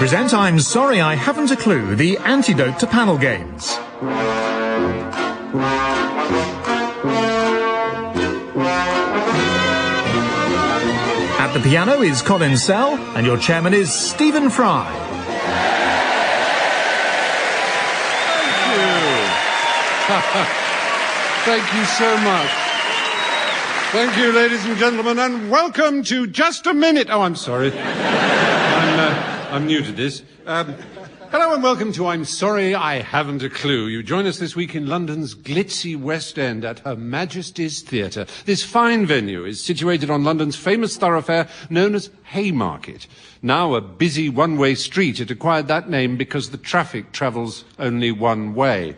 present I'm Sorry I Haven't a Clue, the antidote to panel games. At the piano is Colin Sell, and your chairman is Stephen Fry. Thank you so much. Thank you, ladies and gentlemen, and welcome to Just a Minute. Oh, I'm sorry. I'm new to this. Hello and welcome to I'm Sorry I Haven't a Clue. You join us this week in London's glitzy West End at Her Majesty's Theatre. This fine venue is situated on London's famous thoroughfare known as Haymarket. Now a busy one-way street, it acquired that name because the traffic travels only one way.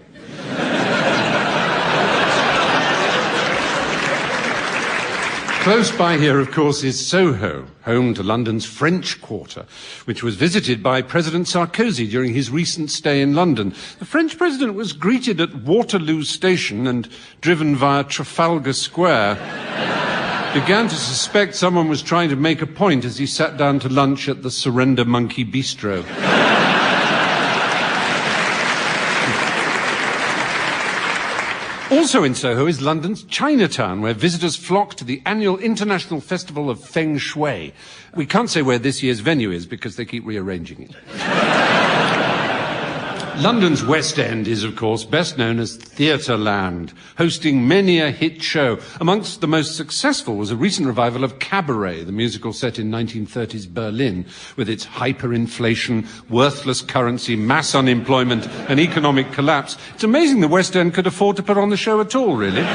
Close by here, of course, is Soho, home to London's French Quarter, which was visited by President Sarkozy during his recent stay in London. The French president was greeted at Waterloo Station and driven via Trafalgar Square. Began to suspect someone was trying to make a point as he sat down to lunch at the Surrender Monkey Bistro. Also in Soho is London's Chinatown, where visitors flock to the annual International Festival of Feng Shui. We can't say where this year's venue is because they keep rearranging it. London's West End is, of course, best known as Theatreland, hosting many a hit show. Amongst the most successful was a recent revival of Cabaret, the musical set in 1930s Berlin, with its hyperinflation, worthless currency, mass unemployment, and economic collapse. It's amazing the West End could afford to put on the show at all, really.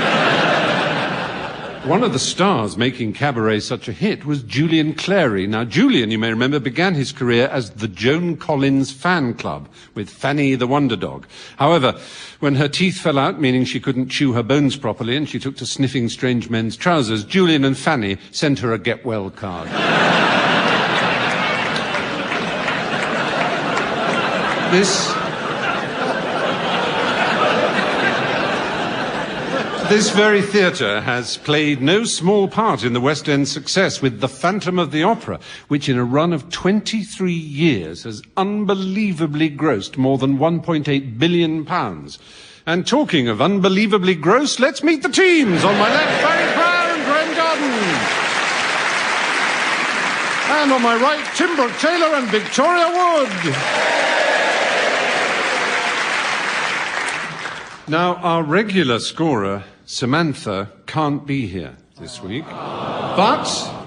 One of the stars making Cabaret such a hit was Julian Clary. Now, Julian, you may remember, began his career as the Joan Collins fan club with Fanny the Wonder Dog. However, when her teeth fell out, meaning she couldn't chew her bones properly, and she took to sniffing strange men's trousers, Julian and Fanny sent her a get-well card. This very theatre has played no small part in the West End's success with The Phantom of the Opera, which in a run of 23 years has unbelievably grossed more than £1.8 billion. And talking of unbelievably gross, let's meet the teams. On my left, Barry Brown and Graeme Garden. And on my right, Tim Brooke-Taylor and Victoria Wood. Now, our regular scorer, Samantha, can't be here this week, but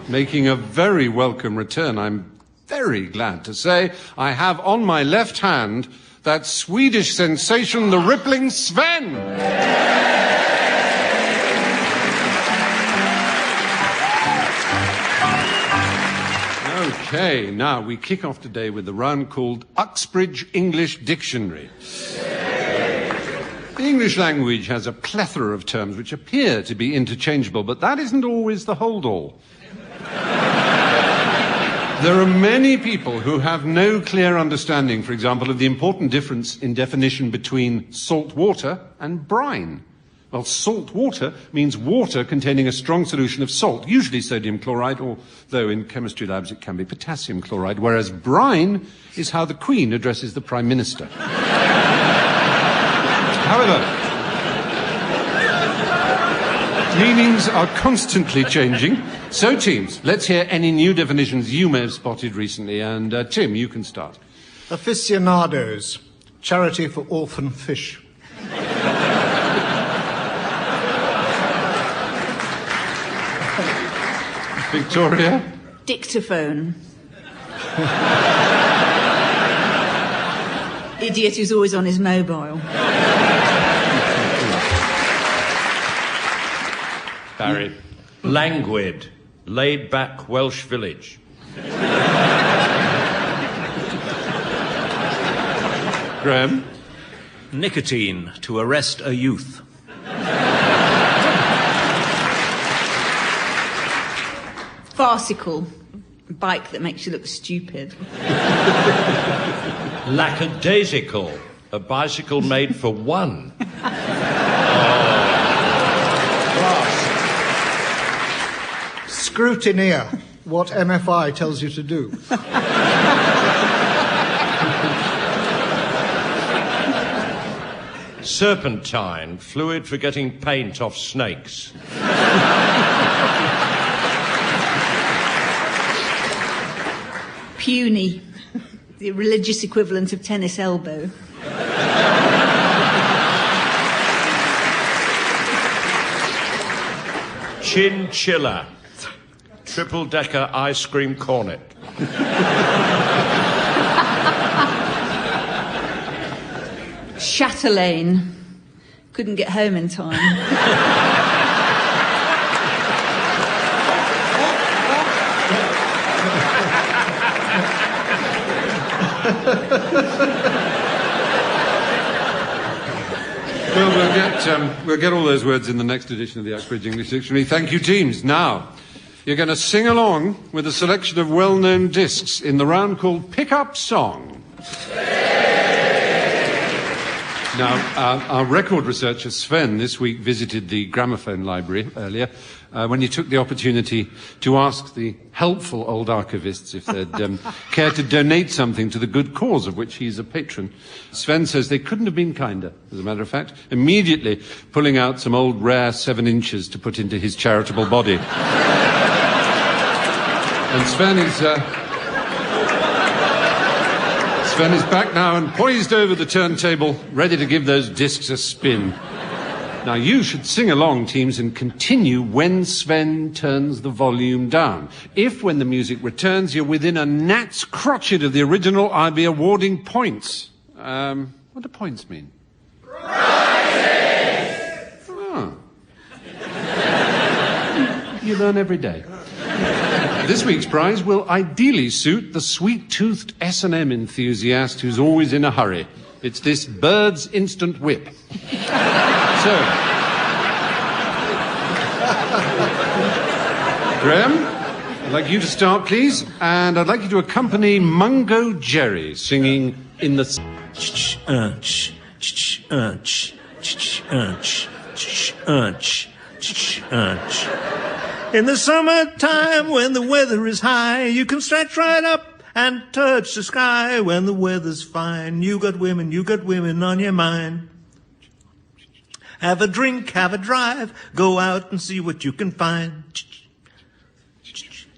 making a very welcome return, I'm very glad to say, I have on my left hand that Swedish sensation, the rippling Sven. Okay, now we kick off today with the round called Uxbridge English Dictionary. The English language has a plethora of terms which appear to be interchangeable, but that isn't always the hold-all. There are many people who have no clear understanding, for example, of the important difference in definition between salt water and brine. Well, salt water means water containing a strong solution of salt, usually sodium chloride, although in chemistry labs it can be potassium chloride, whereas brine is how the Queen addresses the Prime Minister. However, meanings are constantly changing. So, teams, let's hear any new definitions you may have spotted recently. And, Tim, you can start. Aficionados, charity for orphan fish. Victoria? Dictaphone. Idiot who's always on his mobile. Barry. Languid. Laid-back Welsh village. Graeme? Nicotine. To arrest a youth. Farcical. Bike that makes you look stupid. Lackadaisical. A bicycle made for one. Scrutineer, what MFI tells you to do. Serpentine, fluid for getting paint off snakes. Puny, the religious equivalent of tennis elbow. Chinchilla, triple-decker ice cream cornet. Chatelaine, couldn't get home in time. Well, we'll get all those words in the next edition of the Uxbridge English Dictionary. Thank you, teams. Now, you're going to sing along with a selection of well-known discs in the round called Pick Up Song. Now, our record researcher, Sven, this week visited the gramophone library earlier when you took the opportunity to ask the helpful old archivists if they'd care to donate something to the good cause of which he's a patron. Sven says they couldn't have been kinder, as a matter of fact, immediately pulling out some old rare 7 inches to put into his charitable body. And Sven is back now and poised over the turntable, ready to give those discs a spin. Now, you should sing along, teams, and continue when Sven turns the volume down. If, when the music returns, you're within a gnat's crotchet of the original, I'll be awarding points. What do points mean? Prizes! Oh. You learn every day. This week's prize will ideally suit the sweet-toothed S&M enthusiast who's always in a hurry. It's this Bird's Instant Whip. So, Graeme, I'd like you to start, please, and I'd like you to accompany Mungo Jerry singing in the... In the summertime, when the weather is high, you can stretch right up and touch the sky. When the weather's fine, you got women on your mind. Have a drink, have a drive, go out and see what you can find.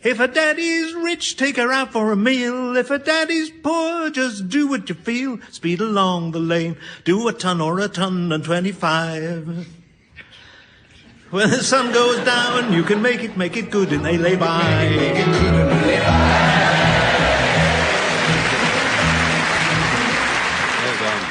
If a daddy's rich, take her out for a meal. If a daddy's poor, just do what you feel. Speed along the lane, do a ton or a ton and 25. When the sun goes down, you can make it good, and they lay by. Make it good and they lay by. Well done.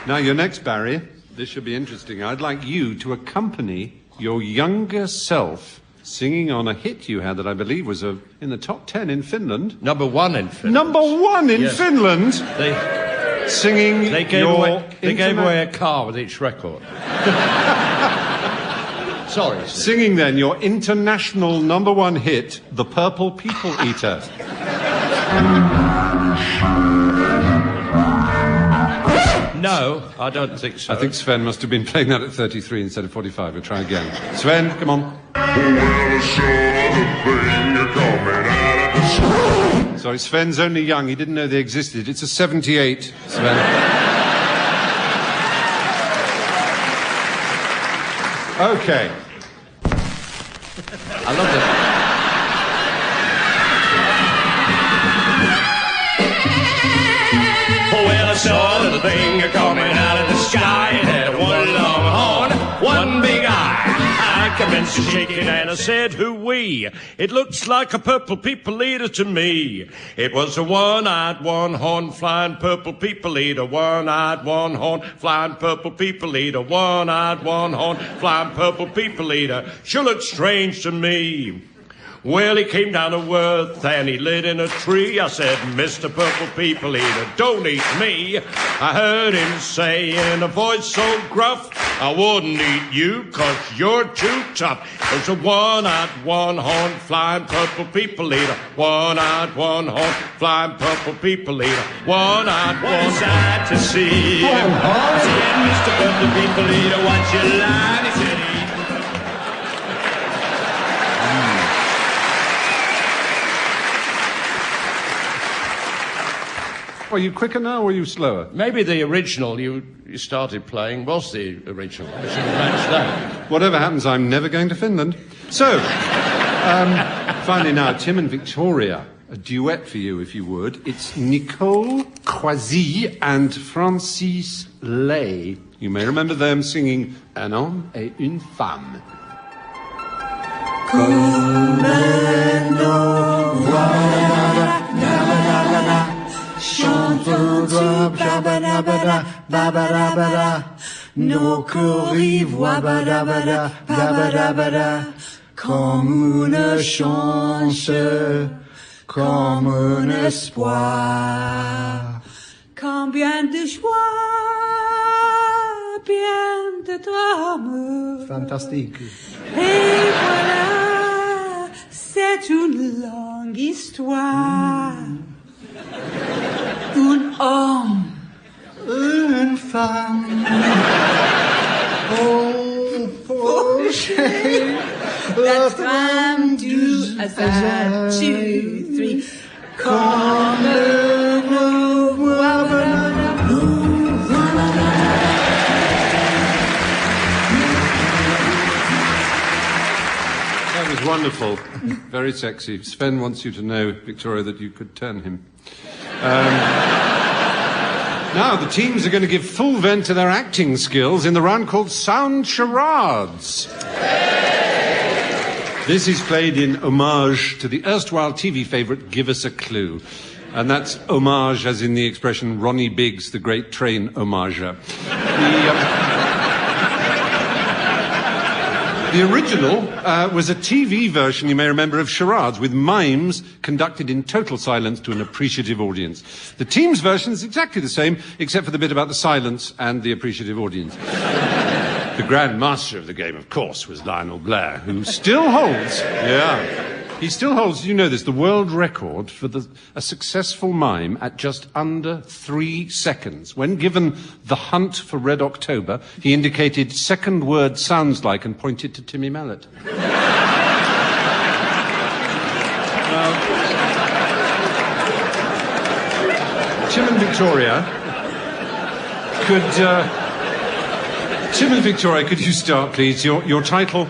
Now, your next, Barry, this should be interesting. I'd like you to accompany your younger self singing on a hit you had that I believe was in the top 10 in Finland. Number 1 in Finland. Number 1 in Finland? Singing They gave away a car with each record. Sorry. Singing then your international number 1 hit, The Purple People Eater. No, I don't think so. I think Sven must have been playing that at 33 instead of 45. We'll try again. Sven, come on. Sorry, Sven's only young. He didn't know they existed. It's a 78, Sven. Okay. I love it. Well, I saw a little thing coming out of the sky. It had one long horn, one big eye. I commenced to shaking and I said, hoo-wee. It looks like a purple people eater to me. It was a one-eyed, one-horn, flying purple people eater. One-eyed, one-horn, flying purple people eater. One-eyed, one-horn, flying purple people eater. Sure looked strange to me. Well, he came down to earth and he lit in a tree. I said, Mr. Purple People Eater, don't eat me. I heard him say in a voice so gruff, I wouldn't eat you 'cause you're too tough. There's a one-eyed, one-horn, flying purple people eater. One-eyed, one-horn, flying purple people eater. One-eyed, one sight to see. I said, Mr. Purple People Eater, what's your line? He said, Are you quicker now or are you slower? Maybe the original you started playing was the original. I should have matched that. Whatever happens, I'm never going to Finland. So, finally now, Tim and Victoria. A duet for you, if you would. It's Nicole Croisy and Francis Lay. You may remember them singing Un homme et une femme. Nos cœurs voient badabada, babadabada, comme une chance, comme un espoir. Combien de joie, bien de drame. Fantastique. Et voilà, c'est une longue histoire. Un homme. Une femme. Oh, fauché. La trame du hasard. 2, 3. Comme nous voilà. That was wonderful. Very sexy. Sven wants you to know, Victoria, that you could turn him. Now, the teams are going to give full vent to their acting skills in the round called Sound Charades. This is played in homage to the erstwhile TV favourite Give Us a Clue. And that's homage as in the expression Ronnie Biggs, the great train homager. The original was a TV version, you may remember, of charades with mimes conducted in total silence to an appreciative audience. The team's version is exactly the same, except for the bit about the silence and the appreciative audience. The grand master of the game, of course, was Lionel Blair, who still holds, he still holds, you know this, the world record for a successful mime at just under 3 seconds. When given the hunt for Red October, he indicated second word sounds like and pointed to Timmy Mallet. Tim and Victoria, could you start, please? Your title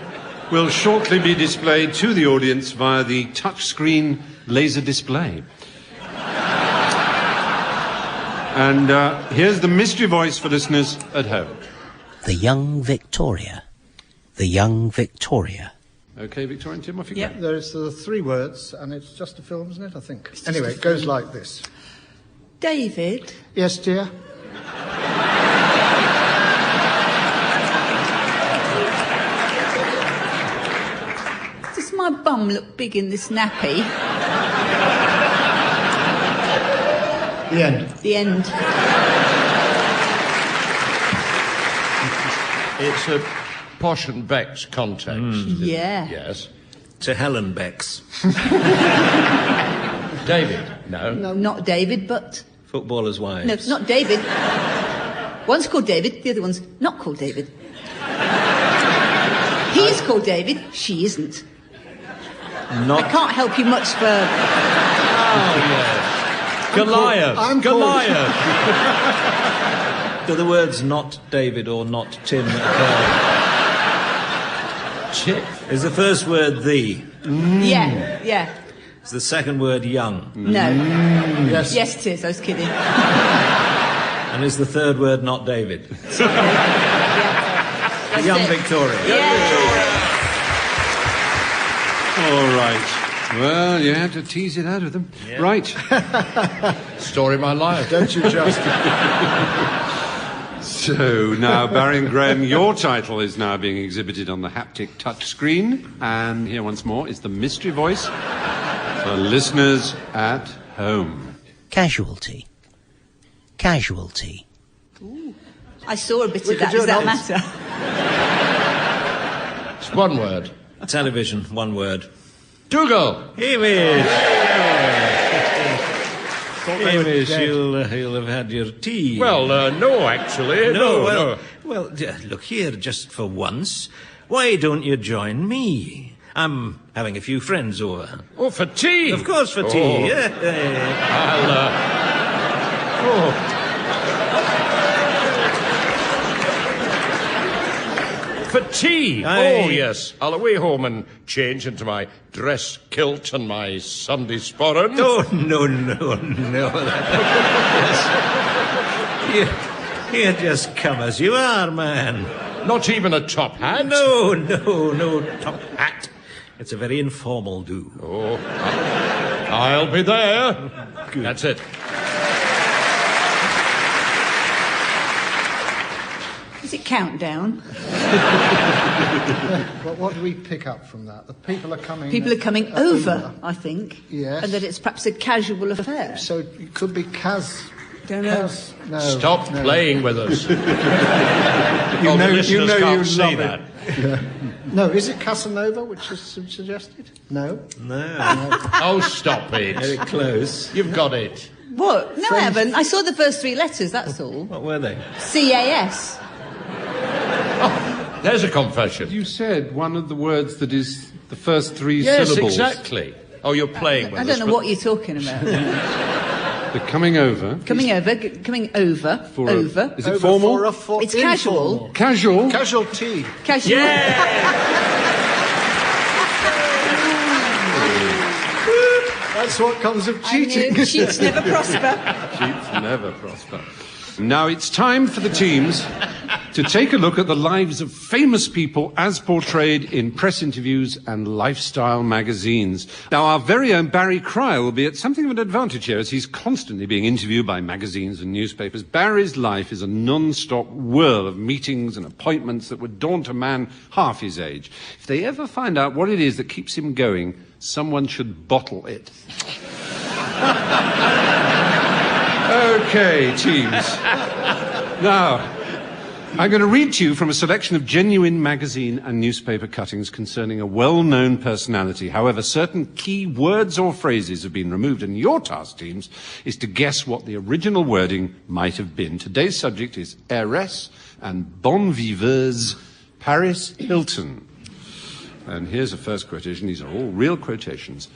will shortly be displayed to the audience via the touchscreen laser display. And here's the mystery voice for listeners at home. The young Victoria. The young Victoria. Okay, Victoria and Tim, off you go. There's 3 words, and it's just a film, isn't it, I think? Anyway, it goes like this. David. Yes, dear? Does my bum look big in this nappy? The end. The end. It's a Posh and Beck's context. Yeah. Yes. To Helen Beck's. David? No. No, not David, but... Footballers' wives. No, it's not David. One's called David, the other one's not called David. He's called David, she isn't. Not... I can't help you much further. Oh, yes. Goliath. Goliath. Do the words not David or not Tim occur? Chip. Is the first word the? Yeah. Is the second word young? No. Yes. Yes, it is, I was kidding. And is the third word not David? Yeah. Young Victoria. Yeah. All right. Well, you had to tease it out of them. Yeah. Right. Story of my life. Don't you just... So now, Barry and Graeme, your title is now being exhibited on the haptic touch screen. And here once more is the mystery voice for listeners at home. Casualty. Casualty. Ooh. I saw a bit We of could that. do Does that it. matter? It's one word. Television, one word. Dougal. Hamish! Hamish, you'll have had your tea. Well, no, actually. No. Well, look here, just for once. Why don't you join me? I'm having a few friends over. Oh, for tea? Of course, for tea. Oh. Yeah. For tea? Aye. Oh, yes. I'll away home and change into my dress kilt and my Sunday sporran. Oh, no. You just come as you are, man. Not even a top hat? No top hat. It's a very informal do. Oh, I'll be there. Good. That's it. Is it countdown? What do we pick up from that? The people are coming... People are coming over, I think. Yes. And that it's perhaps a casual affair. So it could be Don't know. No. Stop playing with us. You The listeners can't see that. Yeah. No, is it Casanova, which is suggested? No. Oh, stop it. Very close. You've got it. What? No, I haven't. I saw the first three letters, that's all. What were they? C-A-S. Oh, there's a confession. You said one of the words that is the first three Yes, syllables. exactly. Oh, you're playing with us. I don't know what you're talking about. The coming over. Coming over. For over. Is it formal? It's casual. Casual. Casual tea. Casual. That's what comes of I cheating. knew. Cheats never prosper. Cheats never prosper. Now it's time for the teams to take a look at the lives of famous people as portrayed in press interviews and lifestyle magazines. Now, our very own Barry Cryer will be at something of an advantage here as he's constantly being interviewed by magazines and newspapers. Barry's life is a non-stop whirl of meetings and appointments that would daunt a man half his age. If they ever find out what it is that keeps him going, someone should bottle it. Okay, teams. Now, I'm going to read to you from a selection of genuine magazine and newspaper cuttings concerning a well-known personality. However, certain key words or phrases have been removed, and your task, teams, is to guess what the original wording might have been. Today's subject is heiress and bonne viveuse Paris Hilton. And here's the first quotation. These are all real quotations.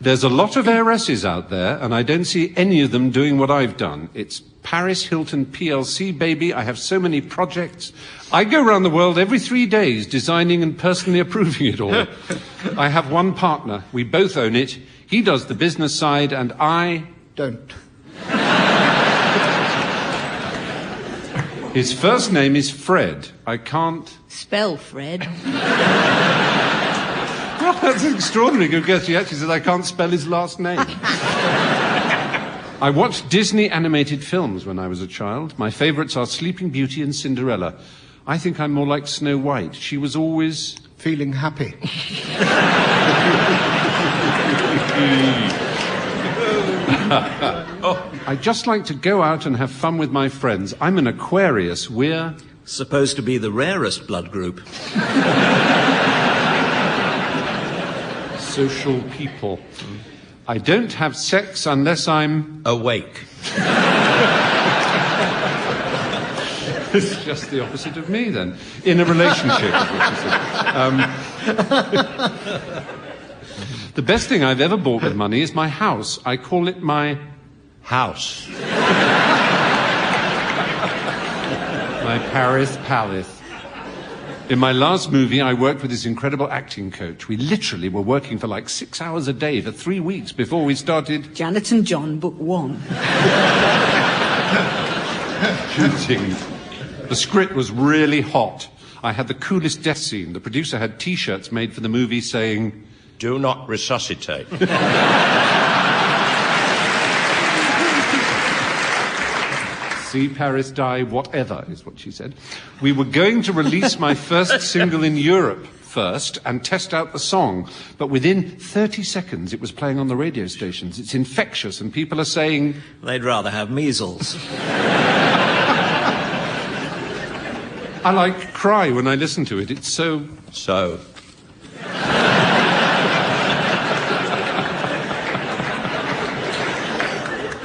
There's a lot of heiresses out there, and I don't see any of them doing what I've done. It's Paris Hilton PLC, baby. I have so many projects. I go around the world every 3 days designing and personally approving it all. I have one partner. We both own it. He does the business side, and I... Don't. His first name is Fred. I can't... Spell Fred. That's an extraordinary good guess. She actually said, I can't spell his last name. I watched Disney animated films when I was a child. My favourites are Sleeping Beauty and Cinderella. I think I'm more like Snow White. She was always... Feeling happy. I just like to go out and have fun with my friends. I'm an Aquarius. We're... Supposed to be the rarest blood group. social people. I don't have sex unless I'm... Awake. It's just the opposite of me, then. In a relationship, the best thing I've ever bought with money is my house. I call it my... House. My Paris palace. In my last movie, I worked with this incredible acting coach. We literally were working for like 6 hours a day for 3 weeks before we started... Janet and John, book 1. shooting. The script was really hot. I had the coolest death scene. The producer had T-shirts made for the movie saying... Do not resuscitate. See Paris die, whatever, is what she said. We were going to release my first single in Europe first and test out the song. But within 30 seconds, it was playing on the radio stations. It's infectious, and people are saying... They'd rather have measles. I like cry when I listen to it. It's so... So...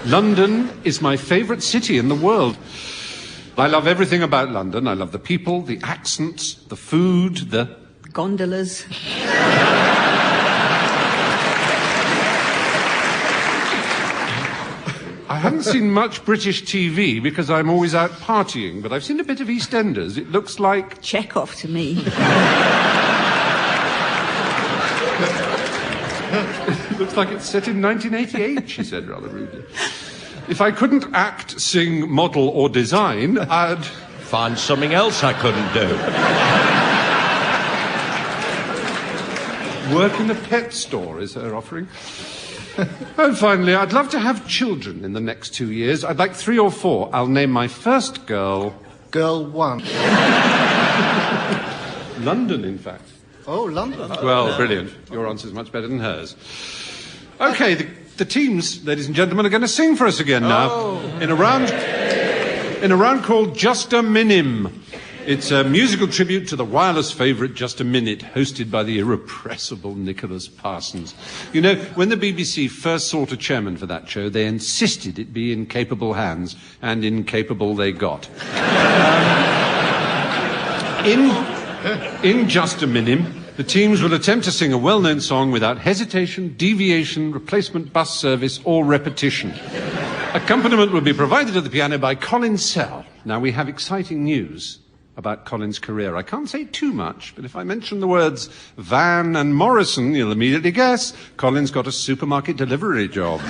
London is my favourite city in the world. I love everything about London. I love the people, the accents, the food, the... Gondolas. I haven't seen much British TV because I'm always out partying, but I've seen a bit of EastEnders. It looks like... Chekhov to me. It looks like it's set in 1988, she said rather rudely. If I couldn't act, sing, model, or design, I'd... Find something else I couldn't do. Work in a pet store is her offering. And finally, I'd love to have children in the next 2 years. I'd like 3 or 4. I'll name my first girl... Girl 1. London, in fact. Oh, London. Well, brilliant. Your answer's much better than hers. OK, the teams, ladies and gentlemen, are going to sing for us again now. In a round called Just a Minim. It's a musical tribute to the wireless favourite Just a Minute, hosted by the irrepressible Nicholas Parsons. You know, when the BBC first sought a chairman for that show, they insisted it be in capable hands, and incapable they got. In Just a Minim, the teams will attempt to sing a well-known song without hesitation, deviation, replacement bus service, or repetition. Accompaniment will be provided at the piano by Colin Sell. Now, we have exciting news about Colin's career. I can't say too much, but if I mention the words Van and Morrison, you'll immediately guess Colin's got a supermarket delivery job.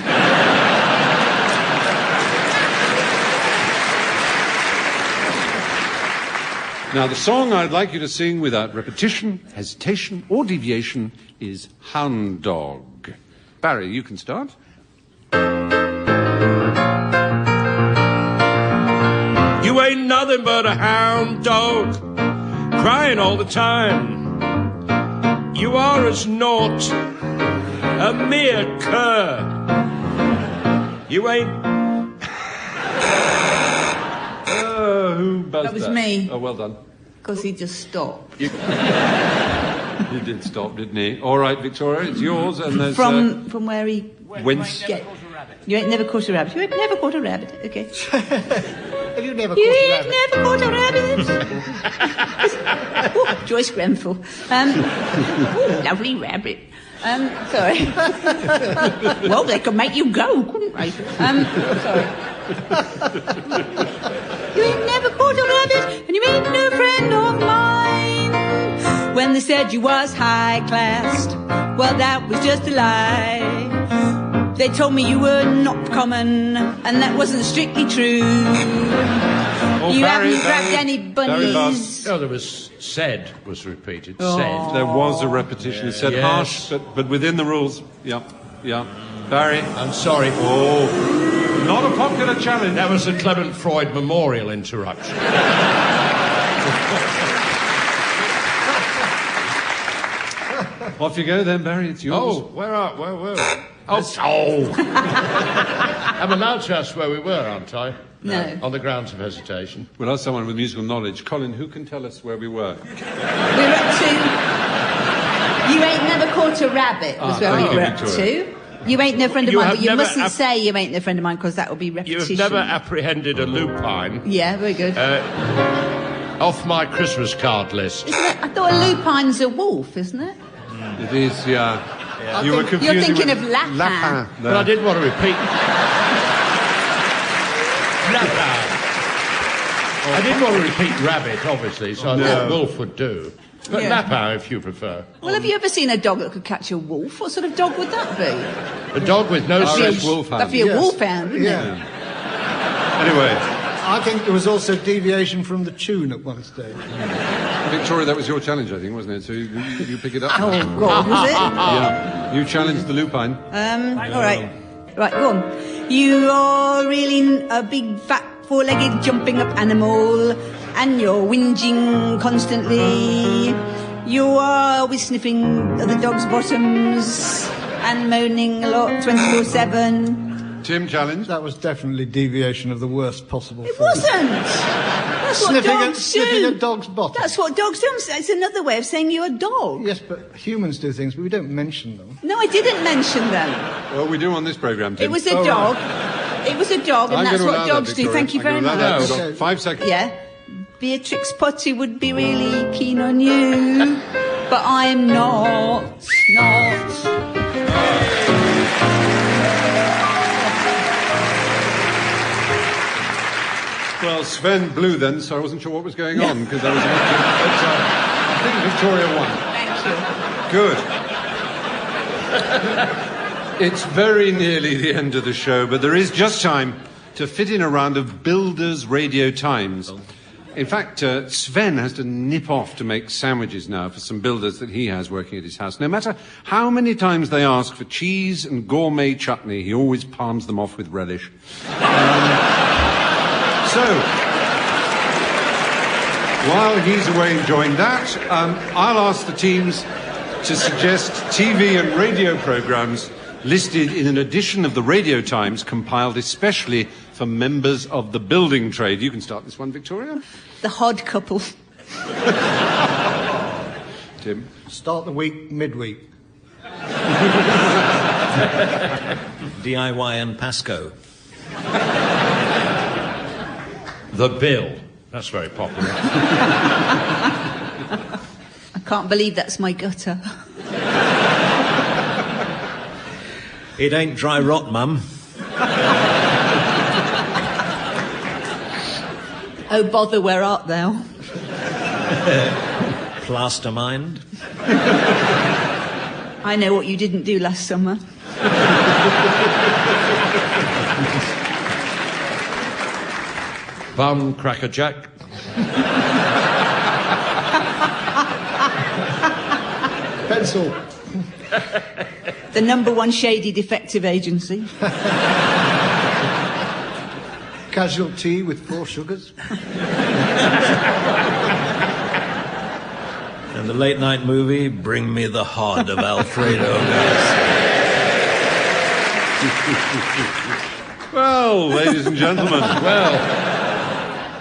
Now, the song I'd like you to sing without repetition, hesitation, or deviation is Hound Dog. Barry, you can start. You ain't nothing but a hound dog, crying all the time. You are as naught, a mere cur. You ain't... Who buzzed That was me. Oh, well done. Because he just stopped. He did stop, didn't he? All right, Victoria, it's yours, and there's... From where he... Whence? You ain't never caught a rabbit. You ain't never caught a rabbit. Okay. Have you never You caught a ain't rabbit? never caught a rabbit. Ooh, Joyce Grenfell. Ooh, lovely rabbit. Sorry. Well, they could make you go, couldn't they? Sorry. You ain't never caught a rabbit, and you ain't no friend of mine. When they said you was high class, well, that was just a lie. They told me you were not common, and that wasn't strictly true. Oh, You Barry, haven't grabbed Barry, any bunnies. No, there was said was repeated. Oh. Said. There was a repetition. It said Yes. harsh, but within the rules. Yeah. Barry? I'm sorry. Oh, not a popular challenge. That was the Clement Freud Memorial interruption. Off you go then, Barry. It's yours. Oh, where were we? Oh. I'm allowed to ask where we were, aren't I? No. On the grounds of hesitation. We'll ask someone with musical knowledge. Colin, who can tell us where we were? We're up to... You ain't never caught a rabbit, was where we thank you, were up Victoria. to. You ain't no friend of You mine, have but you never mustn't say you ain't no friend of mine, because that will be You repetition. have never apprehended a lupine Yeah, very good. off my Christmas card list. Isn't it? I thought a lupine's a wolf, isn't it? It is, yeah. You were confusing You're thinking with of lapin. lapin. But I did want to repeat. Lapin. I didn't want to repeat rabbit, obviously, so I thought wolf would do. But Yeah. lapin, if you prefer. Well, have you ever seen a dog that could catch a wolf? What sort of dog would that be? A dog with no Irish sense. wolfhound. That'd be a Yes. wolfhound, wouldn't it? Yeah. Anyway, I think there was also deviation from the tune at one stage. Victoria, that was your challenge, I think, wasn't it? So you pick it up. Oh, God, was it? Yeah. You challenged the lupine. All right. Right, go on. You are really a big, fat, four-legged, jumping-up animal, and you're whinging constantly. You are always sniffing at the dog's bottoms and moaning a lot 24/7. Tim challenged. That was definitely deviation of the worst possible It form. wasn't. That's what Sniffing dogs do. a dog's bottom. That's what dogs do. It's another way of saying you're a dog. Yes, but humans do things, but we don't mention them. No, I didn't mention them. Well, we do on this programme, Tim. It was a dog. It was a dog, and I'm that's going to what allow dogs that, do. Victoria. Thank you I'm very going to allow much. that. We've got 5 seconds. Yeah. Beatrix Potter would be really keen on you, but I'm not. Well, Sven blew then, so I wasn't sure what was going on, because I was... I think Victoria won. Thank you. Good. It's very nearly the end of the show, but there is just time to fit in a round of Builders Radio Times. In fact, Sven has to nip off to make sandwiches now for some builders that he has working at his house. No matter how many times they ask for cheese and gourmet chutney, he always palms them off with relish. So, while he's away enjoying that, I'll ask the teams to suggest TV and radio programmes listed in an edition of the Radio Times compiled especially for members of the building trade. You can start this one, Victoria. The Hod Couple. Tim. Start the week midweek. DIY and Pasco. The Bill. That's very popular. I can't believe that's my gutter. It ain't dry rot, Mum. Oh, bother, where art thou? Plastermind. I know what you didn't do last summer. Bum Cracker Jack. Pencil. The #1 shady defective agency. Casual tea with 4 sugars. And the late night movie, Bring Me the Hod of Alfredo Garcia. Well, ladies and gentlemen,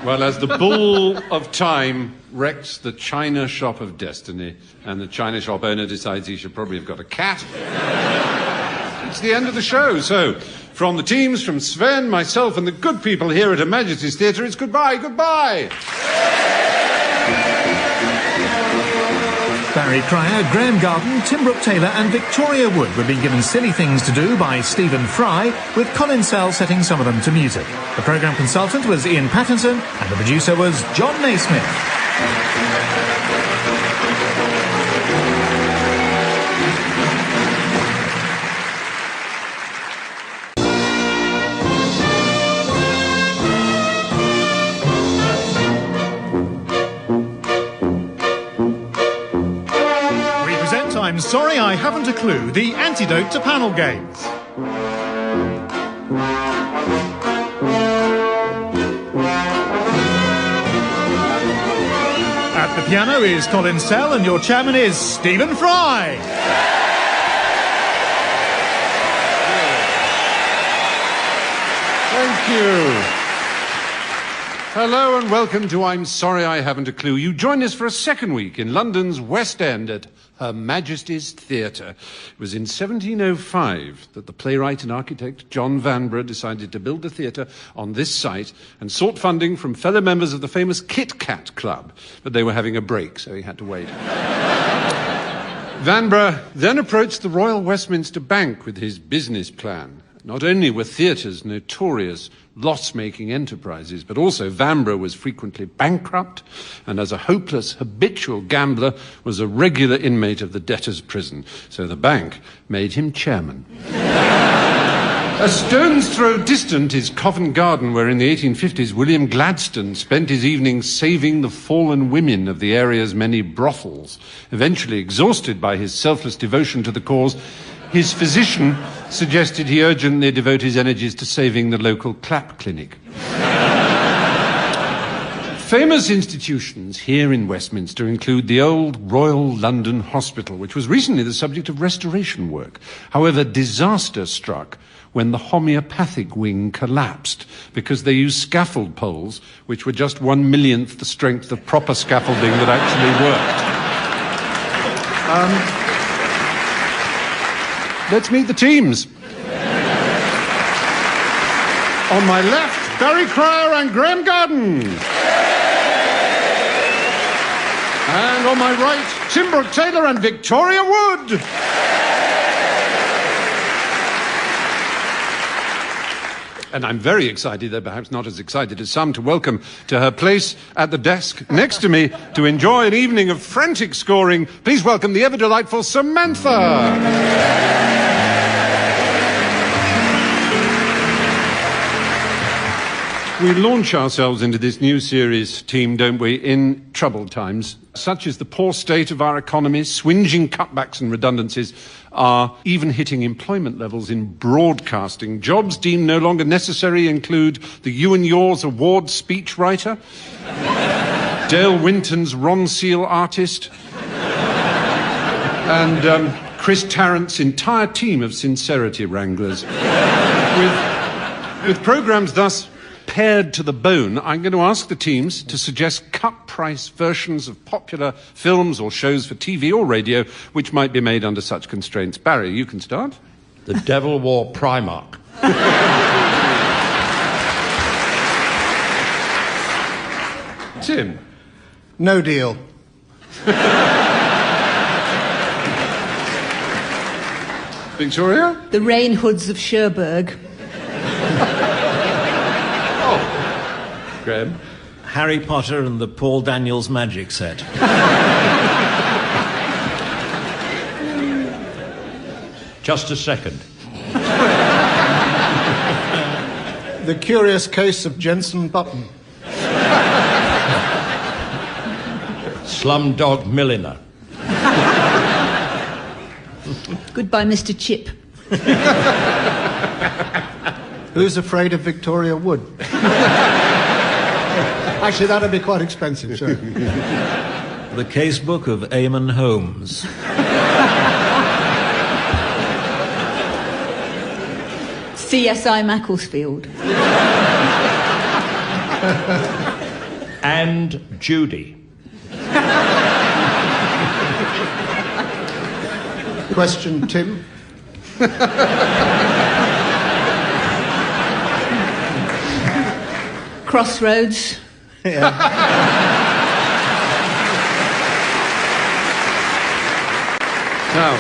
well, as the bull of time wrecks the china shop of destiny, and the china shop owner decides he should probably have got a cat, it's the end of the show. So, from the teams, from Sven, myself, and the good people here at Her Majesty's Theatre, it's goodbye, goodbye. Barry Cryer, Graeme Garden, Tim Brooke-Taylor and Victoria Wood were being given silly things to do by Stephen Fry, with Colin Sell setting some of them to music. The programme consultant was Ian Pattinson and the producer was John Naismith. I'm sorry I haven't a clue. The antidote to panel games. At the piano is Colin Sell and your chairman is Stephen Fry. Thank you. Hello and welcome to I'm Sorry I Haven't a Clue. You join us for a second week in London's West End at Her Majesty's Theatre. It was in 1705 that the playwright and architect John Vanbrugh decided to build the theatre on this site and sought funding from fellow members of the famous Kit Kat Club. But they were having a break, so he had to wait. Vanbrugh then approached the Royal Westminster Bank with his business plan. Not only were theatres notorious loss-making enterprises, but also Vanbrugh was frequently bankrupt, and as a hopeless, habitual gambler, was a regular inmate of the debtors' prison. So the bank made him chairman. A stone's throw distant is Covent Garden, where in the 1850s William Gladstone spent his evenings saving the fallen women of the area's many brothels. Eventually exhausted by his selfless devotion to the cause, his physician suggested he urgently devote his energies to saving the local clap clinic. Famous institutions here in Westminster include the old Royal London Hospital, which was recently the subject of restoration work. However, disaster struck when the homeopathic wing collapsed because they used scaffold poles, which were just 1/1,000,000th the strength of proper scaffolding that actually worked. Let's meet the teams. On my left, Barry Cryer and Graeme Garden. And on my right, Tim Brooke-Taylor and Victoria Wood. And I'm very excited, though perhaps not as excited as some, to welcome to her place at the desk next to me to enjoy an evening of frantic scoring. Please welcome the ever-delightful Samantha. We launch ourselves into this new series, team, don't we, in troubled times. Such is the poor state of our economy, swinging cutbacks and redundancies are even hitting employment levels in broadcasting. Jobs deemed no longer necessary include the You and Yours award speechwriter, Dale Winton's Ron Seal artist, and Chris Tarrant's entire team of sincerity wranglers. With programmes thus pared to the bone, I'm going to ask the teams to suggest cut-price versions of popular films or shows for TV or radio which might be made under such constraints. Barry, you can start. The Devil Wore Primark. Tim. No deal. Victoria? The Rain Hoods of Cherbourg. Graeme? Harry Potter and the Paul Daniels magic set. Just a second. The Curious Case of Jensen Button. Slumdog Milliner. Goodbye, Mr. Chip. Who's Afraid of Victoria Wood? Actually, that'd be quite expensive, sure. The Casebook of Eamon Holmes. CSI Macclesfield. And Judy. Question, Tim. Crossroads. Yeah. Now,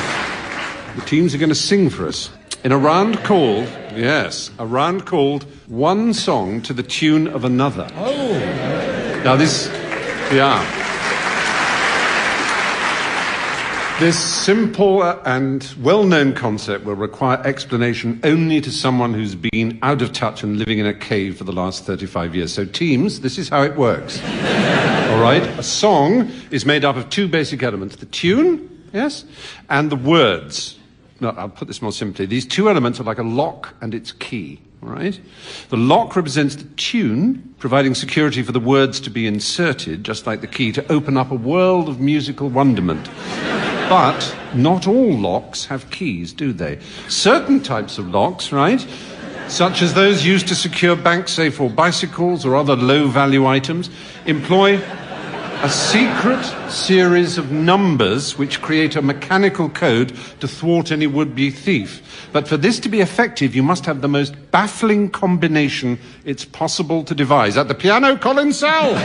the teams are going to sing for us in a round called, yes, a round called One Song to the Tune of Another. Oh. Now this simple and well-known concept will require explanation only to someone who's been out of touch and living in a cave for the last 35 years. So teams, this is how it works. All right? A song is made up of two basic elements, the tune, yes, and the words. No, I'll put this more simply. These two elements are like a lock and its key. All right? The lock represents the tune, providing security for the words to be inserted, just like the key, to open up a world of musical wonderment. But not all locks have keys, do they? Certain types of locks, right, such as those used to secure bank safe or bicycles or other low-value items, employ a secret series of numbers which create a mechanical code to thwart any would-be thief. But for this to be effective, you must have the most baffling combination it's possible to devise. At the piano, Colin Sell.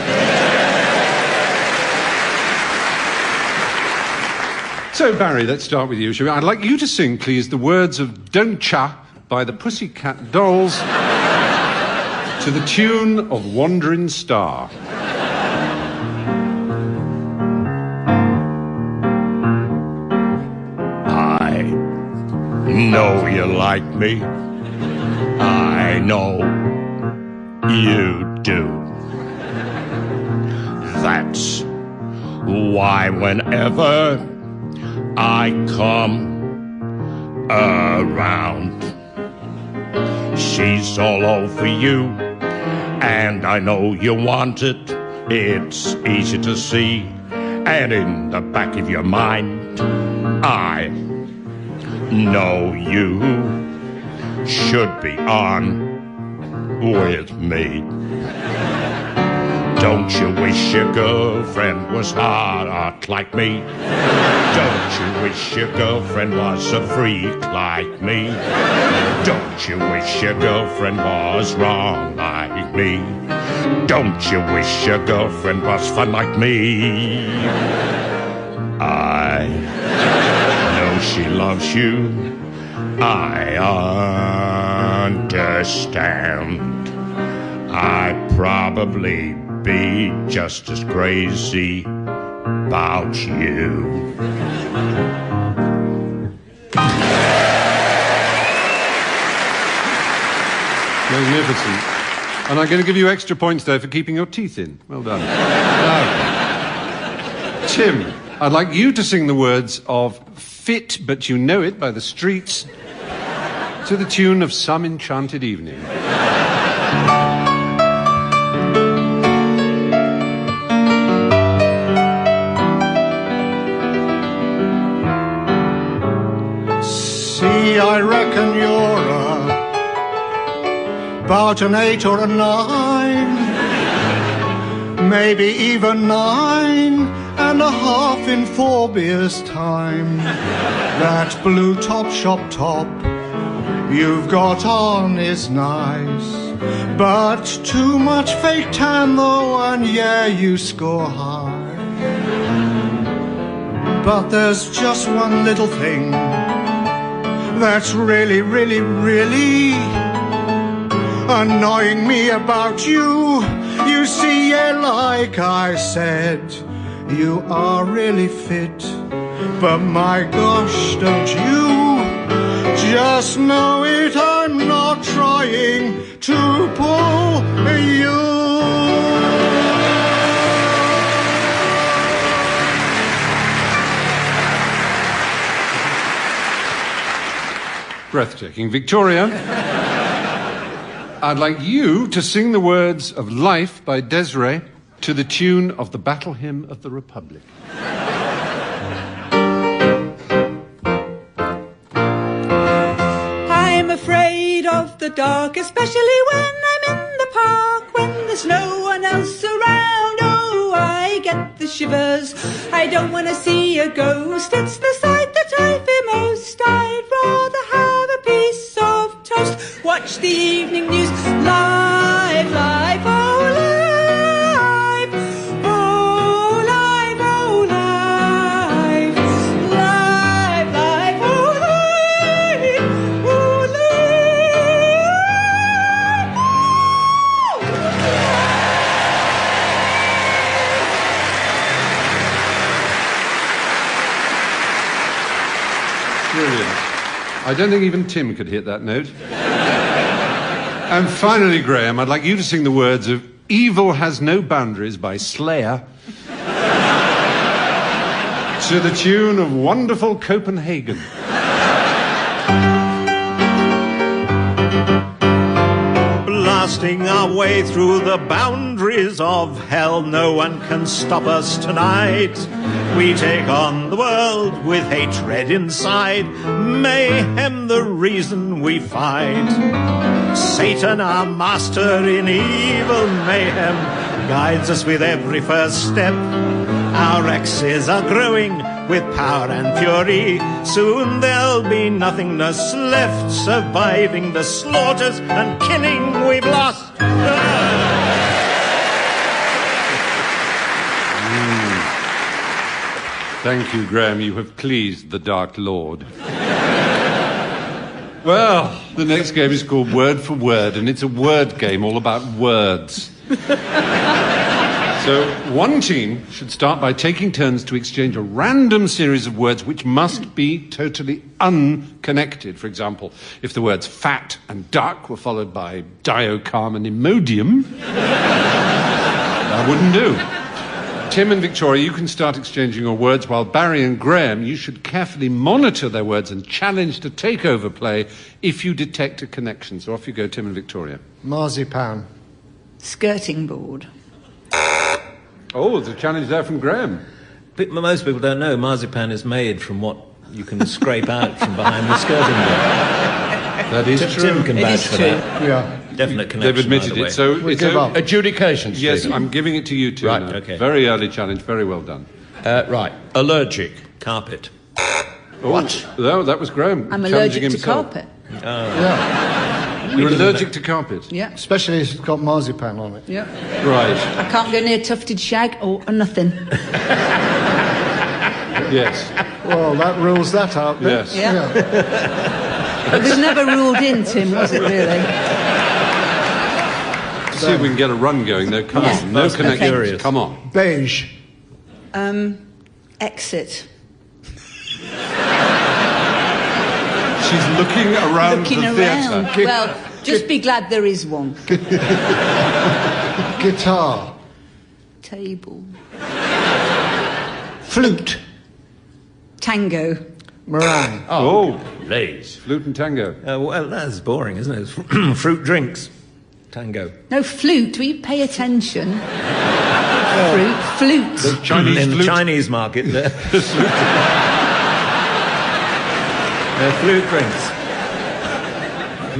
So, Barry, let's start with you, shall we? I'd like you to sing, please, the words of Don't Cha by the Pussycat Dolls to the tune of Wandering Star. I know you like me. I know you do. That's why whenever I come around, she's all over you, and I know you want it. It's easy to see, and in the back of your mind, I know you should be on with me. Don't you wish your girlfriend was hot like me? Don't you wish your girlfriend was a freak like me? Don't you wish your girlfriend was wrong like me? Don't you wish your girlfriend was fun like me? I know she loves you. I understand. I'd probably be just as crazy about you. Magnificent. And I'm going to give you extra points there for keeping your teeth in. Well done. Now, Tim, I'd like you to sing the words of Fit But You Know It by the Streets to the tune of Some Enchanted Evening. See, I reckon you're about an 8 or a 9, maybe even 9.5 in 4 beers' time. That blue top shop top you've got on is nice, but too much fake tan though, and yeah, you score high. But there's just one little thing that's really, really, really annoying me about you. You see, yeah, like I said, you are really fit, but my gosh, don't you just know it? I'm not trying to pull you. Breathtaking. Victoria, I'd like you to sing the words of Life by Desiree to the tune of the Battle Hymn of the Republic. I'm afraid of the dark, especially when I'm in the park, when there's no one else around. Oh, I get the shivers. I don't want to see a ghost. It's the sight that I fear most. I'd rather have a piece of toast, watch the evening news. Live, live, oh live, oh live, oh live, live, live, oh live, oh Brilliant. I don't think even Tim could hit that note. And finally, Graeme, I'd like you to sing the words of Evil Has No Boundaries by Slayer to the tune of Wonderful Copenhagen. Blasting our way through the boundaries of hell, no one can stop us tonight. We take on the world with hatred inside, mayhem the reason we fight. Satan, our master in evil mayhem, guides us with every first step. Our axes are growing with power and fury. Soon there'll be nothingness left, surviving the slaughters and killing we've lost. Thank you, Graeme. You have pleased the Dark Lord. Well, the next game is called Word for Word, and it's a word game all about words. So one team should start by taking turns to exchange a random series of words which must be totally unconnected. For example, if the words fat and duck were followed by diocharm and Imodium, that wouldn't do. Tim and Victoria, you can start exchanging your words, while Barry and Graeme, you should carefully monitor their words and challenge to takeover play if you detect a connection. So off you go, Tim and Victoria. Marzipan. Skirting board. Oh, there's a challenge there from Graeme. Most people don't know marzipan is made from what you can scrape out from behind the skirting board. That is true. Tim can vouch for that. Yeah. Definite connection. They've admitted it. So we it's give up. Adjudication, Yes, Stephen. I'm giving it to you two. Right, now. okay. Very early challenge. Very well done. Right. Allergic. Carpet. What? No, that was Graeme. I'm challenging allergic to himself. carpet. Yeah. You're allergic to carpet? Yeah, Especially if it's got marzipan on it. yeah. Right. I can't go near tufted shag or nothing. Yes. Well, that rules that out. then. Yes. Yeah. It was never ruled in, Tim, was it, really? See if we can get a run going, though. Come on. No connection. Curious. Come on. Beige. Exit. She's looking around Looking the around. theatre. Well, just be glad there is one. Guitar. Table. Flute. Tango. Meringue. Oh, Please. flute and tango. Well, that's boring, isn't it? Fruit drinks. Tango. No, flute. Will you pay attention? Flute. The Chinese In the flute. Chinese market, they're flute drinks.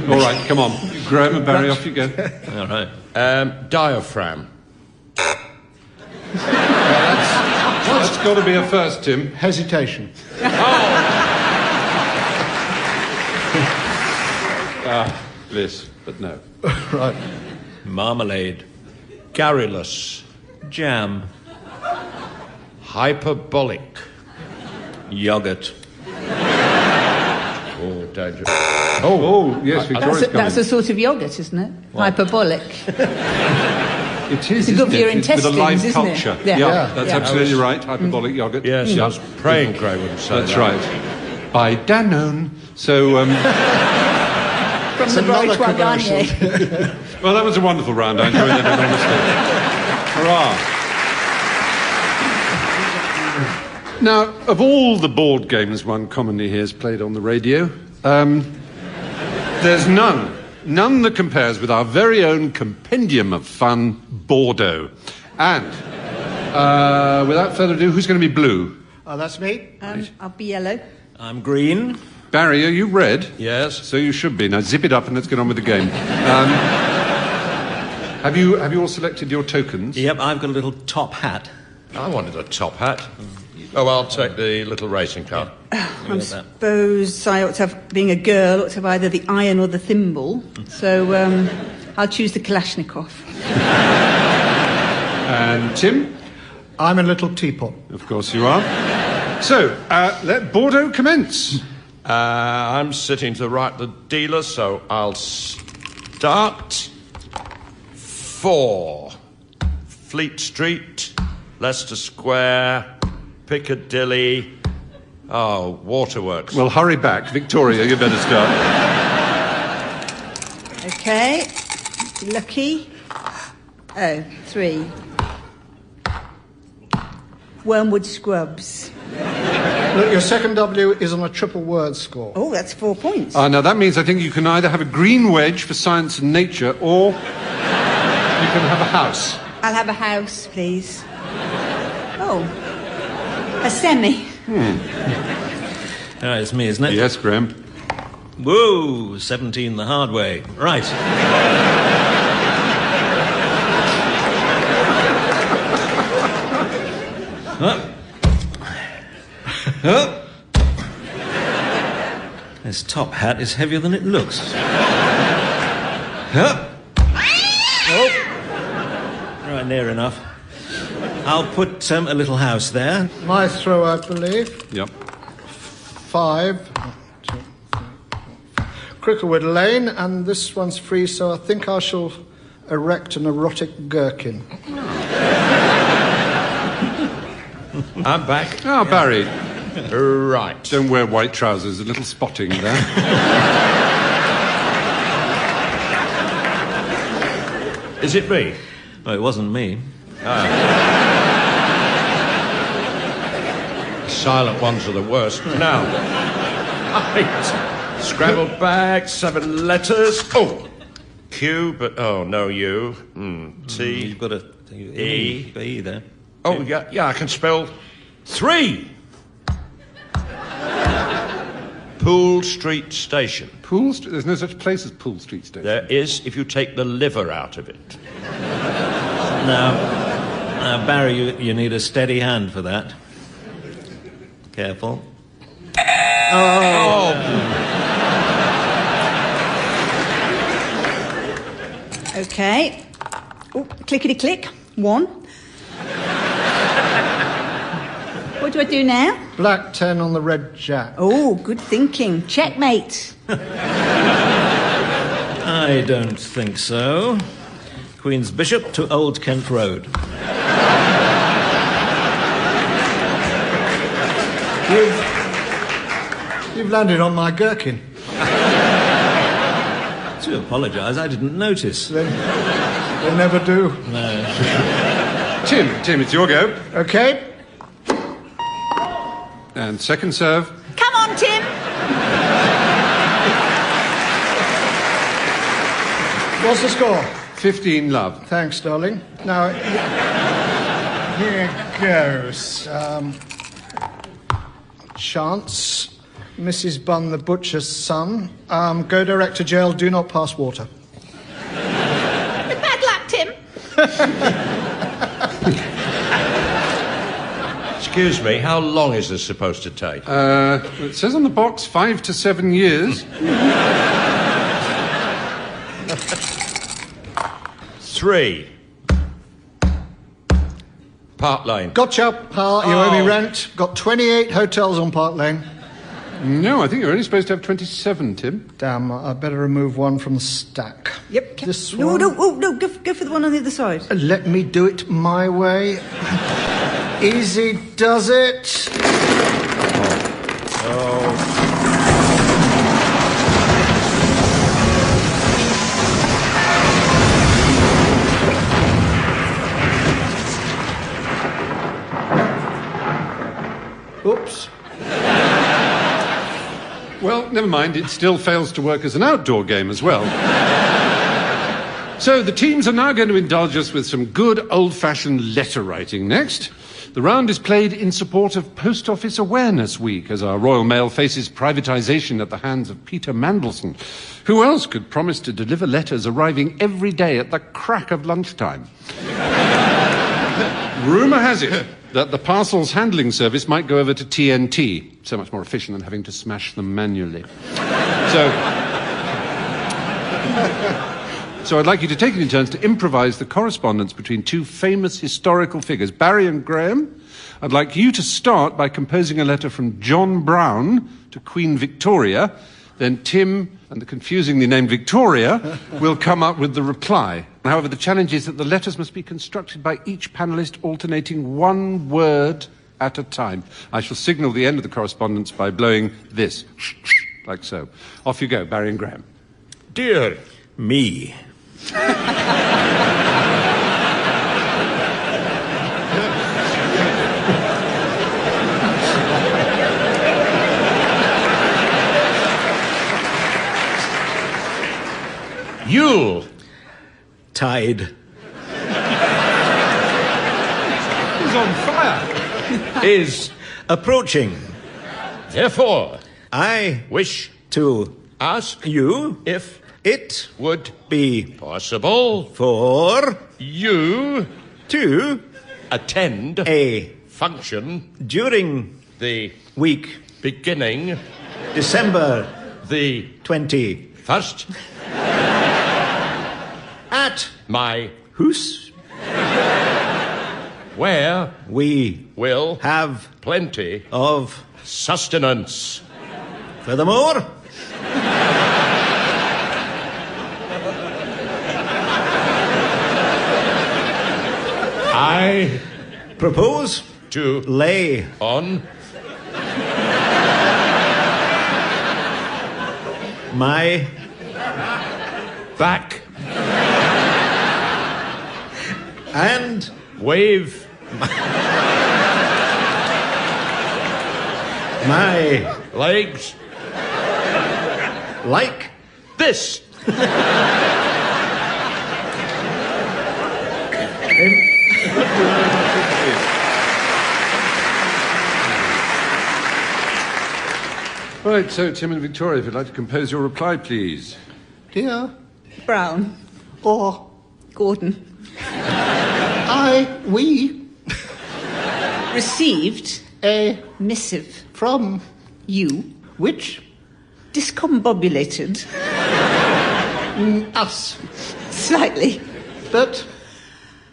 All right, come on. Graeme and Barry, off you go. All right. Diaphragm. That's got to be a first, Tim. Hesitation. Bliss, but no. Right. Marmalade. Garrulous. Jam. Hyperbolic. Yogurt. Oh, dangerous. Oh, yes, Victoria's coming. That's a sort of yogurt, isn't it? Hyperbolic. It is, It's good isn't for your it? It's with a live intestines, isn't it? culture. Yeah. That's Yeah. absolutely right. Hyperbolic yogurt. Yes, I was praying Gray wouldn't say That's that. right. By Danone. So, From the another Bright commercial. Garnier. well, that was a wonderful round. I enjoyed that enormously. Hurrah. Now, of all the board games one commonly hears played on the radio, there's none that compares with our very own compendium of fun, Bordeaux. And, without further ado, who's going to be blue? Oh, that's me. I'll be yellow. I'm green. Barry, are you red? Yes. So you should be. Now zip it up and let's get on with the game. Have you all selected your tokens? Yep, I've got a little top hat. I wanted a top hat. Oh, I'll take the little racing car. I suppose I ought to have, being a girl, ought to have either the iron or the thimble. So I'll choose the Kalashnikov. And Tim? I'm a little teapot. Of course you are. So, let Bordeaux commence. I'm sitting to the right of the dealer, so I'll start. 4. Fleet Street, Leicester Square, Piccadilly. Oh, Waterworks. Well, hurry back. Victoria, you better start. Okay. Lucky. 3. Wormwood Scrubs. Look, your second W is on a triple word score. Oh, that's 4 points. Now, that means I think you can either have a green wedge for science and nature, or you can have a house. I'll have a house, please. Oh. A semi. All right, it's me, isn't it? Yes, Graeme. Whoa, 17 the hard way. Right. This top hat is heavier than it looks. Right, near enough. I'll put a little house there. My throw, I believe. Yep. 5. Cricklewood Lane, and this one's free, so I think I shall erect an erotic gherkin. I'm back. Oh, Barry. Right. Don't wear white trousers. A little spotting there. Is it me? Oh, it wasn't me. Silent ones are the worst. Now, right. Scrambled bag, 7 letters. Oh, Q, but oh no, U. T. You've got a E. B there. Oh yeah, I can spell 3. Pool Street Station. There's no such place as Pool Street Station. There is if you take the liver out of it. Now, Barry, you need a steady hand for that. Careful. Okay. Oh, clickety-click. 1. What do I do now? Black 10 on the red jack. Oh, good thinking. Checkmate. I don't think so. Queen's Bishop to Old Kent Road. You've landed on my gherkin. To apologise, I didn't notice. They never do. No. Tim, it's your go. Okay. And second serve. Come on, Tim. What's the score? 15 love. Thanks, darling. Now, here goes. Chance. Mrs. Bunn, the butcher's son. Go direct to jail, do not pass water. Bad luck, Tim. Excuse me, how long is this supposed to take? It says on the box 5 to 7 years. 3. Park Lane. Gotcha, pal. You owe me rent. Got 28 hotels on Park Lane. No, I think you're only supposed to have 27, Tim. Damn, I better remove one from the stack. Yep. This no, one? no, go for the one on the other side. Let me do it my way. Easy does it. Oops. Well, never mind. It still fails to work as an outdoor game as well. So the teams are now going to indulge us with some good old-fashioned letter writing next. The round is played in support of Post Office Awareness Week as our Royal Mail faces privatisation at the hands of Peter Mandelson. Who else could promise to deliver letters arriving every day at the crack of lunchtime? Rumour has it that the parcels handling service might go over to TNT. So much more efficient than having to smash them manually. So I'd like you to take it in turns to improvise the correspondence between two famous historical figures, Barry and Graeme. I'd like you to start by composing a letter from John Brown to Queen Victoria. Then Tim and the confusingly named Victoria will come up with the reply. However, the challenge is that the letters must be constructed by each panellist alternating one word at a time. I shall signal the end of the correspondence by blowing this, like so. Off you go, Barry and Graeme. Dear me. Yule. Tide. He's on fire. Is approaching. Therefore, I wish to ask you if it would be possible for you to attend a function during the week beginning December the 21st at my house where we will have plenty of sustenance. Furthermore, I propose to lay on my back and wave my legs like this. Right, so Tim and Victoria, if you'd like to compose your reply, please. Dear Brown. or Gordon. we Received a missive. from You. which Discombobulated. us Slightly. that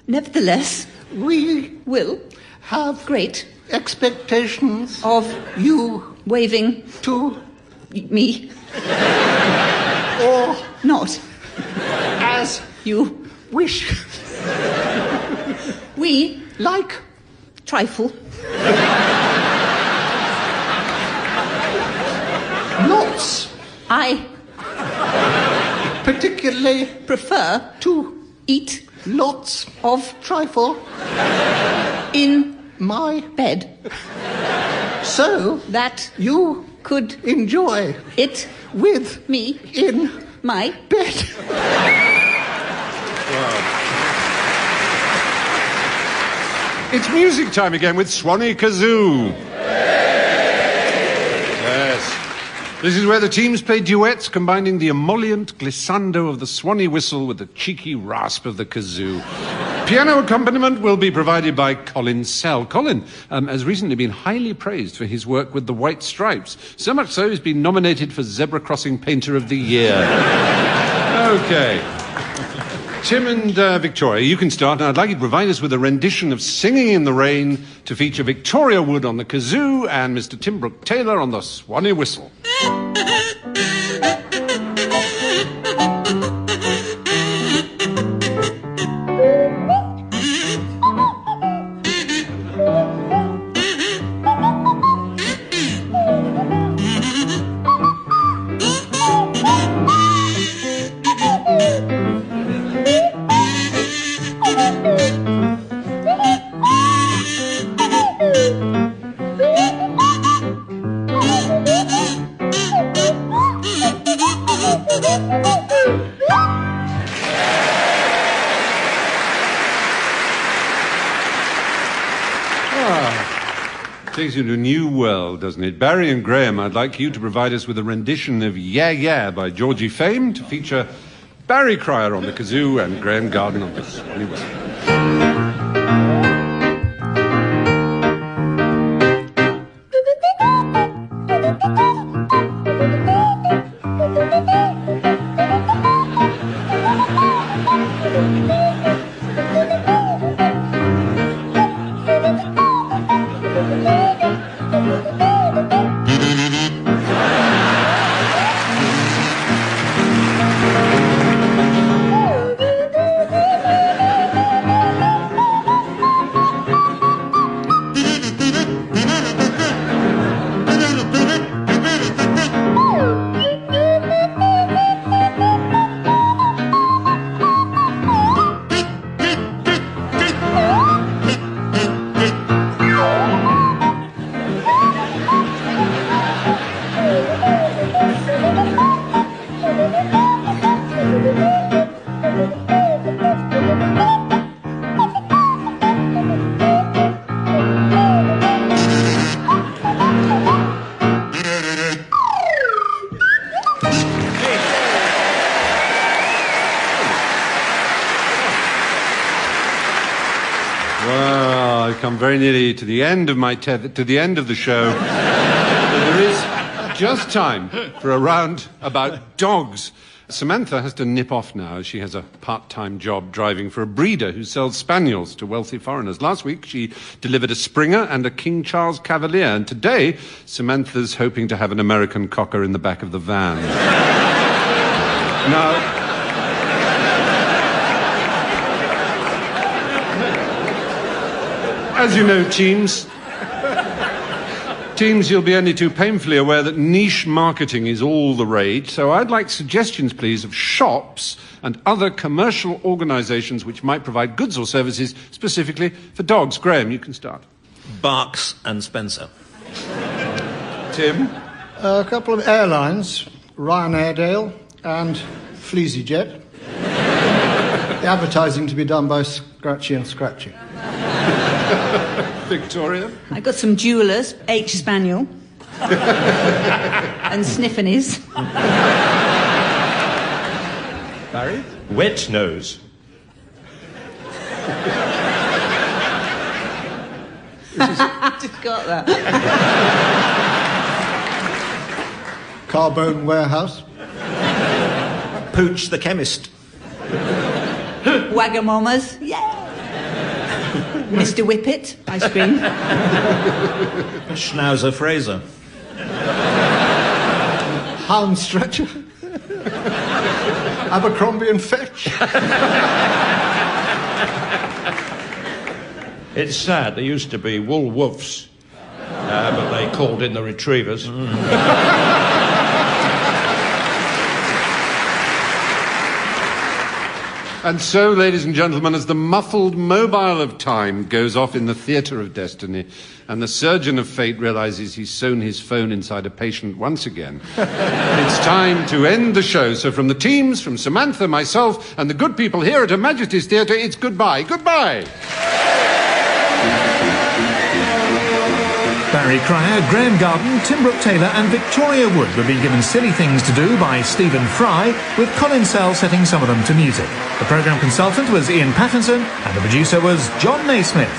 Nevertheless. we Will. have Great. expectations Of. you Waving. to Me. Or Not. as You. wish. We. Like Trifle. lots. I Particularly prefer to eat lots of trifle in my bed. so That you could enjoy it with me in my bed. It's music time again with Swanee Kazoo. Yes. This is where the teams play duets, combining the emollient glissando of the Swanee whistle with the cheeky rasp of the kazoo. Piano accompaniment will be provided by Colin Sell. Colin has recently been highly praised for his work with the White Stripes. So much so he's been nominated for Zebra Crossing Painter of the Year. Okay. Tim and Victoria, you can start, and I'd like you to provide us with a rendition of Singing in the Rain to feature Victoria Wood on the kazoo and Mr. Tim Brooke-Taylor on the Swanee whistle. Takes you to a new world, doesn't it? Barry and Graeme, I'd like you to provide us with a rendition of Yeah Yeah by Georgie Fame to feature Barry Cryer on the kazoo and Graeme Garden on the Swanee whistle. Come very nearly to the end of my to the end of the show. There is just time for a round about dogs. Samantha has to nip off now. She has a part-time job driving for a breeder who sells spaniels to wealthy foreigners. Last week, she delivered a Springer and a King Charles Cavalier. And today, Samantha's hoping to have an American Cocker in the back of the van. Now, as you know, teams, you'll be only too painfully aware that niche marketing is all the rage. So I'd like suggestions, please, of shops and other commercial organisations which might provide goods or services specifically for dogs. Graeme, you can start. Barks and Spencer. Tim? A couple of airlines, Ryanair Dale and FleasyJet. The advertising to be done by Scratchy and Scratchy. Victoria? I got some jewellers, H Spaniel, and Sniffinnies. Barry? Wet nose. Just got that. Carbone Warehouse. Pooch the chemist. Wagamamas, yeah. Mr. Whippet, ice cream. Schnauzer Fraser. Hound stretcher. Abercrombie and Fetch. It's sad. There used to be wool wolves, but they called in the retrievers. And so, ladies and gentlemen, as the muffled mobile of time goes off in the theatre of destiny, and the surgeon of fate realizes he's sewn his phone inside a patient once again, it's time to end the show. So from the teams, from Samantha, myself, and the good people here at Her Majesty's Theatre, it's goodbye. Goodbye! Barry Cryer, Graeme Garden, Brooke-Taylor and Victoria Wood were being given silly things to do by Stephen Fry, with Colin setting some of them to music. The programme consultant was Ian Pattinson and the producer was John Naismith.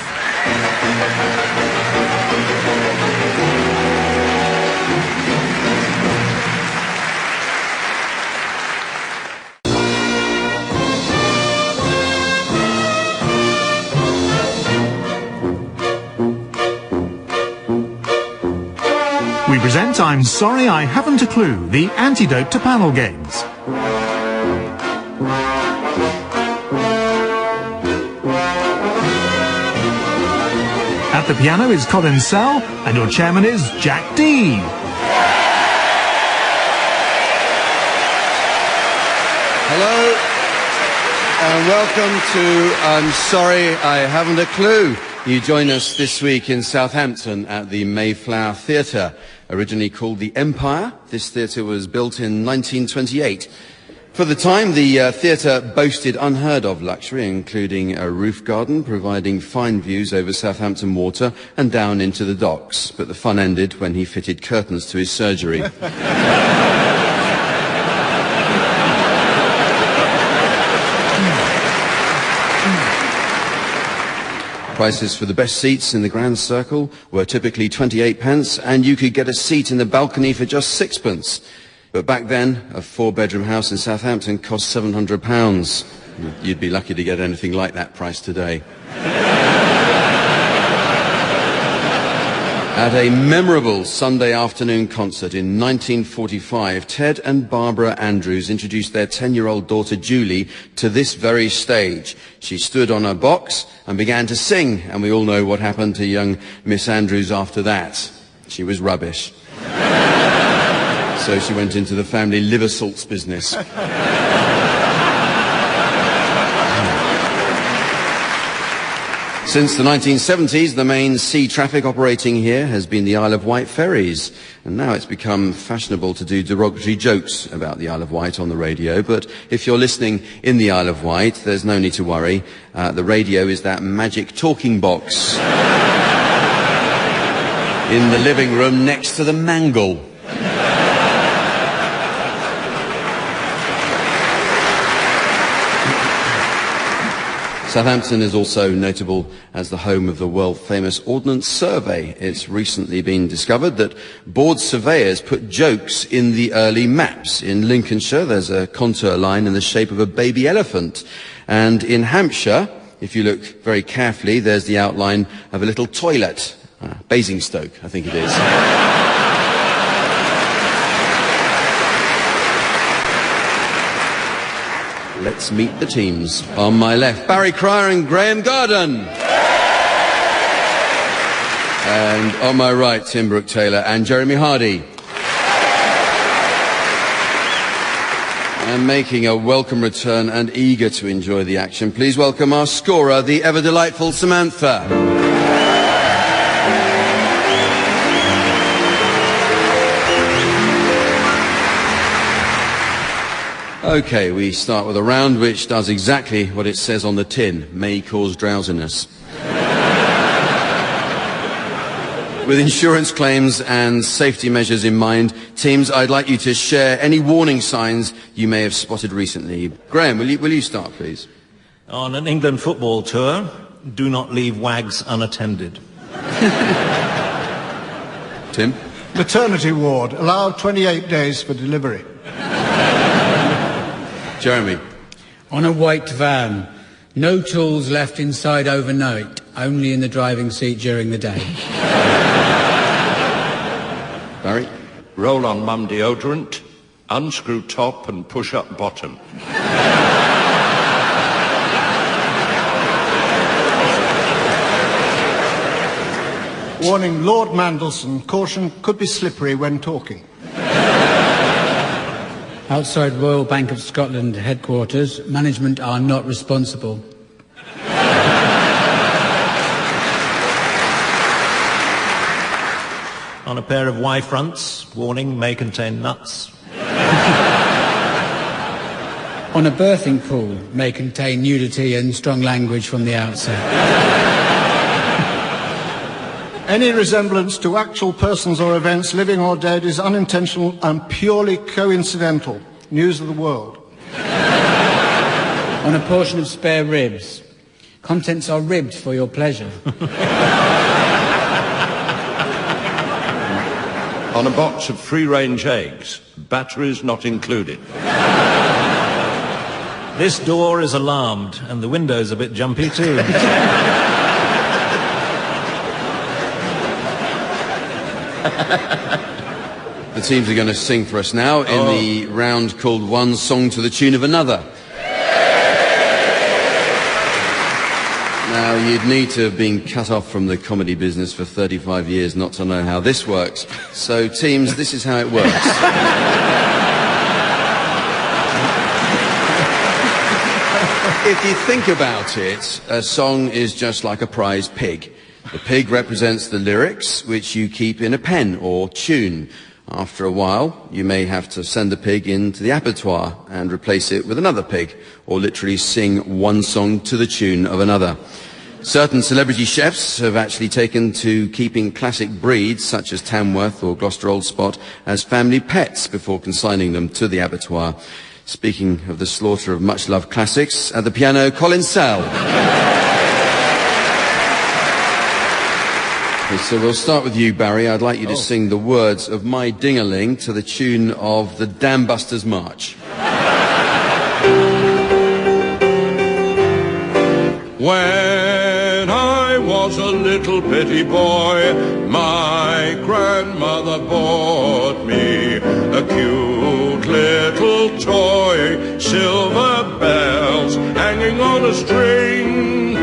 We present I'm Sorry I Haven't a Clue, the antidote to panel games. At the piano is Colin Sell, and your chairman is Jack D. Hello, and welcome to I'm Sorry I Haven't a Clue. You join us this week in Southampton at the Mayflower Theatre. Originally called the Empire, this theatre was built in 1928. For the time, the theatre boasted unheard of luxury, including a roof garden providing fine views over Southampton Water and down into the docks. But the fun ended when he fitted curtains to his surgery. Prices for the best seats in the Grand Circle were typically 28 pence, and you could get a seat in the balcony for just 6 pence. But back then, a 4-bedroom house in Southampton cost £700. You'd be lucky to get anything like that price today. At a memorable Sunday afternoon concert in 1945, Ted and Barbara Andrews introduced their 10-year-old daughter Julie to this very stage. She stood on her box and began to sing, and we all know what happened to young Miss Andrews after that. She was rubbish. So she went into the family liver salts business. Since the 1970s, the main sea traffic operating here has been the Isle of Wight ferries. And now it's become fashionable to do derogatory jokes about the Isle of Wight on the radio. But if you're listening in the Isle of Wight, there's no need to worry. The radio is that magic talking box in the living room next to the mangle. Southampton is also notable as the home of the world-famous Ordnance Survey. It's recently been discovered that board surveyors put jokes in the early maps. In Lincolnshire, there's a contour line in the shape of a baby elephant. And in Hampshire, if you look very carefully, there's the outline of a little toilet. Basingstoke, I think it is. Let's meet the teams. On my left, Barry Cryer and Graeme Garden. And on my right, Brooke-Taylor and Jeremy Hardy. And making a welcome return and eager to enjoy the action, please welcome our scorer, the ever-delightful Samantha. Okay, we start with a round which does exactly what it says on the tin, may cause drowsiness. With insurance claims and safety measures in mind, teams, I'd like you to share any warning signs you may have spotted recently. Graeme, will you start, please? On an England football tour, do not leave wags unattended. Tim? Maternity ward, allow 28 days for delivery. Jeremy? On a white van, no tools left inside overnight, only in the driving seat during the day. Barry? Roll on mum deodorant, Unscrew top and push up bottom. Warning, Lord Mandelson, caution, could be slippery when talking. Outside Royal Bank of Scotland headquarters, management are not responsible. On a pair of Y fronts, warning, may contain nuts. On a birthing pool, may contain nudity and strong language from the outset. Any resemblance to actual persons or events, living or dead, is unintentional and purely coincidental. News of the world. On a portion of spare ribs, contents are ribbed for your pleasure. On a box of free-range eggs, batteries not included. This door is alarmed, and the window's a bit jumpy too. The teams are going to sing for us now in the round called One Song to the Tune of Another. Now, you'd need to have been cut off from the comedy business for 35 years not to know how this works. So, teams, this is how it works. If you think about it, a song is just like a prize pig. The pig represents the lyrics, which you keep in a pen or tune. After a while, you may have to send the pig into the abattoir and replace it with another pig, or literally sing one song to the tune of another. Certain celebrity chefs have actually taken to keeping classic breeds, such as Tamworth or Gloucester Old Spot, as family pets before consigning them to the abattoir. Speaking of the slaughter of much-loved classics, at the piano, Colin. Okay, so we'll start with you, Barry. I'd like you to sing the words of My Ding-a-Ling to the tune of the Dam Busters March. When I was a little bitty boy, my grandmother bought me a cute little toy, silver bells hanging on a string.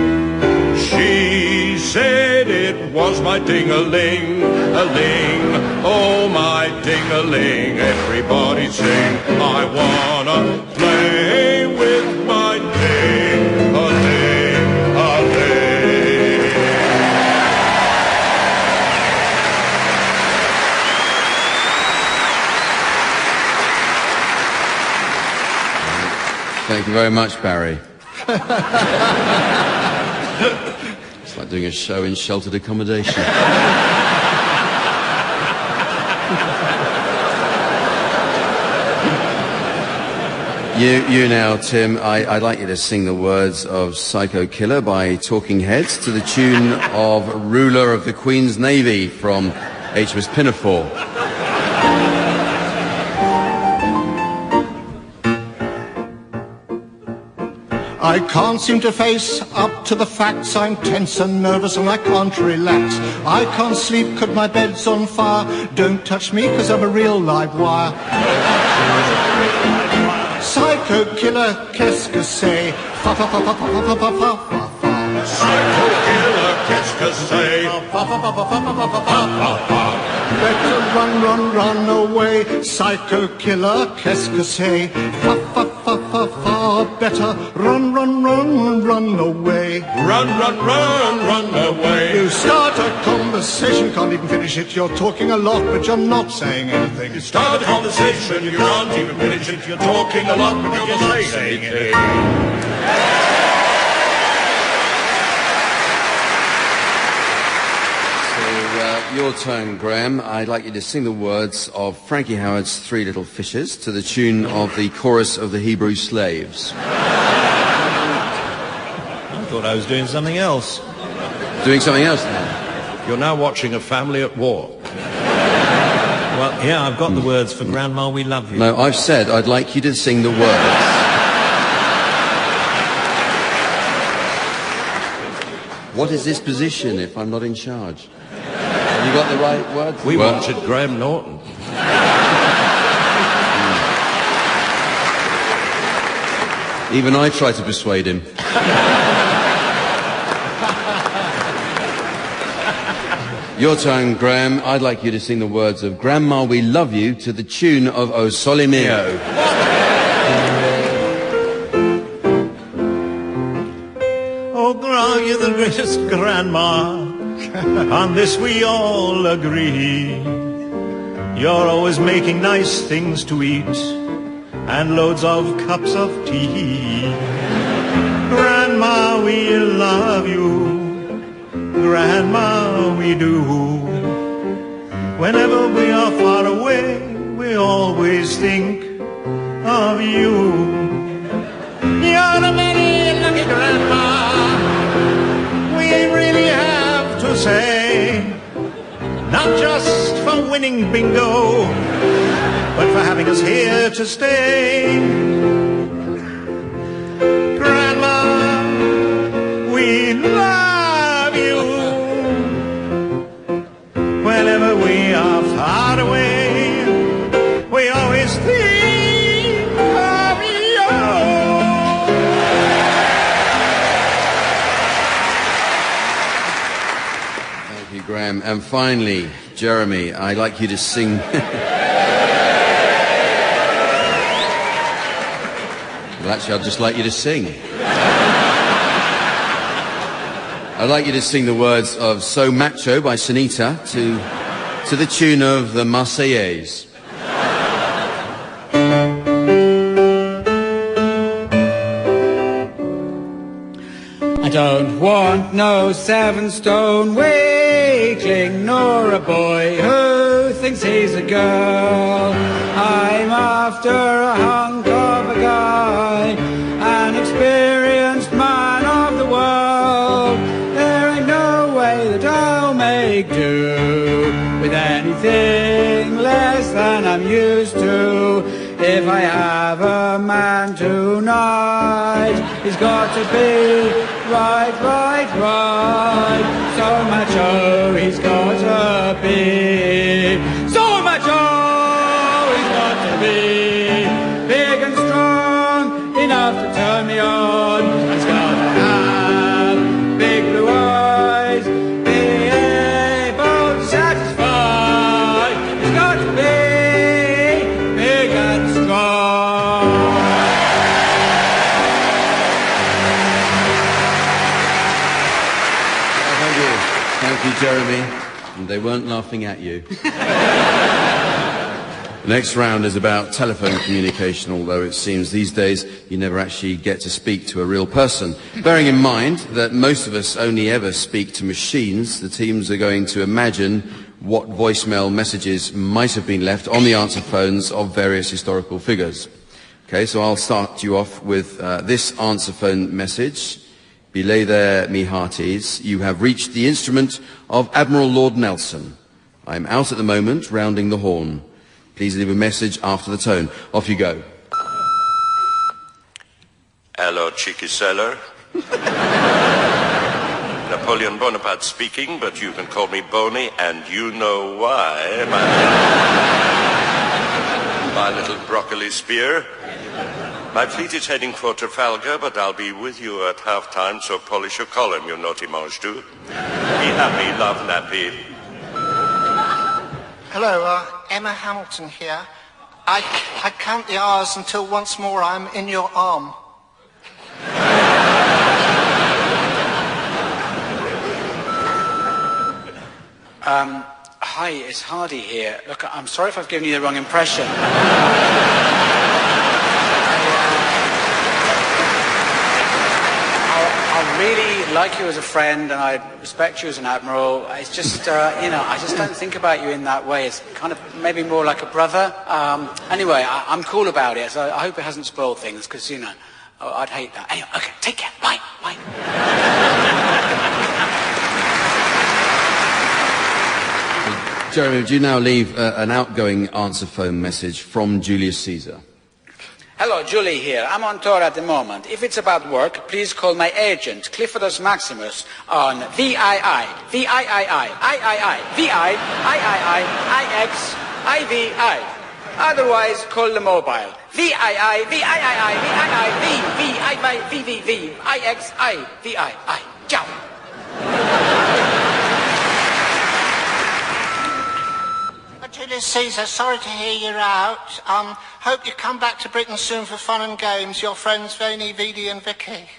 She said it was my ding-a-ling, a-ling, oh my ding-a-ling. Everybody sing, I wanna play with my ding-a-ling, a-ling. Thank you very much, Barry. It's like doing a show in sheltered accommodation. You now, Tim, I'd like you to sing the words of Psycho Killer by Talking Heads to the tune of Ruler of the Queen's Navy from HMS Pinafore. I can't seem to face up to the facts. I'm tense and nervous and I can't relax. I can't sleep 'cause my bed's on fire. Don't touch me 'cause I'm a real live wire. Psycho killer, qu'est-ce que c'est? Fa fa fa fa fa fa fa fa fa fa. Psycho killer, qu'est-ce que c'est? Fa fa fa fa fa fa fa fa fa fa. Better run, run, run away. Psycho killer, qu'est-ce que c'est? Fa fa fa fa fa. Better run, run, run, run away. Run, run, run, run away. You start a conversation, can't even finish it. You're talking a lot, but you're not saying anything. You start a conversation, you can't even finish it. You're talking a lot, but you're not saying anything. Your turn, Graeme. I'd like you to sing the words of Frankie Howard's Three Little Fishes to the tune of the chorus of the Hebrew Slaves. I thought I was doing something else. Doing something else now? You're now watching A Family at War. Well, yeah, I've got the words for Grandma, we love you. No, I've said I'd like you to sing the words. What is this position if I'm not in charge? Have you got the right words? We wanted Graham Norton. Even I tried to persuade him. Your turn, Graeme. I'd like you to sing the words of Grandma, We Love You to the tune of O Sole Mio. Oh, you're the greatest grandma. On this we all agree. You're always making nice things to eat and loads of cups of tea. Grandma, we love you. Grandma, we do. Whenever we are far away, we always think of you. You're a very lucky grandma. We really have to say, not just for winning bingo, but for having us here to stay. Grandma, we love you. Whenever we are far away, we always think of you. Thank you, Graeme. And finally, Jeremy, I'd like you to sing... Well, actually, I'd just like you to sing. I'd like you to sing the words of So Macho by Sunita to the tune of the Marseillaise. I don't want no 7-stone weakling, nor a boy who thinks he's a girl. I'm after a hunk of a guy, an experienced man of the world. There ain't no way that I'll make do with anything less than I'm used to. If I have a man tonight, he's got to be right. So macho, he's got to be. So macho, he's got to be. Big and strong, enough to turn me on. He's got to have big blue eyes, be able to satisfy. He's got to be big and strong. Thank you, Jeremy. And they weren't laughing at you. The next round is about telephone communication, although it seems these days you never actually get to speak to a real person. Bearing in mind that most of us only ever speak to machines, the teams are going to imagine what voicemail messages might have been left on the answer phones of various historical figures. Okay, so I'll start you off with this answer phone message. Belay there, me hearties. You have reached the instrument of Admiral Lord Nelson. I'm out at the moment, rounding the horn. Please leave a message after the tone. Off you go. Hello, cheeky sailor. Napoleon Bonaparte speaking, but you can call me Boney, and you know why. My little broccoli spear. My fleet is heading for Trafalgar, but I'll be with you at half-time, so polish your column, you naughty mange do. Be happy, love nappy. Hello, Emma Hamilton here. I count the hours until once more I'm in your arm. Hi, it's Hardy here. Look, I'm sorry if I've given you the wrong impression. I really like you as a friend, and I respect you as an admiral. It's just, I just don't think about you in that way. It's kind of maybe more like a brother. Anyway, I'm cool about it, so I hope it hasn't spoiled things, because, I'd hate that. Anyway, okay, take care. Bye. Jeremy, would you now leave an outgoing answer phone message from Julius Caesar? Hello, Julie here. I'm on tour at the moment. If it's about work, please call my agent, Cliffordus Maximus, on VII, VIII, III, III, IX, IVI. Otherwise, call the mobile. V-I-I, V-I-I-I, V-I-I, V-V-I-I, V-V-V, I-X-I, V-I-I. Ciao. Julius Caesar, sorry to hear you're out. Hope you come back to Britain soon for fun and games. Your friends Vaney, Vidi and Vicky.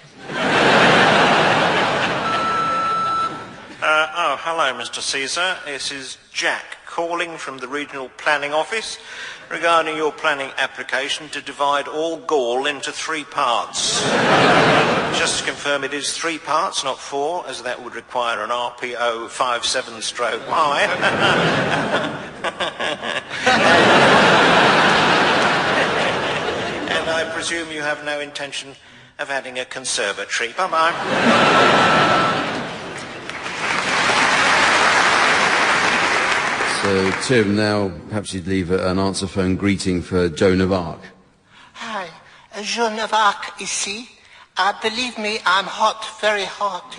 Hello, Mr. Caesar. This is Jack calling from the Regional Planning Office regarding your planning application to divide all Gaul into 3 parts. Just to confirm, it is 3 parts, not 4, as that would require an RPO 57/Y. And I presume you have no intention of adding a conservatory. Bye-bye. So, Tim, now perhaps you'd leave an answer phone greeting for Joan of Arc. Hi, Joan of Arc ici. Believe me, I'm hot, very hot.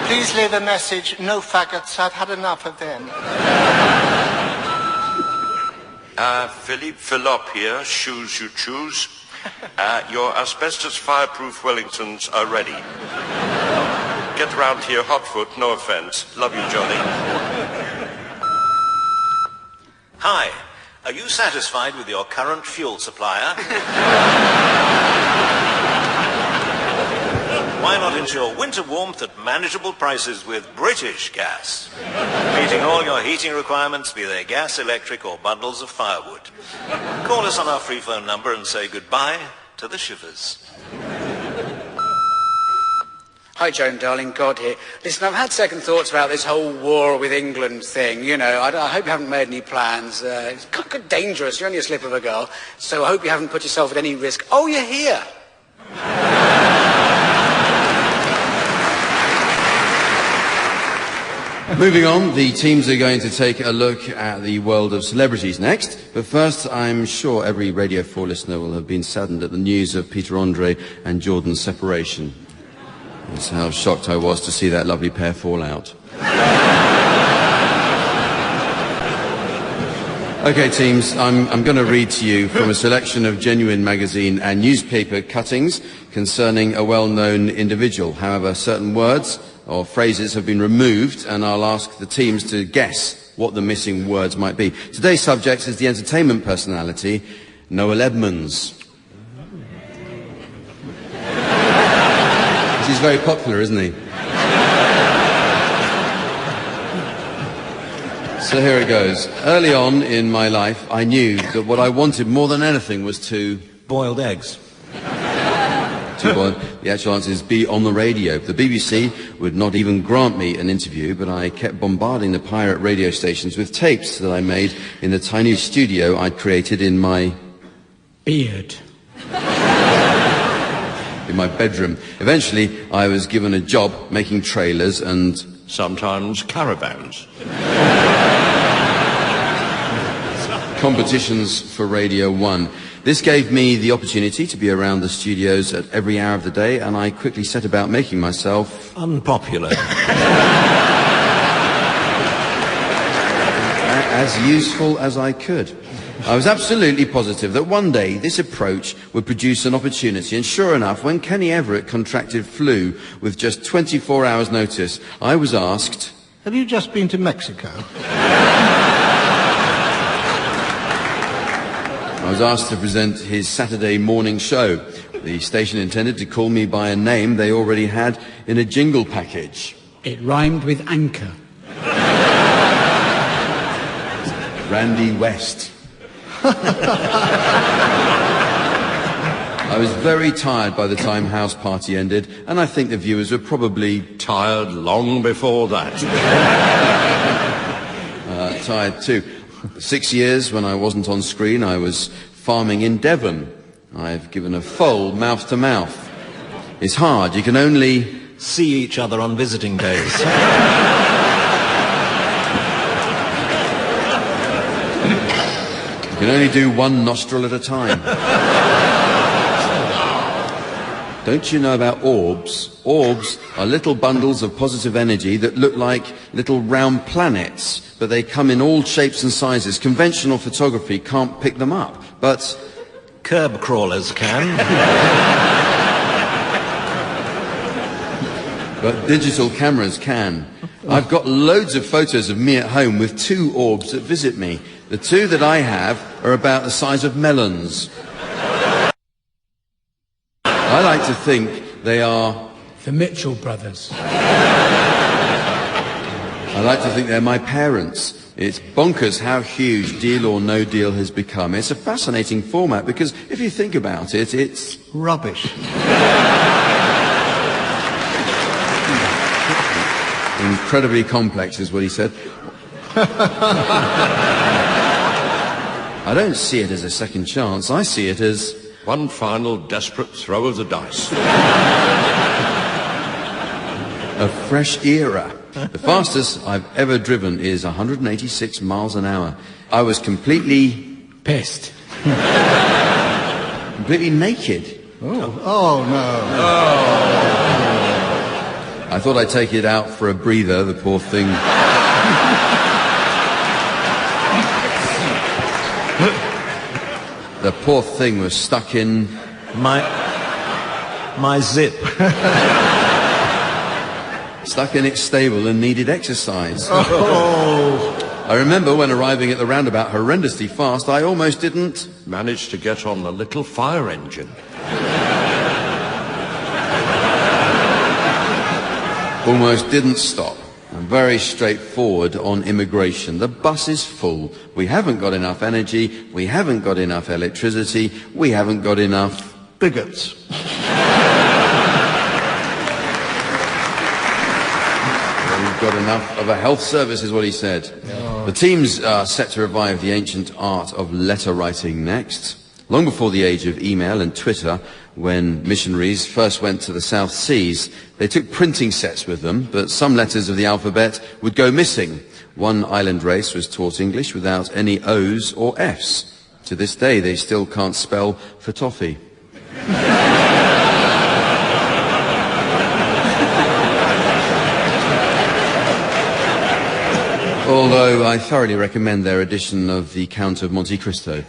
Please leave a message, no faggots, I've had enough of them. Philippe Phillop here, shoes you choose. Your asbestos fireproof Wellingtons are ready. Get round here, hotfoot, no offence. Love you, Johnny. Hi, are you satisfied with your current fuel supplier? Why not ensure winter warmth at manageable prices with British Gas? Meeting all your heating requirements, be they gas, electric or bundles of firewood. Call us on our free phone number and say goodbye to the shivers. Hi, Joan, darling, God here. Listen, I've had second thoughts about this whole war with England thing. You know, I hope you haven't made any plans. It's kind of dangerous. You're only a slip of a girl. So I hope you haven't put yourself at any risk. Oh, you're here. Moving on, the teams are going to take a look at the world of celebrities next. But first, I'm sure every Radio 4 listener will have been saddened at the news of Peter Andre and Jordan's separation. That's how shocked I was to see that lovely pair fall out. Okay, teams, I'm going to read to you from a selection of Genuine magazine and newspaper cuttings concerning a well-known individual. However, certain words or phrases have been removed, and I'll ask the teams to guess what the missing words might be. Today's subject is the entertainment personality, Noel Edmonds. He's very popular, isn't he? So here it goes. Early on in my life, I knew that what I wanted more than anything was to... Boiled eggs. The actual answer is be on the radio. The BBC would not even grant me an interview, but I kept bombarding the pirate radio stations with tapes that I made in the tiny studio I'd created in my... beard. In my bedroom. Eventually, I was given a job making trailers and... sometimes caravans. competitions for Radio 1. This gave me the opportunity to be around the studios at every hour of the day, and I quickly set about making myself... unpopular. As useful as I could. I was absolutely positive that one day this approach would produce an opportunity, and sure enough, when Kenny Everett contracted flu with just 24 hours' notice, I was asked... Have you just been to Mexico? I was asked to present his Saturday morning show. The station intended to call me by a name they already had in a jingle package. It rhymed with anchor. Randy West. I was very tired by the time House Party ended, and I think the viewers were probably tired long before that. Tired too. 6 years when I wasn't on screen, I was farming in Devon. I've given a foal mouth to mouth. It's hard. You can only see each other on visiting days. You can only do one nostril at a time. Don't you know about orbs? Orbs are little bundles of positive energy that look like little round planets, but they come in all shapes and sizes. Conventional photography can't pick them up, but curb crawlers can. But digital cameras can. I've got loads of photos of me at home with 2 orbs that visit me. The 2 that I have are about the size of melons. I like to think they are... The Mitchell brothers. I like to think they're my parents. It's bonkers how huge Deal or No Deal has become. It's a fascinating format because if you think about it, it's... Rubbish. Incredibly complex is what he said. I don't see it as a second chance. I see it as... one final desperate throw of the dice. A fresh era. The fastest I've ever driven is 186 miles an hour. I was completely... pissed. completely naked. Oh, no. I thought I'd take it out for a breather, the poor thing. The poor thing was stuck in... my zip. Stuck in its stable and needed exercise. Oh. I remember when arriving at the roundabout horrendously fast, I almost didn't... manage to get on the little fire engine. Almost didn't stop. Very straightforward on immigration. The bus is full. We haven't got enough energy. We haven't got enough electricity. We haven't got enough... bigots. We've got enough of a health service, is what he said. Oh. The teams are set to revive the ancient art of letter writing next. Long before the age of email and Twitter, when missionaries first went to the South Seas, they took printing sets with them, but some letters of the alphabet would go missing. One island race was taught English without any O's or F's. To this day, they still can't spell for toffee. Although I thoroughly recommend their edition of The Count of Monte Cristo.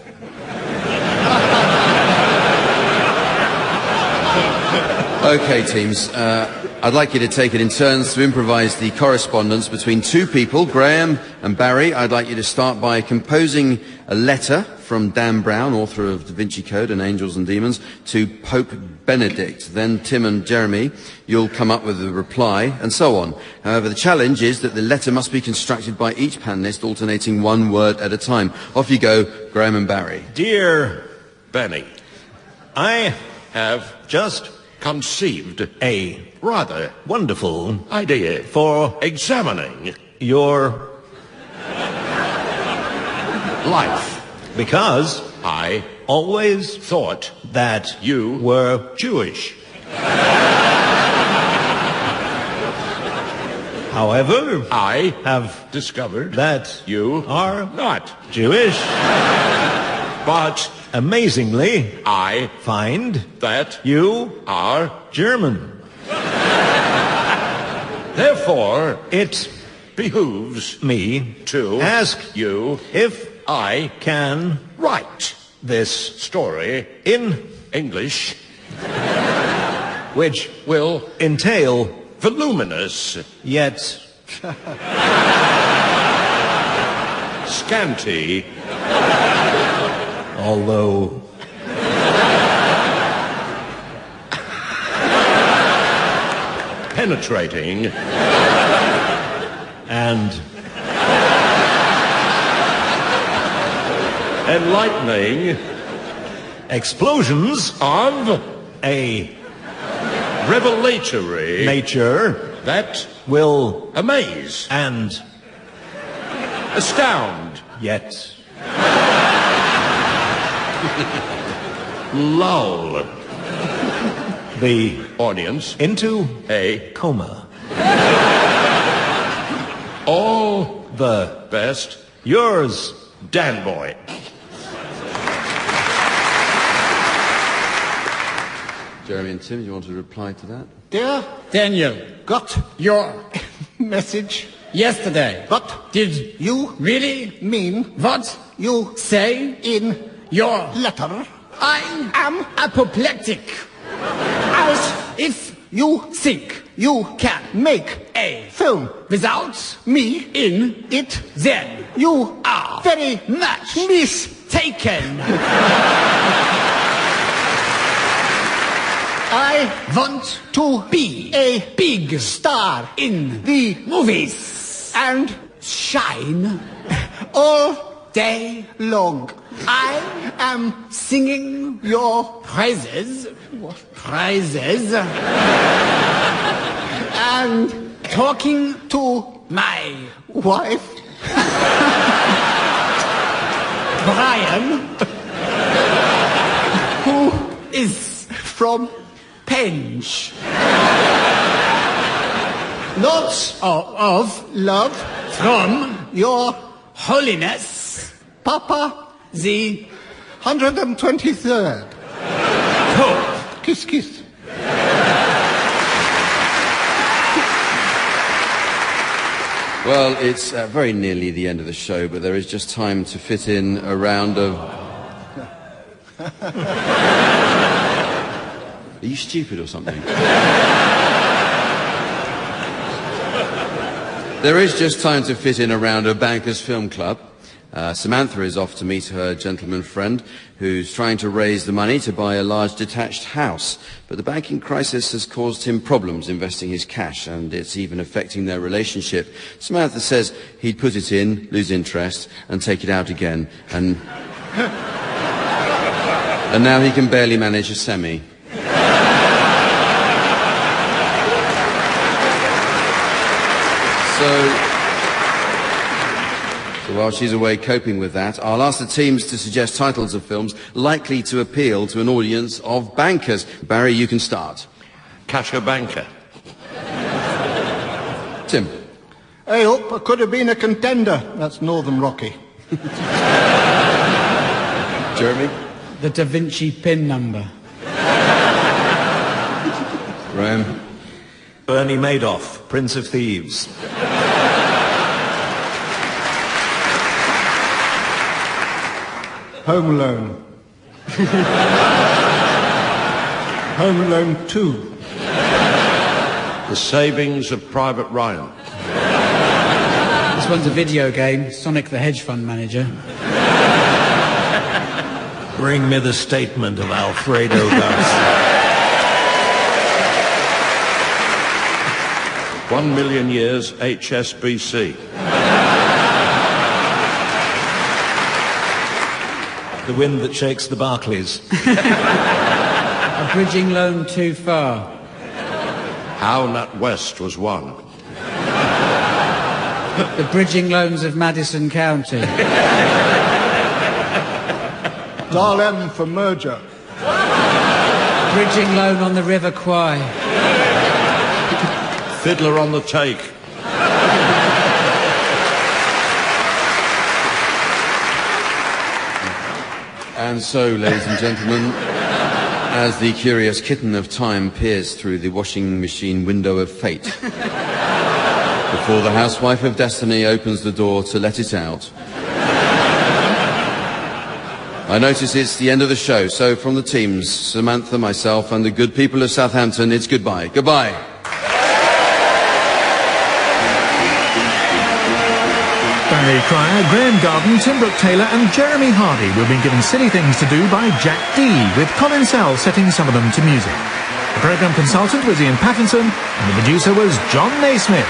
Okay, teams, I'd like you to take it in turns to improvise the correspondence between 2 people, Graeme and Barry. I'd like you to start by composing a letter from Dan Brown, author of Da Vinci Code and Angels and Demons, to Pope Benedict. Then Tim and Jeremy, you'll come up with a reply, and so on. However, the challenge is that the letter must be constructed by each panellist, alternating 1 word at a time. Off you go, Graeme and Barry. Dear Benny, I have just conceived a rather wonderful idea for examining your life, because I always thought that you were Jewish. However, I have discovered that you are not Jewish, but amazingly, I find that you are German. Therefore, it behooves me to ask you if I can write this story in English which will entail voluminous yet scanty, although penetrating and enlightening explosions of a revelatory nature that will amaze and astound yet lull the audience into a coma. all The best, yours, Dan Boy. Jeremy and Tim, you want to reply to that? Dear Daniel, got your message. yesterday. What Did you really mean what you say in your letter? I am apoplectic. As If you think you can make a film without me in it, then you are very much mistaken. taken. I Want to be a big star in the movies and shine all day long. I am singing your praises and talking to my wife Brian who is from Penge. lots of love from your holiness Papa the 123rd. Pope. Kiss, kiss. Well, it's very nearly the end of the show, but there is just time to fit in a round of... Are you stupid or something? There is just time to fit in a round of Bankers Film Club. Samantha is off to meet her gentleman friend who's trying to raise the money to buy a large detached house. But the banking crisis has caused him problems investing his cash, and it's even affecting their relationship. Samantha says he'd put it in, lose interest, and take it out again. And now he can barely manage a semi. So while she's away coping with that, I'll ask the teams to suggest titles of films likely to appeal to an audience of bankers. Barry, you can start. Casablanca. Tim. Hey up, I could have been a contender. That's Northern Rocky. Jeremy. The Da Vinci pin number. Graeme. Bernie Madoff, Prince of Thieves. Home Alone. Home Alone 2. The Savings of Private Ryan. This one's a video game, Sonic the Hedge Fund Manager. Bring me the statement of Alfredo Garcia. 1 million years HSBC. The wind that shakes the Barclays. A bridging loan too far. How NatWest was won. The bridging loans of Madison County. Dial M for merger. Bridging loan on the River Kwai. Fiddler on the Take. And so, ladies and gentlemen, as the curious kitten of time peers through the washing machine window of fate, before the housewife of destiny opens the door to let it out, I notice it's the end of the show. So from the teams, Samantha, myself, and the good people of Southampton, it's goodbye. Goodbye. Barry Cryer, Graeme Garden, Tim Brooke-Taylor and Jeremy Hardy were being given silly things to do by Jack D, with Colin setting some of them to music. The programme consultant was Ian Pattinson and the producer was John Naismith.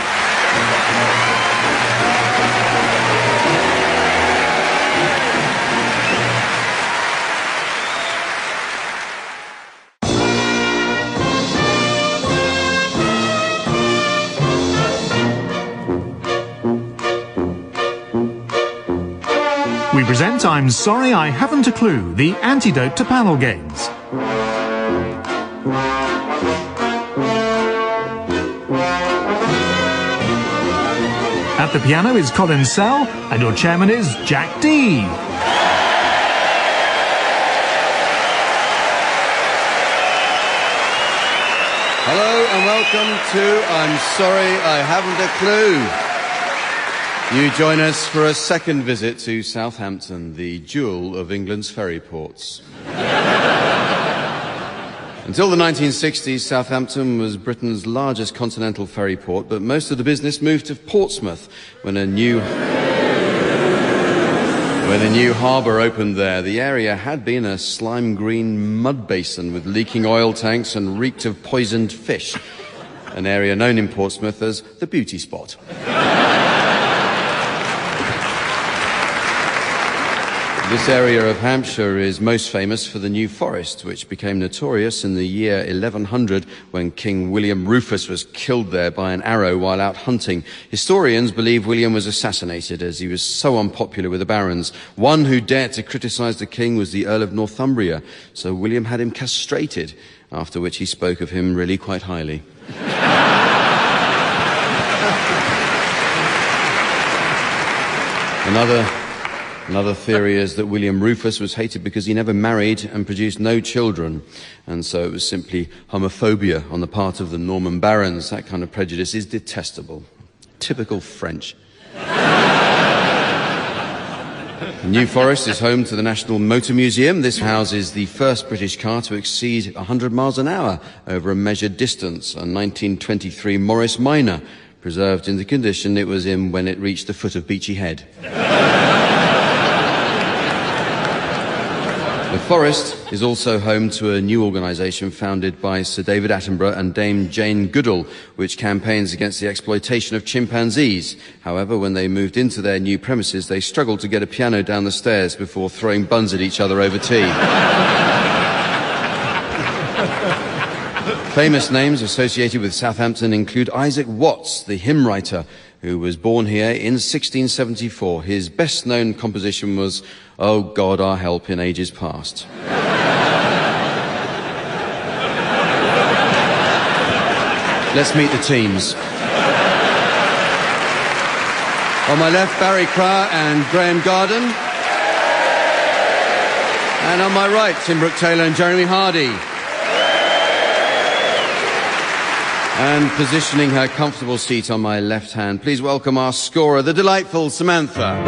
We present I'm Sorry I Haven't a Clue, the antidote to panel games. At the piano is Colin and your chairman is Jack D. welcome to I'm Sorry I Haven't a Clue. You join us for a second visit to Southampton, the jewel of England's ferry ports. Until the 1960s, Southampton was Britain's largest continental ferry port, but most of the business moved to Portsmouth when a new harbour opened there. The area had been a slime-green mud basin with leaking oil tanks and reeked of poisoned fish, an area known in Portsmouth as the beauty spot. This area of Hampshire is most famous for the New Forest, which became notorious in the year 1100 when King William Rufus was killed there by an arrow while out hunting. Historians believe William was assassinated as he was so unpopular with the barons. One who dared to criticise the king was the Earl of Northumbria, so William had him castrated, after which he spoke of him really quite highly. Another theory is that William Rufus was hated because he never married and produced no children, and so it was simply homophobia on the part of the Norman barons. That kind of prejudice is detestable. Typical French. The New Forest is home to the National Motor Museum. This houses the first British car to exceed 100 miles an hour over a measured distance, a 1923 Morris Minor, preserved in the condition it was in when it reached the foot of Beachy Head. The Forest is also home to a new organisation founded by Sir David Attenborough and Dame Jane Goodall, which campaigns against the exploitation of chimpanzees. However, when they moved into their new premises, they struggled to get a piano down the stairs before throwing buns at each other over tea. Famous names associated with Southampton include Isaac Watts, the hymn writer, who was born here in 1674. His best-known composition was "O God, Our Help in Ages Past." Let's meet the teams. On my left, Barry Cryer and Graeme Garden. And on my right, Tim Brooke-Taylor and Jeremy Hardy. And positioning her comfortable seat on my left hand, please welcome our scorer, the delightful Samantha.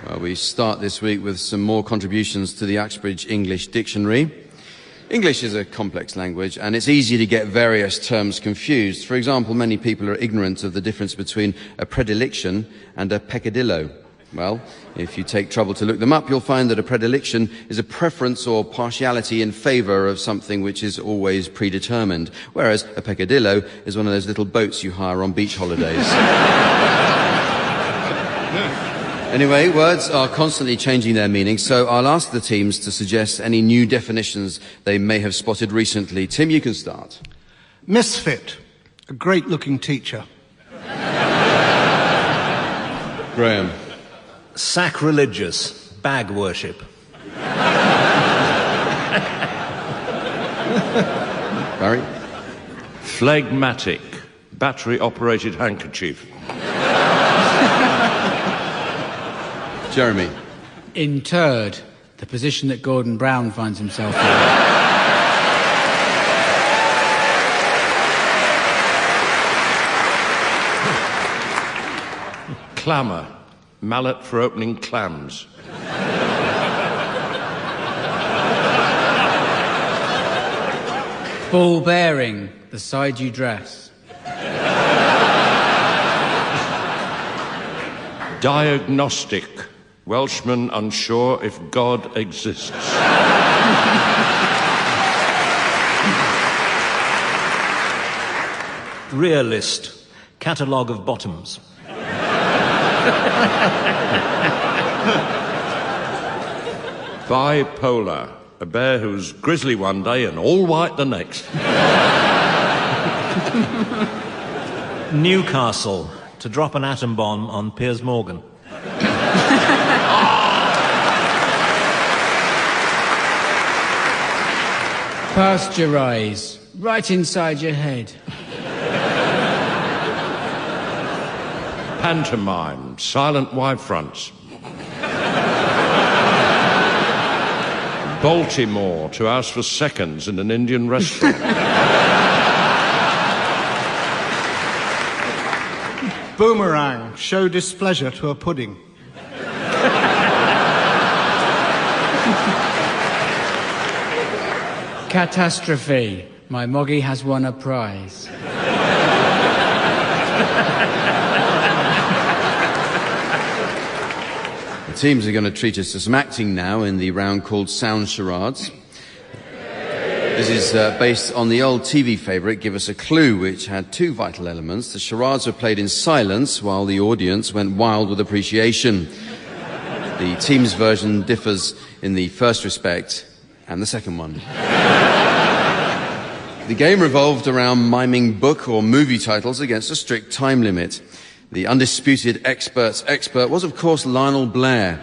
Well, we start this week with some more contributions to the Uxbridge English Dictionary. English is a complex language, and it's easy to get various terms confused. For example, many people are ignorant of the difference between a predilection and a peccadillo. Well, if you take trouble to look them up, you'll find that a predilection is a preference or partiality in favour of something which is always predetermined, whereas a peccadillo is one of those little boats you hire on beach holidays. Anyway, words are constantly changing their meaning, so I'll ask the teams to suggest any new definitions they may have spotted recently. Tim, you can start. Misfit, a great-looking teacher. Graeme. Sacrilegious, bag worship. Barry? Phlegmatic, battery-operated handkerchief. Jeremy? Interred, the position that Gordon Brown finds himself in. Clamour, mallet for opening clams. Ball bearing, the side you dress. Diagnostic, Welshman unsure if God exists. Realist, catalogue of bottoms. Bipolar, a bear who's grizzly one day and all white the next. Newcastle, to drop an atom bomb on Piers Morgan. Pasteurize, right inside your head. Pantomime, silent Y fronts. Baltimore to ask for seconds in an Indian restaurant. Boomerang, show displeasure to a pudding. Catastrophe. My moggy has won a prize. The teams are going to treat us to some acting now in the round called Sound Charades. This is based on the old TV favourite Give Us a Clue, which had two vital elements. The charades were played in silence while the audience went wild with appreciation. The team's version differs in the first respect and the second one. The game revolved around miming book or movie titles against a strict time limit. The undisputed expert's expert was, of course, Lionel Blair.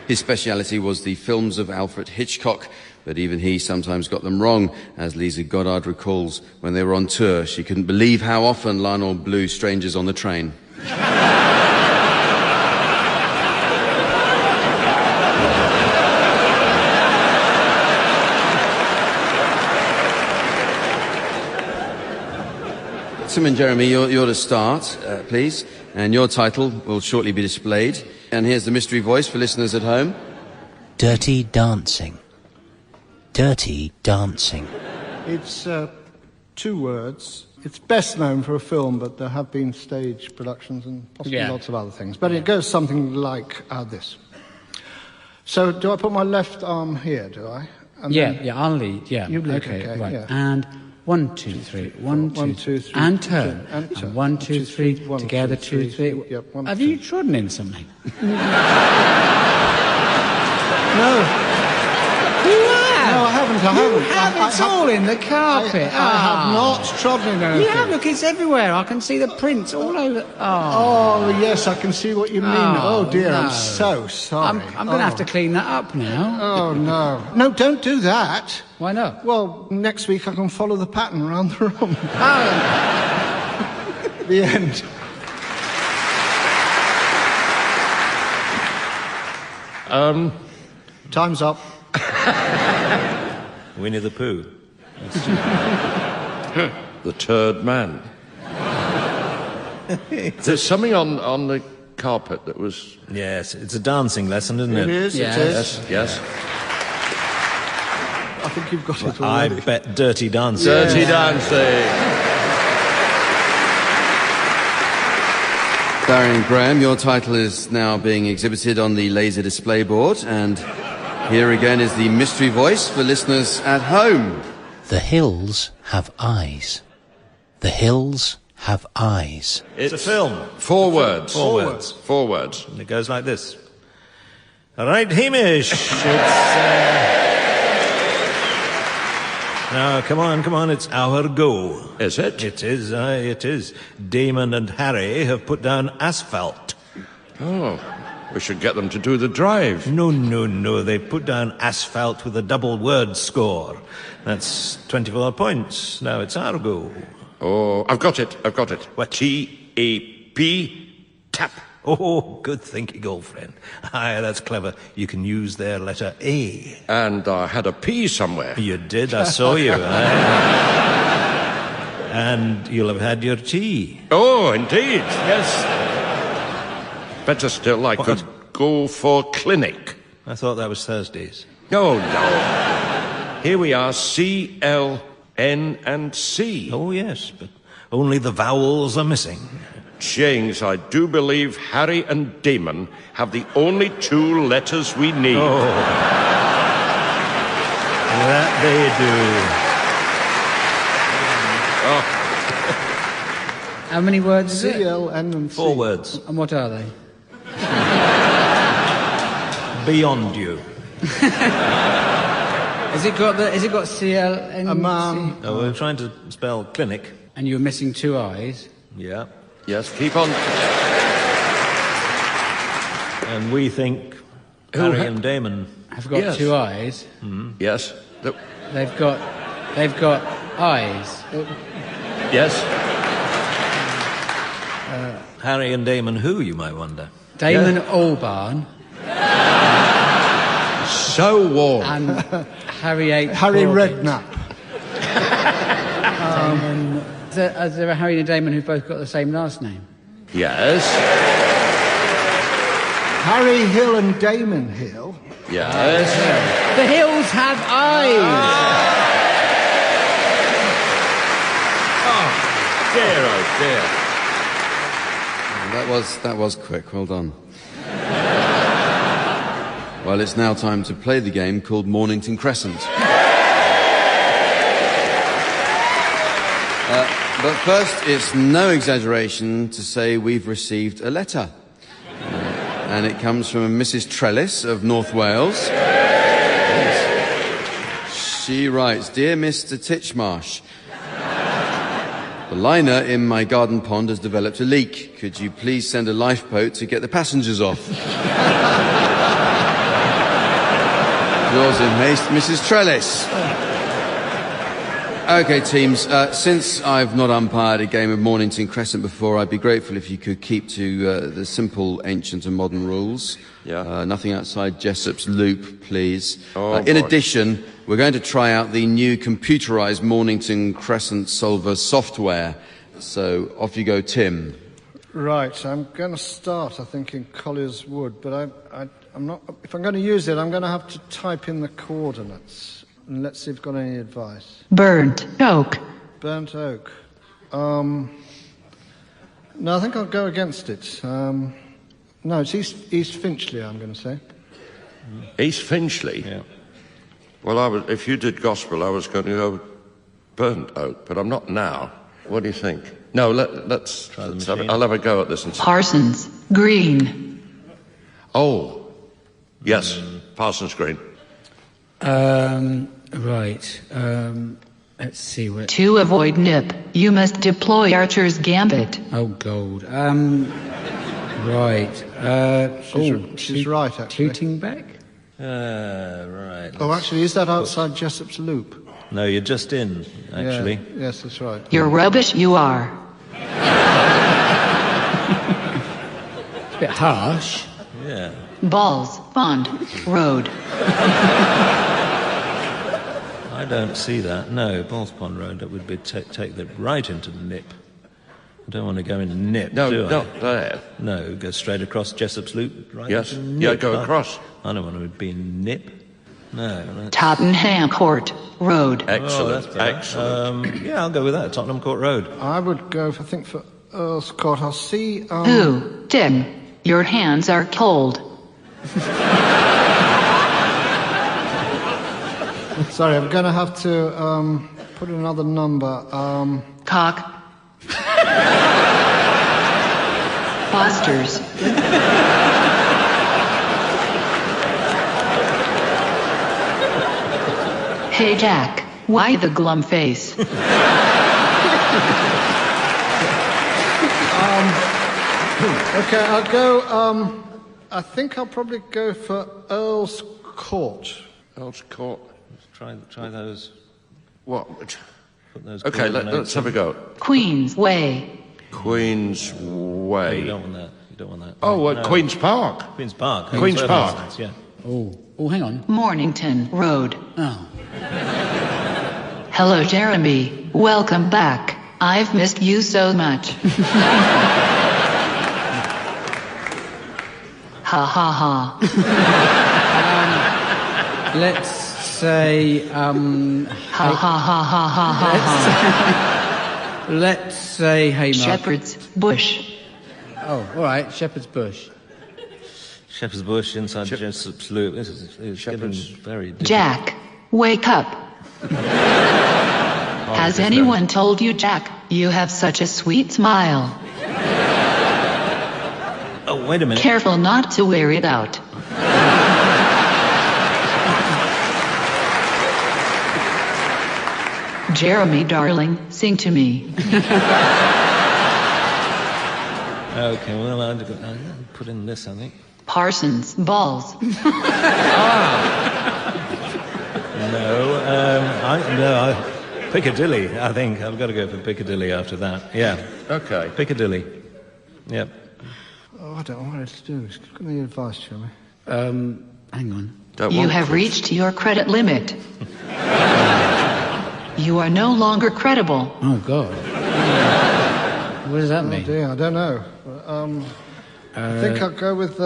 His speciality was the films of Alfred Hitchcock, but even he sometimes got them wrong, as Lisa Goddard recalls when they were on tour. She couldn't believe how often Lionel blew strangers on the train. Tim and Jeremy, you're to start, please, and your title will shortly be displayed. And here's the mystery voice for listeners at home. Dirty Dancing. Dirty Dancing. It's 2 words. It's best known for a film, but there have been stage productions and possibly lots of other things. But it goes something like this. So do I put my left arm here, do I? And then I'll lead, You lead, okay, okay, right. yeah. And 1, 2, 3, 1, 2, 3, and turn. And turn. 1, 2, 3, together, 2, 3. Yep, Have you trodden in something? No. You have? No, I haven't. It's all in the carpet. I have not trodden in anything. You have, look, it's everywhere. I can see the prints all over. Oh, yes, I can see what you mean. Oh, dear, no. I'm so sorry. I'm going to have to clean that up now. Oh, no. No, don't do that. Why not? Well, next week I can follow the pattern around the room. Oh. The end. Time's up. Winnie the Pooh. The Turd Man. There's something on the carpet that was... Yes, it's a dancing lesson, isn't it? It is, Yes. it is. Yes. I think you've got it I already. bet Dirty Dancing. Dirty Dancing. Barry and Graeme, your title is now being exhibited on the laser display board, and here again is the mystery voice for listeners at home. The hills have eyes. The hills have eyes. It's a film. 4 words. 4 words. 4 words. And it goes like this. All right, Hamish. Now, come on, it's our go. Is it? It is, it is. Damon and Harry have put down asphalt. Oh, we should get them to do the drive. No, they put down asphalt with a double word score. That's 24 points. Now it's our go. Oh, I've got it. What? T-A-P, tap. Oh, good thinking, old friend. Aye, that's clever. You can use their letter A. And I had a P somewhere. You did, I saw you. And you'll have had your tea. Oh, indeed, yes. Better still, I could go for clinic. I thought that was Thursdays. No. Here we are, C, L, N, and C. Oh, yes, but only the vowels are missing. James, I do believe Harry and Damon have the only 2 letters we need. Oh. That they do. How many words is it? C-L-N and C. 4 words. And what are they? Beyond you. Has it got C-L-N? Oh, we're trying to spell clinic. And you're missing 2 eyes. Yeah. Yes, keep on. And we think Harry and Damon have got 2 eyes. Yes. They've got eyes. Yes. Harry and Damon who, you might wonder? Damon Albarn. so warm. And Harry H. Harry Corbett. Redknapp. Is there a Harry and a Damon who've both got the same last name? Yes. Harry Hill and Damon Hill. Yes. The Hills have eyes. Dear, oh dear. That was quick. Well done. Well, it's now time to play the game called Mornington Crescent. But first, it's no exaggeration to say we've received a letter. And it comes from Mrs. Trellis of North Wales. Yes. She writes, Dear Mr. Titchmarsh, the liner in my garden pond has developed a leak. Could you please send a lifeboat to get the passengers off? Yours in haste, Mrs. Trellis. OK, teams, since I've not umpired a game of Mornington Crescent before, I'd be grateful if you could keep to the simple ancient and modern rules. Yeah. Nothing outside Jessop's loop, please. Oh, in addition, we're going to try out the new computerised Mornington Crescent solver software. So off you go, Tim. Right, I'm going to start, I think, in Collier's Wood, but I'm not. If I'm going to use it, I'm going to have to type in the coordinates. And let's see if you've got any advice. Burnt oak. Burnt oak. No, I think I'll go against it. No, it's East Finchley, I'm going to say. East Finchley? Yeah. Well, if you did gospel, I was going to go burnt oak, but I'm not now. What do you think? No, let's try the machine. I'll have a go at this and see. Parsons Green. Oh, yes, Parsons Green. Right. Let's see what. To avoid nip, you must deploy Archer's Gambit. Oh, gold. Right. She's right, actually. Tooting back? Right. Oh, actually, is that outside Jessop's Loop? No, you're just in, actually. Yeah, yes, that's right. You're rubbish, you are. It's a bit harsh. Yeah. Balls, Pond, Road. I don't see that. No, Balls Pond Road, that would be take that right into the nip. I don't want to go into nip, No, do I? not there. No, go straight across Jessop's Loop, right? Yes. into nip. Yeah, go across. I don't want to be in nip. No. Tottenham Court Road. Excellent, Oh, excellent. Yeah, I'll go with that. Tottenham Court Road. I would go, for Earl's Court. I'll see... Who? Tim, your hands are cold. Sorry, I'm going to have to put another number. Cock. Fosters. Hey Jack, why the glum face? Okay, I'll go... I think I'll probably go for Earl's Court. Earl's Court. Try those. What? Put those. Okay, let's have a go. Queen's Way. Queen's Way. You don't want that. You don't want that. Oh, No. Queen's Park. Queen's Park. Queen's Park. Yeah. Oh, hang on. Mornington Road. Oh. Hello, Jeremy. Welcome back. I've missed you so much. Ha ha ha. Let's say, Ha ha ha ha ha ha ha. let's say Haymarket. Shepherd's Bush. Oh, all right, Shepherd's Bush. Shepherd's Bush inside Jessop's Loop. This is getting very difficult. Jack, wake up. Has anyone told you, Jack, you have such a sweet smile? Oh, wait a minute. Careful not to wear it out. Jeremy, darling, sing to me. Okay, well, I'll put in this, I think. Parsons, balls. No, Piccadilly, I think. I've got to go for Piccadilly after that. Yeah. Okay. Piccadilly. Yep. Oh, I don't know what else to do. Give me advice, Jeremy. Hang on. You have reached your credit limit. You are no longer credible. Oh, God. What does that mean? Oh, dear, I don't know. I think I'll go with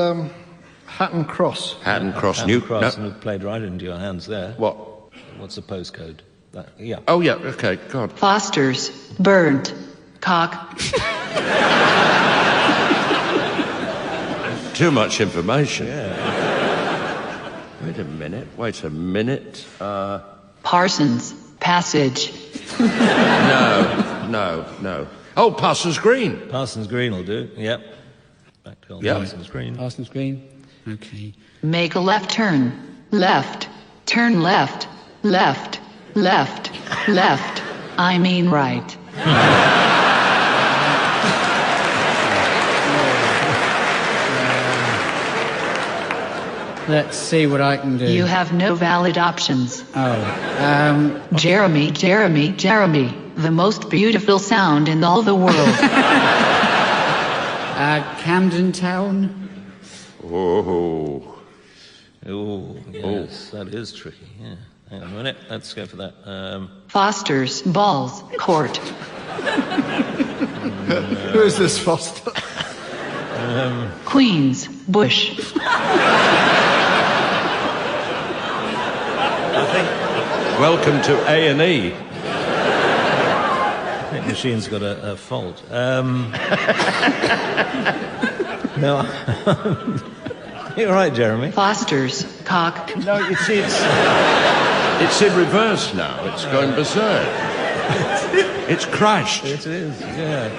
Hatton Cross. Hatton Cross. Hatton Cross, and it played right into your hands there. What? What's the postcode? Yeah. Oh, yeah, okay, God. Foster's, burnt, cock. Too much information. Yeah. Wait a minute. Parsons, Passage. No. Oh, Parsons Green. Parsons Green will do, yep. Back to old Parsons Green. Parsons Green? Okay. Make a left turn. Left. Turn left. Left. Left. Left. I mean right. Let's see what I can do. You have no valid options. Oh. Jeremy, the most beautiful sound in all the world. Camden Town? Oh, yes, that is tricky, yeah. Hang on a minute, let's go for that. Foster's, Balls, Court. Who is this Foster? Queens, Bush. welcome to A&E. I think Machine's got a fault. No, you're right, Jeremy. Foster's, cock. No, you see, it's in reverse now. It's going berserk. It's crashed. It is, yeah.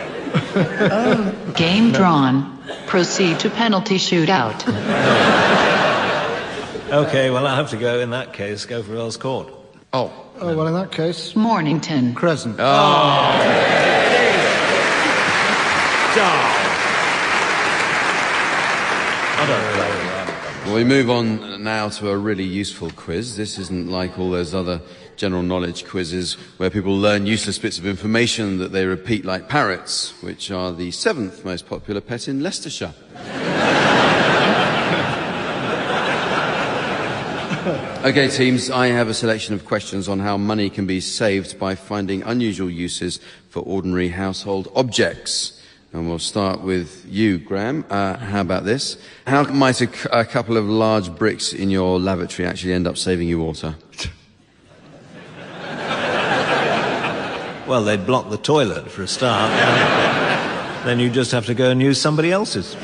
Game drawn. Proceed to penalty shootout. Okay, well, I have to go, in that case, go for Earl's Court. Oh, well, in that case... Mornington. Crescent. Well, we move on now to a really useful quiz. This isn't like all those other general knowledge quizzes where people learn useless bits of information that they repeat like parrots, which are the 7th most popular pet in Leicestershire. Okay, teams, I have a selection of questions on how money can be saved by finding unusual uses for ordinary household objects. And we'll start with you, Graeme. How about this? How might a couple of large bricks in your lavatory actually end up saving you water? Well, they'd block the toilet for a start. Then you just have to go and use somebody else's.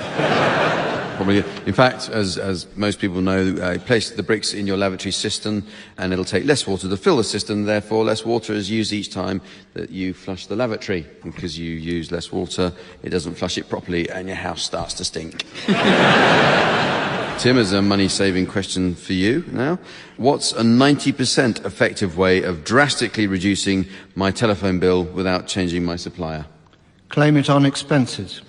Probably. In fact, as most people know, place the bricks in your lavatory cistern and it'll take less water to fill the cistern, therefore less water is used each time that you flush the lavatory. Because you use less water, it doesn't flush it properly and your house starts to stink. Tim, has a money-saving question for you now. What's a 90% effective way of drastically reducing my telephone bill without changing my supplier? Claim it on expenses.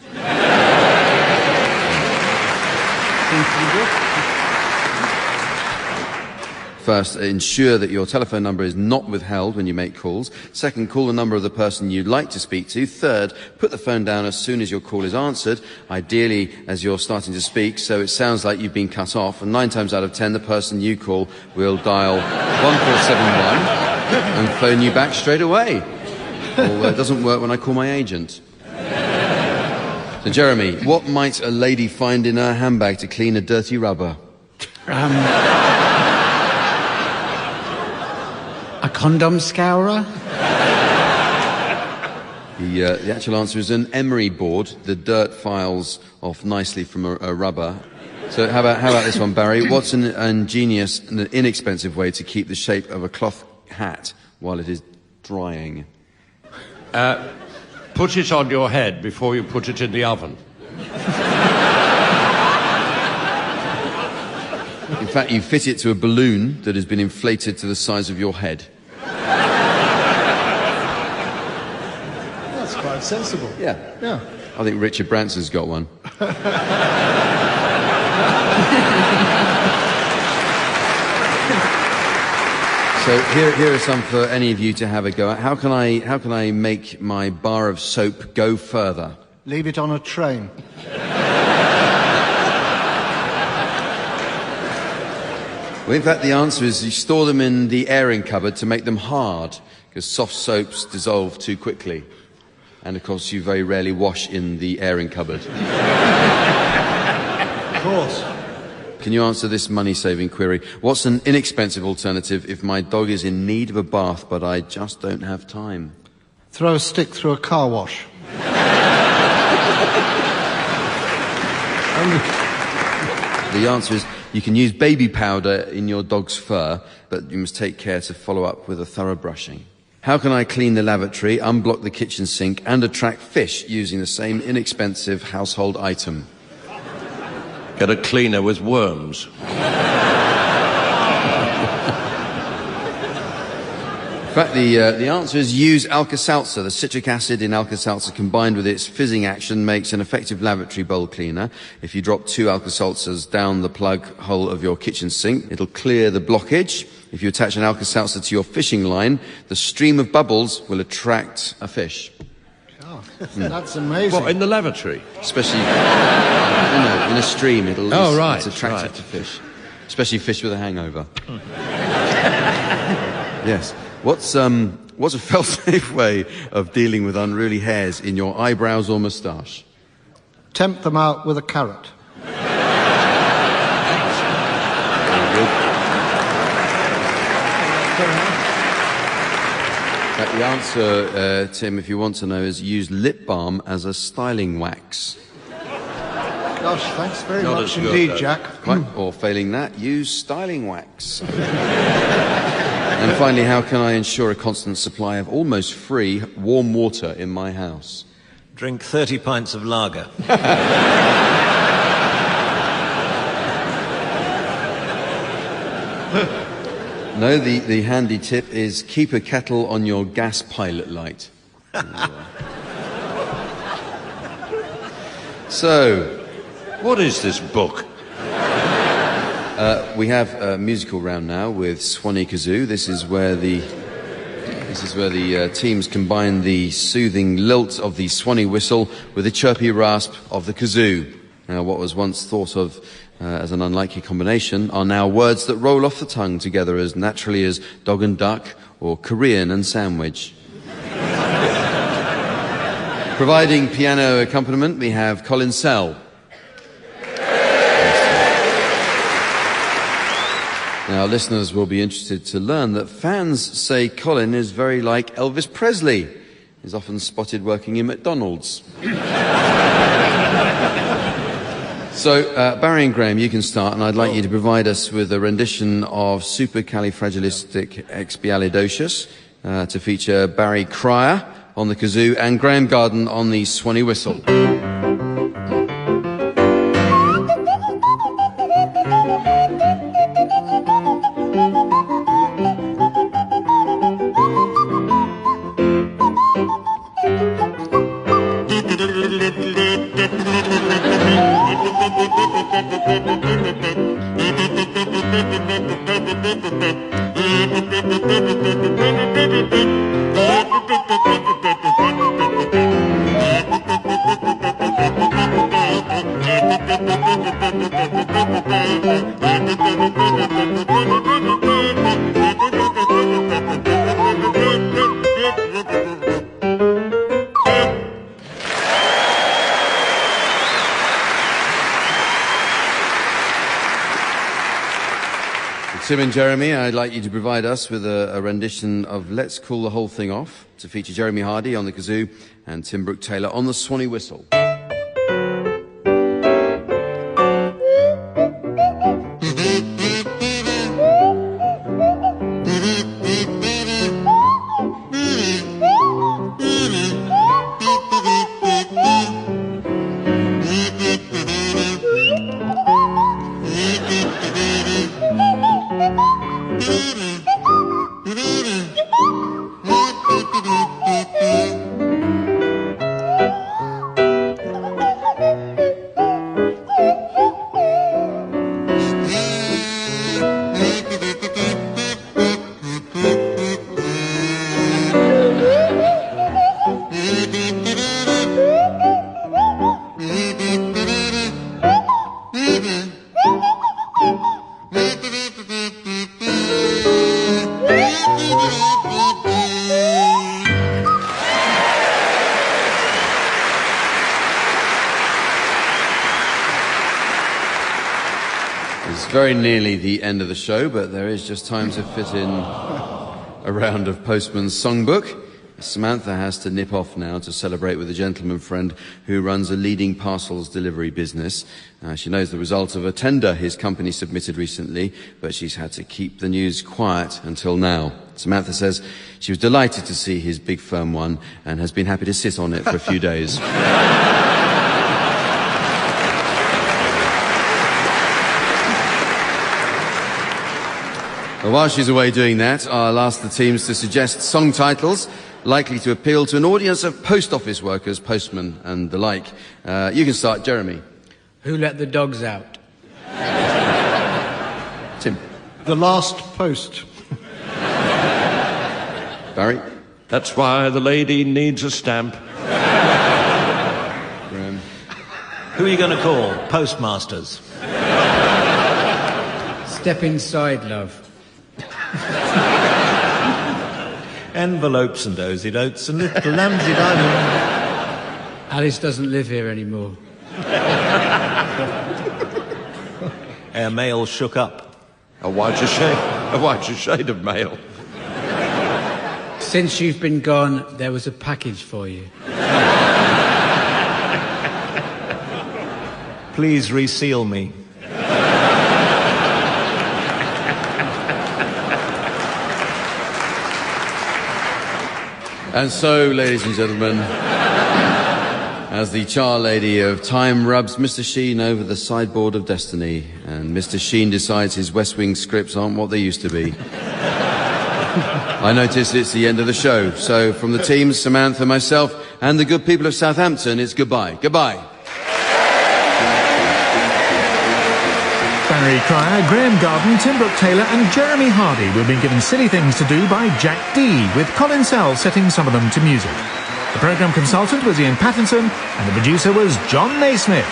First, ensure that your telephone number is not withheld when you make calls. Second, call the number of the person you'd like to speak to. Third, put the phone down as soon as your call is answered, ideally as you're starting to speak, so it sounds like you've been cut off. And 9 times out of 10, the person you call will dial 1471 and phone you back straight away. Although it doesn't work when I call my agent. So, Jeremy, what might a lady find in her handbag to clean a dirty rubber? A condom scourer? The actual answer is an emery board. The dirt files off nicely from a rubber. So how about this one, Barry? What's an ingenious and inexpensive way to keep the shape of a cloth hat while it is drying? Put it on your head before you put it in the oven. In fact, you fit it to a balloon that has been inflated to the size of your head. That's quite sensible. Yeah. Yeah. I think Richard Branson's got one. So here are some for any of you to have a go at. How can I make my bar of soap go further? Leave it on a train. Well, in fact, the answer is you store them in the airing cupboard to make them hard, because soft soaps dissolve too quickly. And, of course, you very rarely wash in the airing cupboard. Of course. Can you answer this money-saving query? What's an inexpensive alternative if my dog is in need of a bath, but I just don't have time? Throw a stick through a car wash. The answer is you can use baby powder in your dog's fur, but you must take care to follow up with a thorough brushing. How can I clean the lavatory, unblock the kitchen sink, and attract fish using the same inexpensive household item? Get a cleaner with worms. In fact, the answer is use Alka-Seltzer. The citric acid in Alka-Seltzer combined with its fizzing action makes an effective lavatory bowl cleaner. If you drop 2 Alka-Seltzers down the plug hole of your kitchen sink, it'll clear the blockage. If you attach an Alka-Seltzer to your fishing line, the stream of bubbles will attract a fish. Oh, that's amazing. What, in the lavatory? Especially, in a stream, it's attractive to fish. Especially fish with a hangover. Yes. What's a fail-safe way of dealing with unruly hairs in your eyebrows or moustache? Tempt them out with a carrot. Very good. The answer, Tim, if you want to know, is use lip balm as a styling wax. Gosh, thanks very much indeed, Jack. Quite, or failing that, use styling wax. And finally, how can I ensure a constant supply of almost free warm water in my house? Drink 30 pints of lager. No, the handy tip is keep a kettle on your gas pilot light. So, what is this book? We have a musical round now with Swanee Kazoo. This is where the teams combine the soothing lilt of the Swanee whistle with the chirpy rasp of the kazoo. Now, what was once thought of as an unlikely combination are now words that roll off the tongue together as naturally as dog and duck or Korean and sandwich. Providing piano accompaniment, we have Colin Sell. Now, listeners will be interested to learn that fans say Colin is very like Elvis Presley. He's often spotted working in McDonald's. So, Barry and Graeme, you can start, and I'd like you to provide us with a rendition of Supercalifragilisticexpialidocious to feature Barry Cryer on the kazoo and Graeme Garden on the Swanee whistle. Tim and Jeremy, I'd like you to provide us with a rendition of Let's Cool the Whole Thing Off to feature Jeremy Hardy on the kazoo and Tim Brooke-Taylor on the Swanee whistle. very nearly the end of the show, but there is just time to fit in a round of Postman's Songbook. Samantha has to nip off now to celebrate with a gentleman friend who runs a leading parcels delivery business. She knows the result of a tender his company submitted recently, but she's had to keep the news quiet until now. Samantha says she was delighted to see his big firm won and has been happy to sit on it for a few days. Well, while she's away doing that, I'll ask the teams to suggest song titles likely to appeal to an audience of post office workers, postmen and the like. You can start, Jeremy. Who let the dogs out? Tim. The Last Post. Barry. That's why the lady needs a stamp. Graeme. Who are you going to call? Postmasters. Step inside, love. Envelopes and dozy dotes and little lambsy diamond. Alice doesn't live here anymore. Our mail shook up. A whiter shade of mail. Since you've been gone, there was a package for you. Please reseal me. And so, ladies and gentlemen, as the char lady of time rubs Mr. Sheen over the sideboard of destiny, and Mr. Sheen decides his West Wing scripts aren't what they used to be, I notice it's the end of the show. So from the teams, Samantha, myself, and the good people of Southampton, it's goodbye. Goodbye. Barry Cryer, Graeme Garden, Tim Brooke-Taylor and Jeremy Hardy were being given silly things to do by Jack D, with Colin setting some of them to music. The programme consultant was Ian Pattinson and the producer was John Naismith.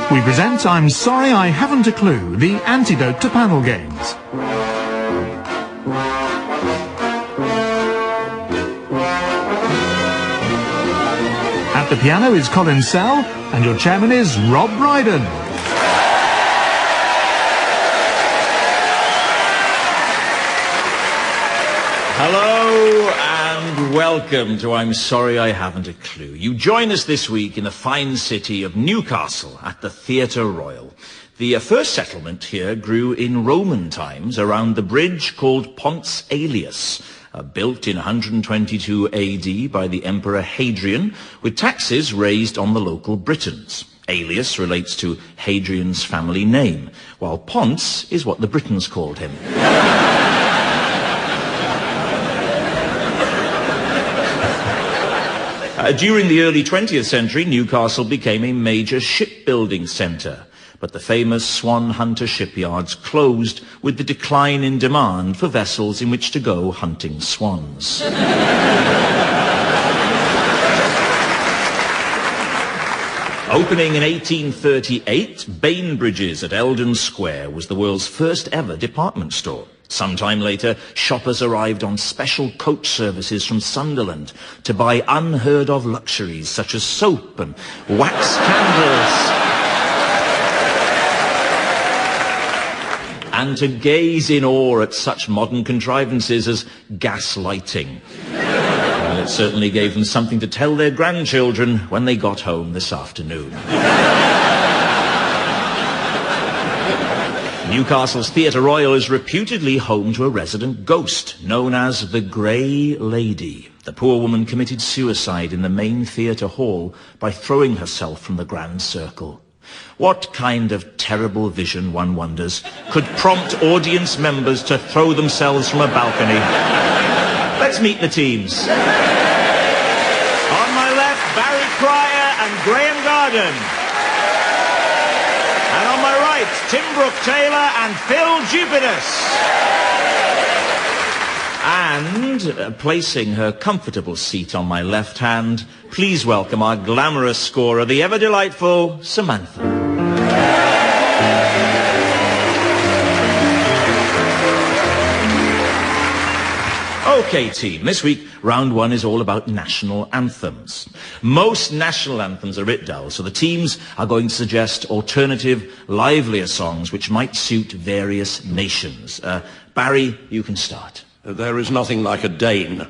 We present I'm Sorry I Haven't a Clue, the antidote to panel games. At the piano is Colin and your chairman is Rob Brydon. Hello and welcome to I'm Sorry I Haven't a Clue. You join us this week in the fine city of Newcastle at the Theatre Royal. The first settlement here grew in Roman times around the bridge called Ponce Aelius, built in 122 AD by the Emperor Hadrian, with taxes raised on the local Britons. Aelius relates to Hadrian's family name, while Ponce is what the Britons called him. During the early 20th century, Newcastle became a major shipbuilding centre, but the famous Swan Hunter shipyards closed with the decline in demand for vessels in which to go hunting swans. Opening in 1838, Bainbridge's at Eldon Square was the world's first ever department store. Sometime later, shoppers arrived on special coach services from Sunderland to buy unheard-of luxuries such as soap and wax candles, and to gaze in awe at such modern contrivances as gas lighting. Well, it certainly gave them something to tell their grandchildren when they got home this afternoon. Newcastle's Theatre Royal is reputedly home to a resident ghost known as the Grey Lady. The poor woman committed suicide in the main theatre hall by throwing herself from the Grand Circle. What kind of terrible vision, one wonders, could prompt audience members to throw themselves from a balcony? Let's meet the teams. On my left, Barry Cryer and Graeme Garden. And on my right, Tim Brooke-Taylor and Phill Jupitus. And placing her comfortable seat on my left hand, please welcome our glamorous scorer, the ever-delightful Samantha. Okay, team, this week, round one is all about national anthems. Most national anthems are a bit dull, so the teams are going to suggest alternative, livelier songs which might suit various nations. Barry, you can start. There is nothing like a Dane.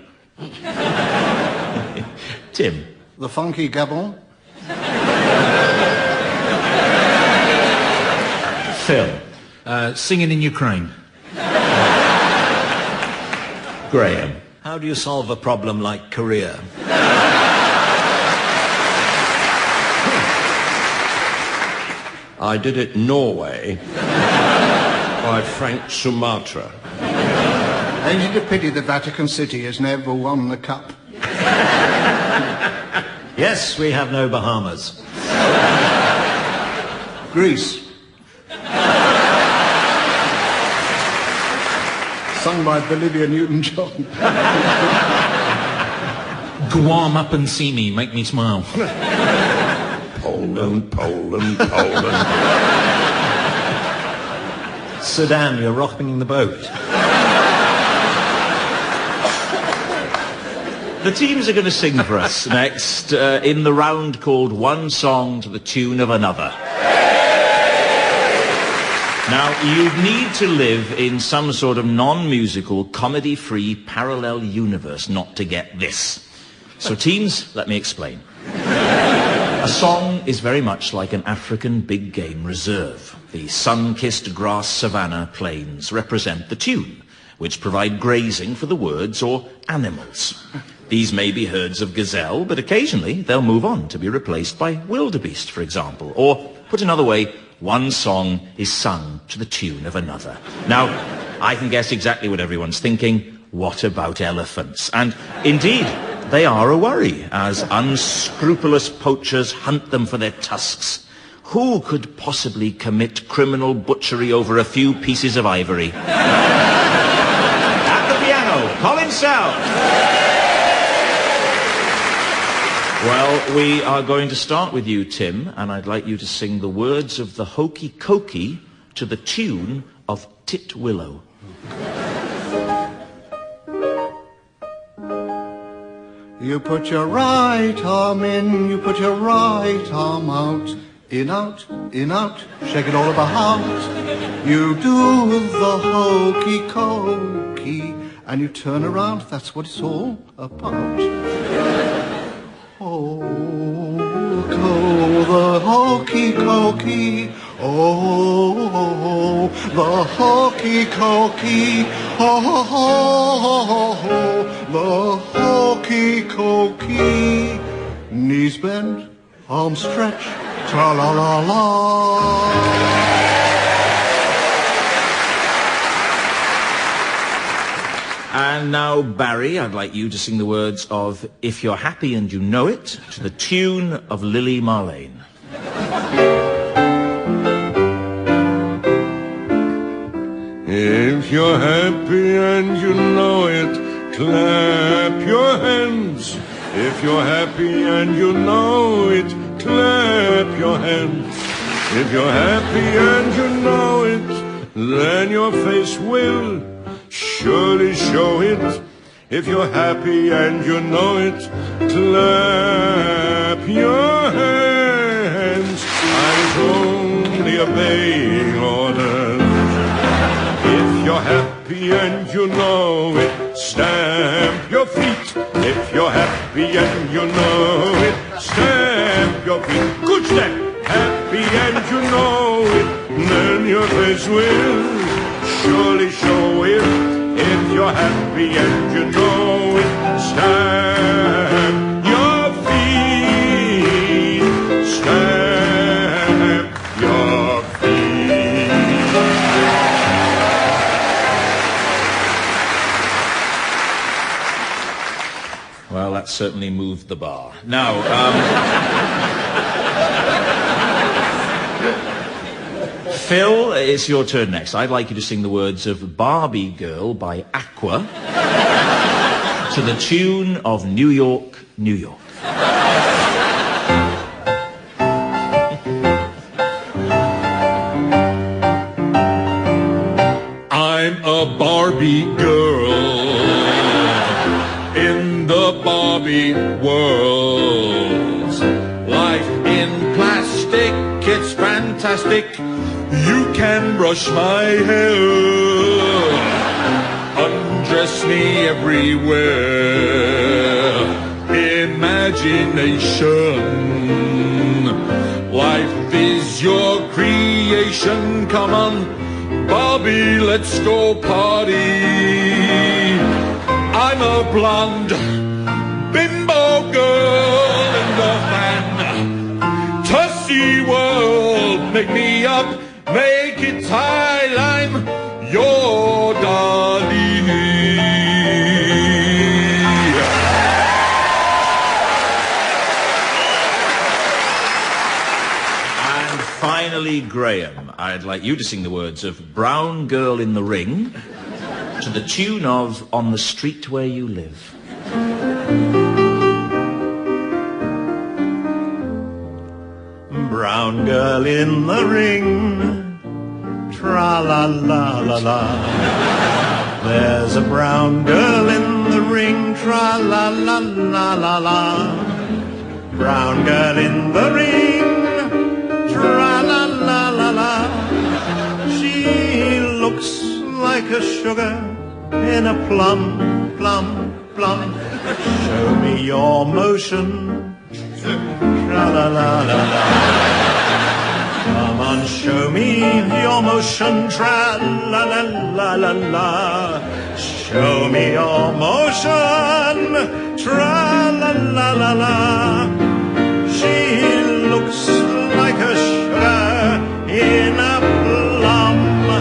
Tim. The Funky Gabon. Phill. Singing in Ukraine. Graeme. How do you solve a problem like Korea? I did it Norway by Frank Sumatra. Ain't it a pity the Vatican City has never won the cup? Yes, we have no Bahamas. Greece. Sung by Olivia Newton-John. Guam up and see me, make me smile. Poland, Poland, Poland. Sudan, you're rocking the boat. The teams are going to sing for us next in the round called One Song to the Tune of Another. Now, you'd need to live in some sort of non-musical, comedy-free, parallel universe not to get this. So, teams, let me explain. A song is very much like an African big game reserve. The sun-kissed grass savanna plains represent the tune, which provide grazing for the words or animals. These may be herds of gazelle, but occasionally they'll move on to be replaced by wildebeest, for example. Or, put another way, one song is sung to the tune of another. Now, I can guess exactly what everyone's thinking. What about elephants? And indeed, they are a worry, as unscrupulous poachers hunt them for their tusks. Who could possibly commit criminal butchery over a few pieces of ivory? At the piano, Colin South. Well, we are going to start with you, Tim, and I'd like you to sing the words of the Hokey Cokey to the tune of Titwillow. You put your right arm in, you put your right arm out. In, out, shake it all about. You do the hokey cokey, and you turn around, that's what it's all about. Oh, the hokey cokey, oh, the hokey cokey, oh, the hokey cokey. Knees bend, arms stretch, tra-la-la-la. And now, Barry, I'd like you to sing the words of If You're Happy and You Know It to the tune of Lily Marlene. If you're happy and you know it, clap your hands. If you're happy and you know it, clap your hands. If you're happy and you know it, then your face will surely show it. If you're happy and you know it, clap your hands. I was only obeying orders. If you're happy and you know it, stamp your feet. If you're happy and you know it, stamp your feet. Good step. Happy and you know it, then your face will surely show it. If you're happy and you know it, stamp your feet. Stamp your feet. Well, that certainly moved the bar. Now, Phill, it's your turn next. I'd like you to sing the words of Barbie Girl by Aqua to the tune of New York, New York. I'm a Barbie girl in the Barbie world. Life in plastic, it's fantastic. You can brush my hair, undress me everywhere. Imagination, life is your creation. Come on, Barbie, let's go party. I'm a blonde bimbo girl in the fantasy world. Make me up, make it time. I'm your Dali. And finally, Graeme, I'd like you to sing the words of Brown Girl in the Ring to the tune of On the Street Where You Live. Brown girl in the ring, tra-la-la-la-la. There's a brown girl in the ring, tra-la-la-la-la-la. Brown girl in the ring, tra-la-la-la-la. She looks like a sugar in a plum, plum, plum. Show me your motion, tra-la-la-la-la. Come on, show me your motion, tra-la-la-la-la-la. Show me your motion, tra-la-la-la-la. She looks like a sugar in a plum, plum.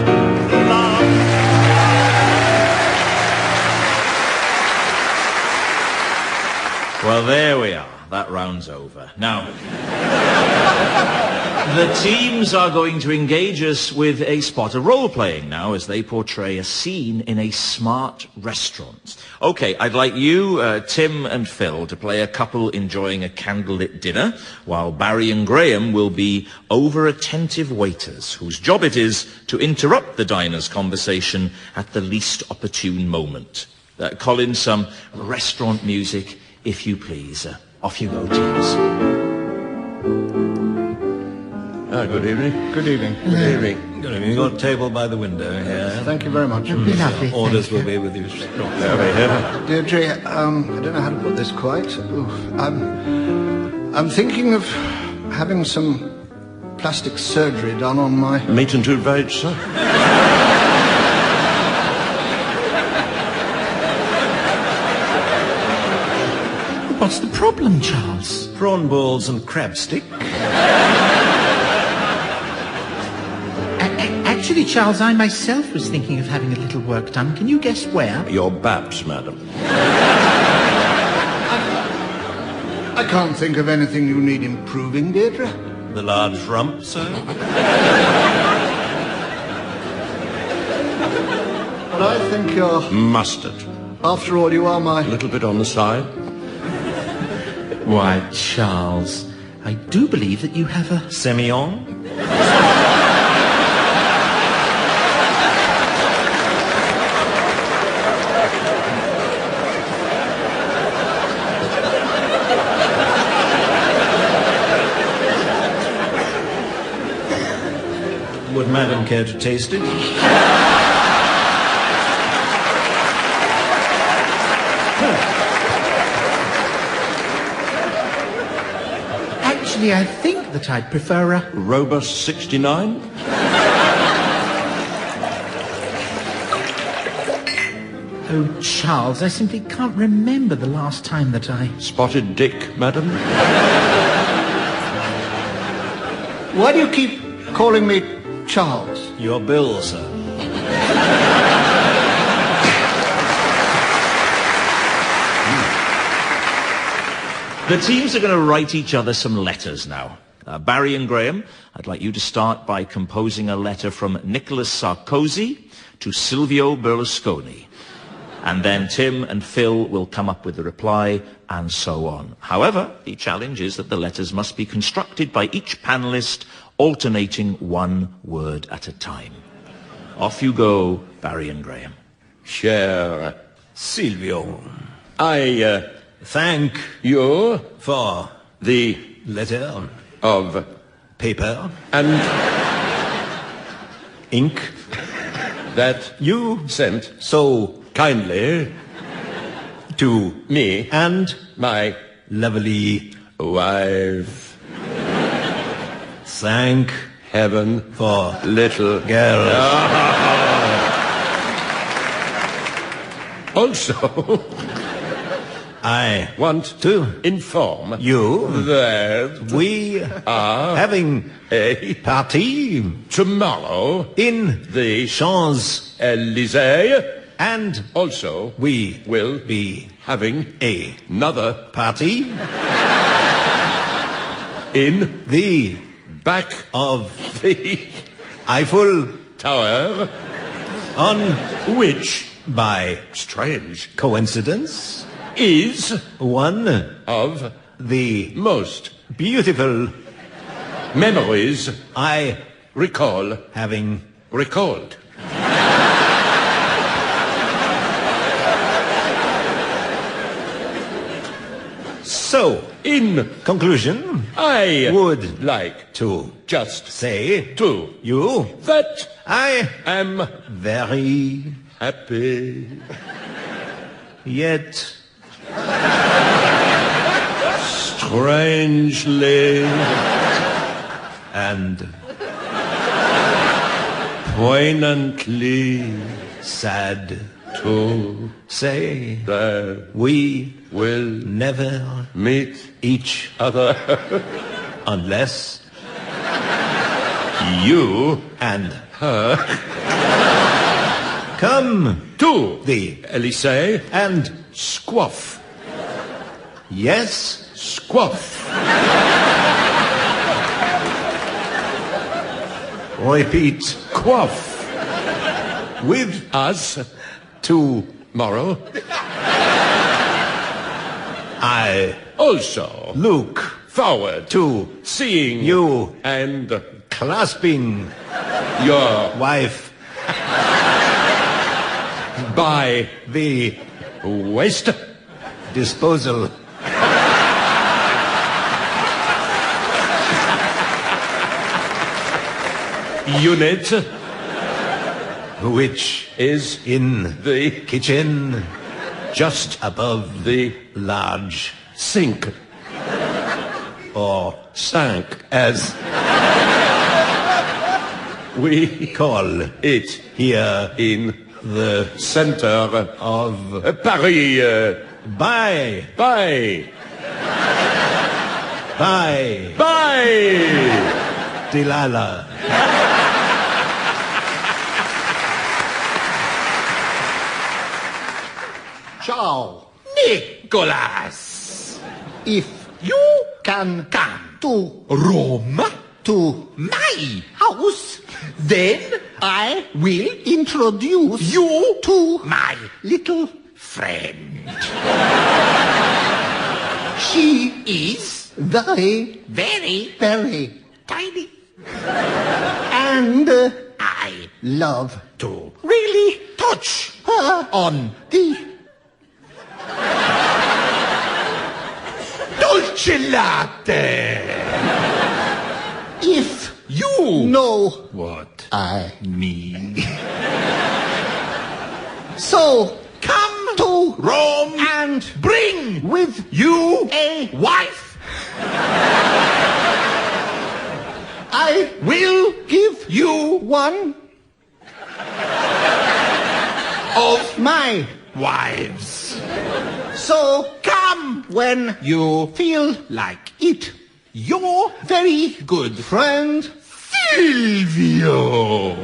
Well, there we are. That round's over. Now, the teams are going to engage us with a spot of role-playing now as they portray a scene in a smart restaurant. Okay, I'd like you, Tim and Phill, to play a couple enjoying a candlelit dinner, while Barry and Graeme will be over-attentive waiters, whose job it is to interrupt the diner's conversation at the least opportune moment. Colin, some restaurant music, if you please. Off you go, teams. Good evening. Good evening. Good evening. Good evening. You've got a table by the window here. Thank you very much. Lovely. Orders will be with you shortly. Over here. Deirdre, I don't know how to put this quite. Oof. I'm thinking of having some plastic surgery done on my... Meat and two veg, sir. What's the problem, Charles? Prawn balls and crab stick. Actually, Charles, I myself was thinking of having a little work done. Can you guess where? Your baps, madam. I can't think of anything you need improving, Deirdre. The large rump, sir. But I think you're... Mustard. After all, you are my... A little bit on the side. Why, Charles, I do believe that you have a... Semillon? Would Madam care to taste it? Actually, I think that I'd prefer a... Robust 69? Oh, Charles, I simply can't remember the last time that I... Spotted dick, madam? Why do you keep calling me Charles? Your bill, sir. The teams are going to write each other some letters now. Barry and Graeme, I'd like you to start by composing a letter from Nicolas Sarkozy to Silvio Berlusconi. And then Tim and Phill will come up with the reply, and so on. However, the challenge is that the letters must be constructed by each panellist, alternating one word at a time. Off you go, Barry and Graeme. Cher Silvio, I thank you for the letter of paper and ink that you sent so kindly to me and my lovely wife. Thank heaven for little girls. Also, I want to inform you that we are having a party tomorrow in the Champs-Élysées, and also we will be having another party in the back of the Eiffel Tower, on which, by strange coincidence, is one of the most beautiful memories I recall having recalled. So, in conclusion, I would like to just say to you that I am very happy, yet strangely and poignantly sad to say that we will never meet each other unless you and her come to the Elysee and squaff. Yes, squaff. Repeat, quaff. With us tomorrow. I also look forward to seeing you and clasping your wife by the waist disposal. Unit, which is in the kitchen just above the large sink, or sink as we call it here in the center of Paris. Bye. Bye. Bye. Bye. Delilah. Ciao. Nicholas, If you can come to Rome, to my house, then I will introduce you to my little friend. She is very, very, very tiny. And I love to really touch her on the dolce latte. If you know what I mean. So come to Rome and bring with you a wife. I will give you one of my wives. So come when you feel like it. Your very good friend, Silvio.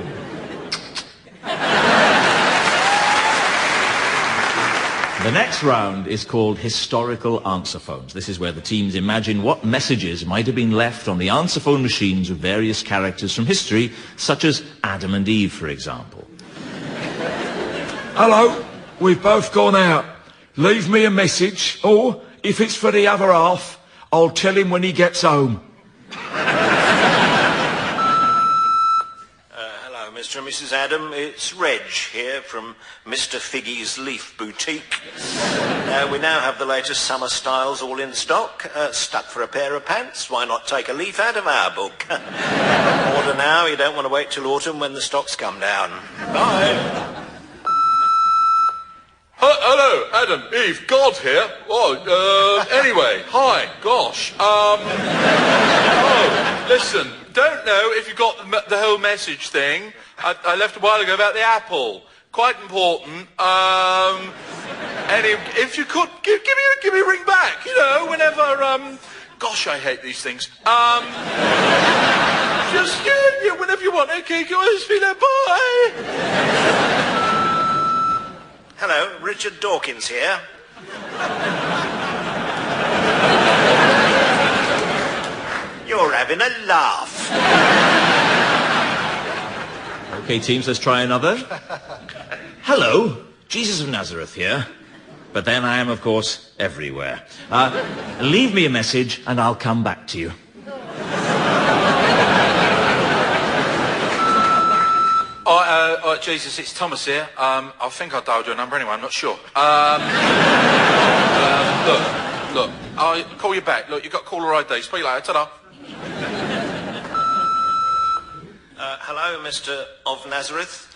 The next round is called Historical Answer Phones. This is where the teams imagine what messages might have been left on the answer phone machines of various characters from history, such as Adam and Eve, for example. Hello, we've both gone out. Leave me a message, or, if it's for the other half, I'll tell him when he gets home. Hello, Mr. and Mrs. Adam. It's Reg here from Mr. Figgy's Leaf Boutique. We now have the latest summer styles all in stock. Stuck for a pair of pants? Why not take a leaf out of our book? Order now. You don't want to wait till autumn when the stocks come down. Bye. Hello, Adam, Eve, God here. Anyway, hi, gosh. Listen, don't know if you got the whole message thing. I left a while ago about the apple. Quite important. If you could, give me a ring back, you know, whenever, gosh, I hate these things. Just, yeah, whenever you want. Okay, go on, sweetheart, bye. Hello, Richard Dawkins here. You're having a laugh. Okay, teams, let's try another. Hello, Jesus of Nazareth here. But then I am, of course, everywhere. Leave me a message and I'll come back to you. Jesus, it's Thomas here. I think I dialed your number anyway, I'm not sure. Look, I'll call you back. Look, you've got caller ID. Speak later, ta-da. Hello, Mr. of Nazareth.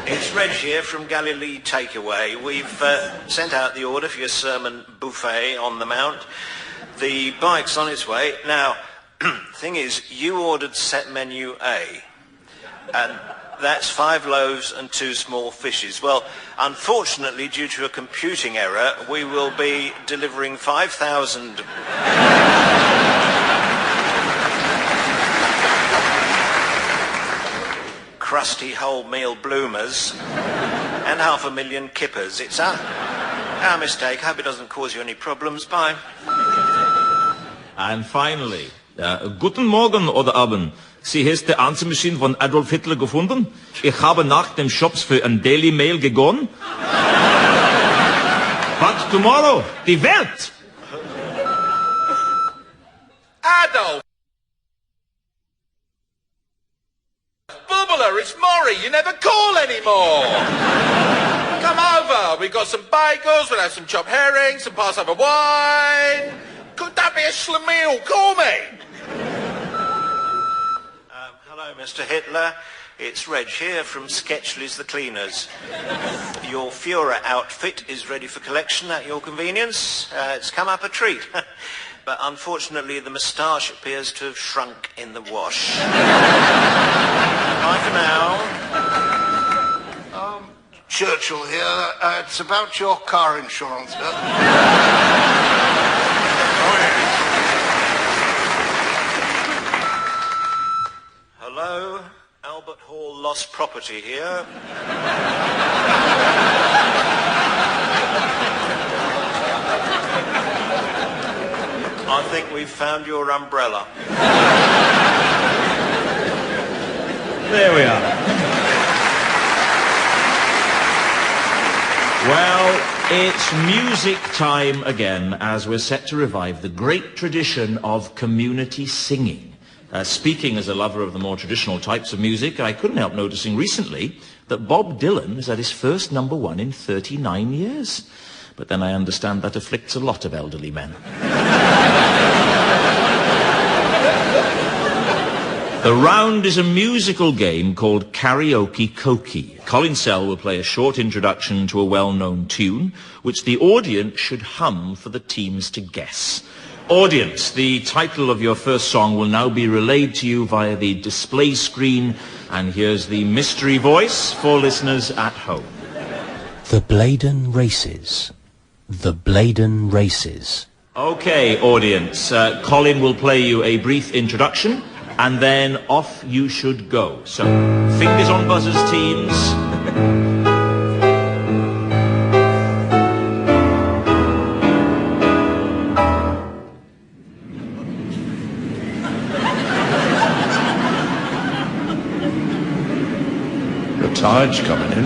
It's Reg here from Galilee Takeaway. We've sent out the order for your sermon buffet on the Mount. The bike's on its way. Now, thing is, you ordered set menu A, and that's 5 loaves and 2 small fishes. Well, unfortunately, due to a computing error, we will be delivering 5,000... crusty wholemeal bloomers and 500,000 kippers. It's our mistake. Hope it doesn't cause you any problems. Bye. And finally, guten Morgen oder Abend. Sie ist die Ansemaschine von Adolf Hitler gefunden. Ich habe nach dem Shops für ein Daily Mail gegangen. But tomorrow, die Welt! Adolf! Bubbler, it's Maury. You never call anymore. Come over. We've got some bagels. We'll have some chopped herrings, some Passover wine. Could that be a schlemiel? Call me. Hello, Mr. Hitler. It's Reg here from Sketchley's The Cleaners. Your Führer outfit is ready for collection at your convenience. It's come up a treat. But unfortunately, the moustache appears to have shrunk in the wash. Bye for now. Churchill here. It's about your car insurance. Hello, Albert Hall Lost Property here. I think we've found your umbrella. There we are. Well, it's music time again, as we're set to revive the great tradition of community singing. Speaking as a lover of the more traditional types of music, I couldn't help noticing recently that Bob Dylan is at his first #1 in 39 years. But then I understand that afflicts a lot of elderly men. The round is a musical game called Karaoke Koki. Colin Sell will play a short introduction to a well-known tune, which the audience should hum for the teams to guess. Audience, the title of your first song will now be relayed to you via the display screen, and here's the mystery voice for listeners at home. The Brydon Races. The Brydon Races. Okay, audience, Colin will play you a brief introduction, and then off you should go. So, fingers on buzzers, teams. judge coming in.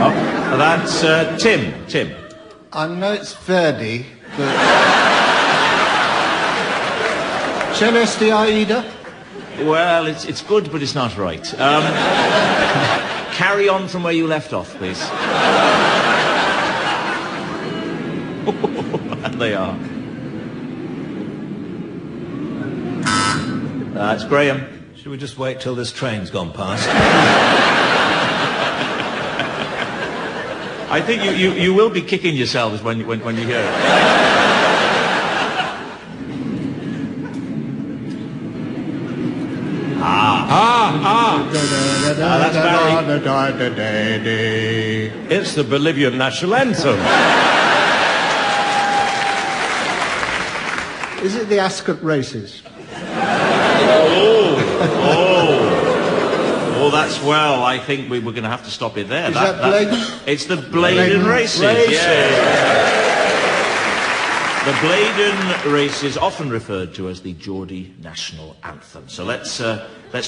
Oh, that's Tim. Tim. I know it's Verdi, but... Celeste Aida? Well, it's good, but it's not right. Carry on from where you left off, please. And they are. That's Graeme. Should we just wait till this train's gone past? I think you will be kicking yourselves when you hear it. That's Barry. It's the Bolivian national anthem. Is it the Ascot races? Oh, that's well. I think we were going to have to stop it there. Is that Blade? It's the Brydon races. Yeah. The Brydon races, often referred to as the Geordie national anthem. So let's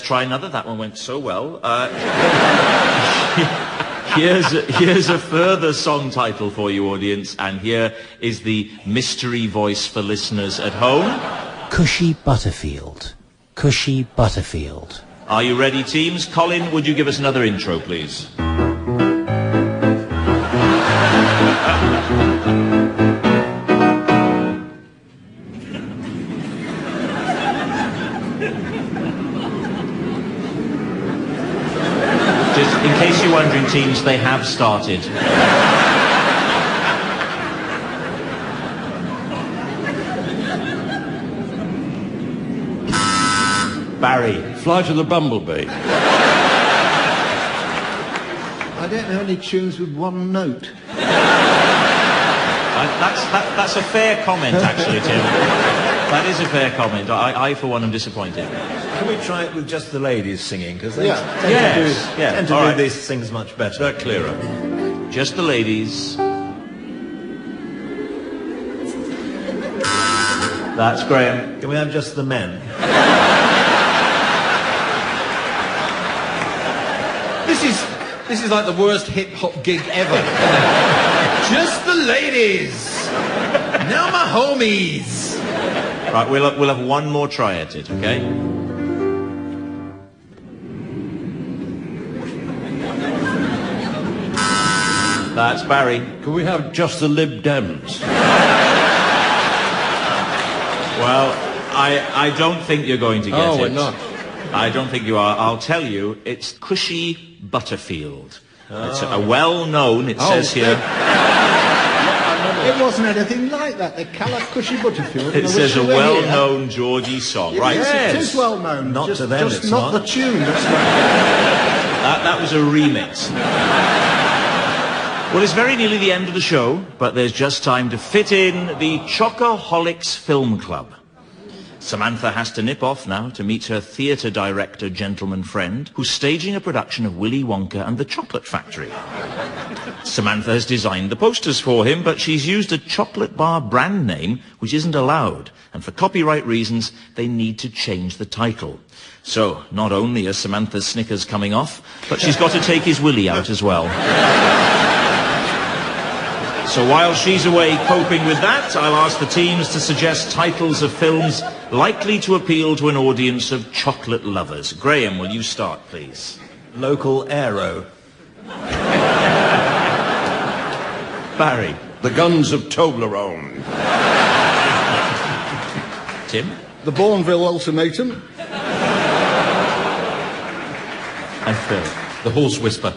try another. That one went so well. Here's a further song title for you, audience, and here is the mystery voice for listeners at home. Cushy Butterfield. Cushy Butterfield. Are you ready, teams? Colin, would you give us another intro, please? Just in case you're wondering, teams, they have started. Barry. Flight of the Bumblebee. I don't know any tunes with one note. That's a fair comment, actually, Tim. That is a fair comment. I for one, am disappointed. Can we try it with just the ladies singing? Because they tend to do these things much better. They're clearer. Just the ladies. That's Graeme. Can we have just the men? This is like the worst hip-hop gig ever. Just the ladies. Now my homies. Right, we'll have one more try at it, okay? That's Barry. Can we have just the Lib Dems? Well, I don't think you're going to get it. Oh, we're not. I don't think you are. I'll tell you, it's Cushy Butterfield. It's a well-known, it says here. It wasn't anything like that. They colour Cushy Butterfield. It says a well-known Geordie song. Right. Yes, it is well-known. Not to them, just it's not the tune. That's That was a remix. Well, it's very nearly the end of the show, but there's just time to fit in the Chocoholics Film Club. Samantha has to nip off now to meet her theatre director gentleman friend who's staging a production of Willy Wonka and the Chocolate Factory. Samantha has designed the posters for him, but she's used a chocolate bar brand name which isn't allowed, and for copyright reasons they need to change the title. So not only are Samantha's Snickers coming off, but she's got to take his Willy out as well. So while she's away coping with that, I'll ask the teams to suggest titles of films likely to appeal to an audience of chocolate lovers. Graeme, will you start, please? Local Aero. Barry. The Guns of Toblerone. Tim. The Bourneville Ultimatum. And Phill. The Horse Whisper.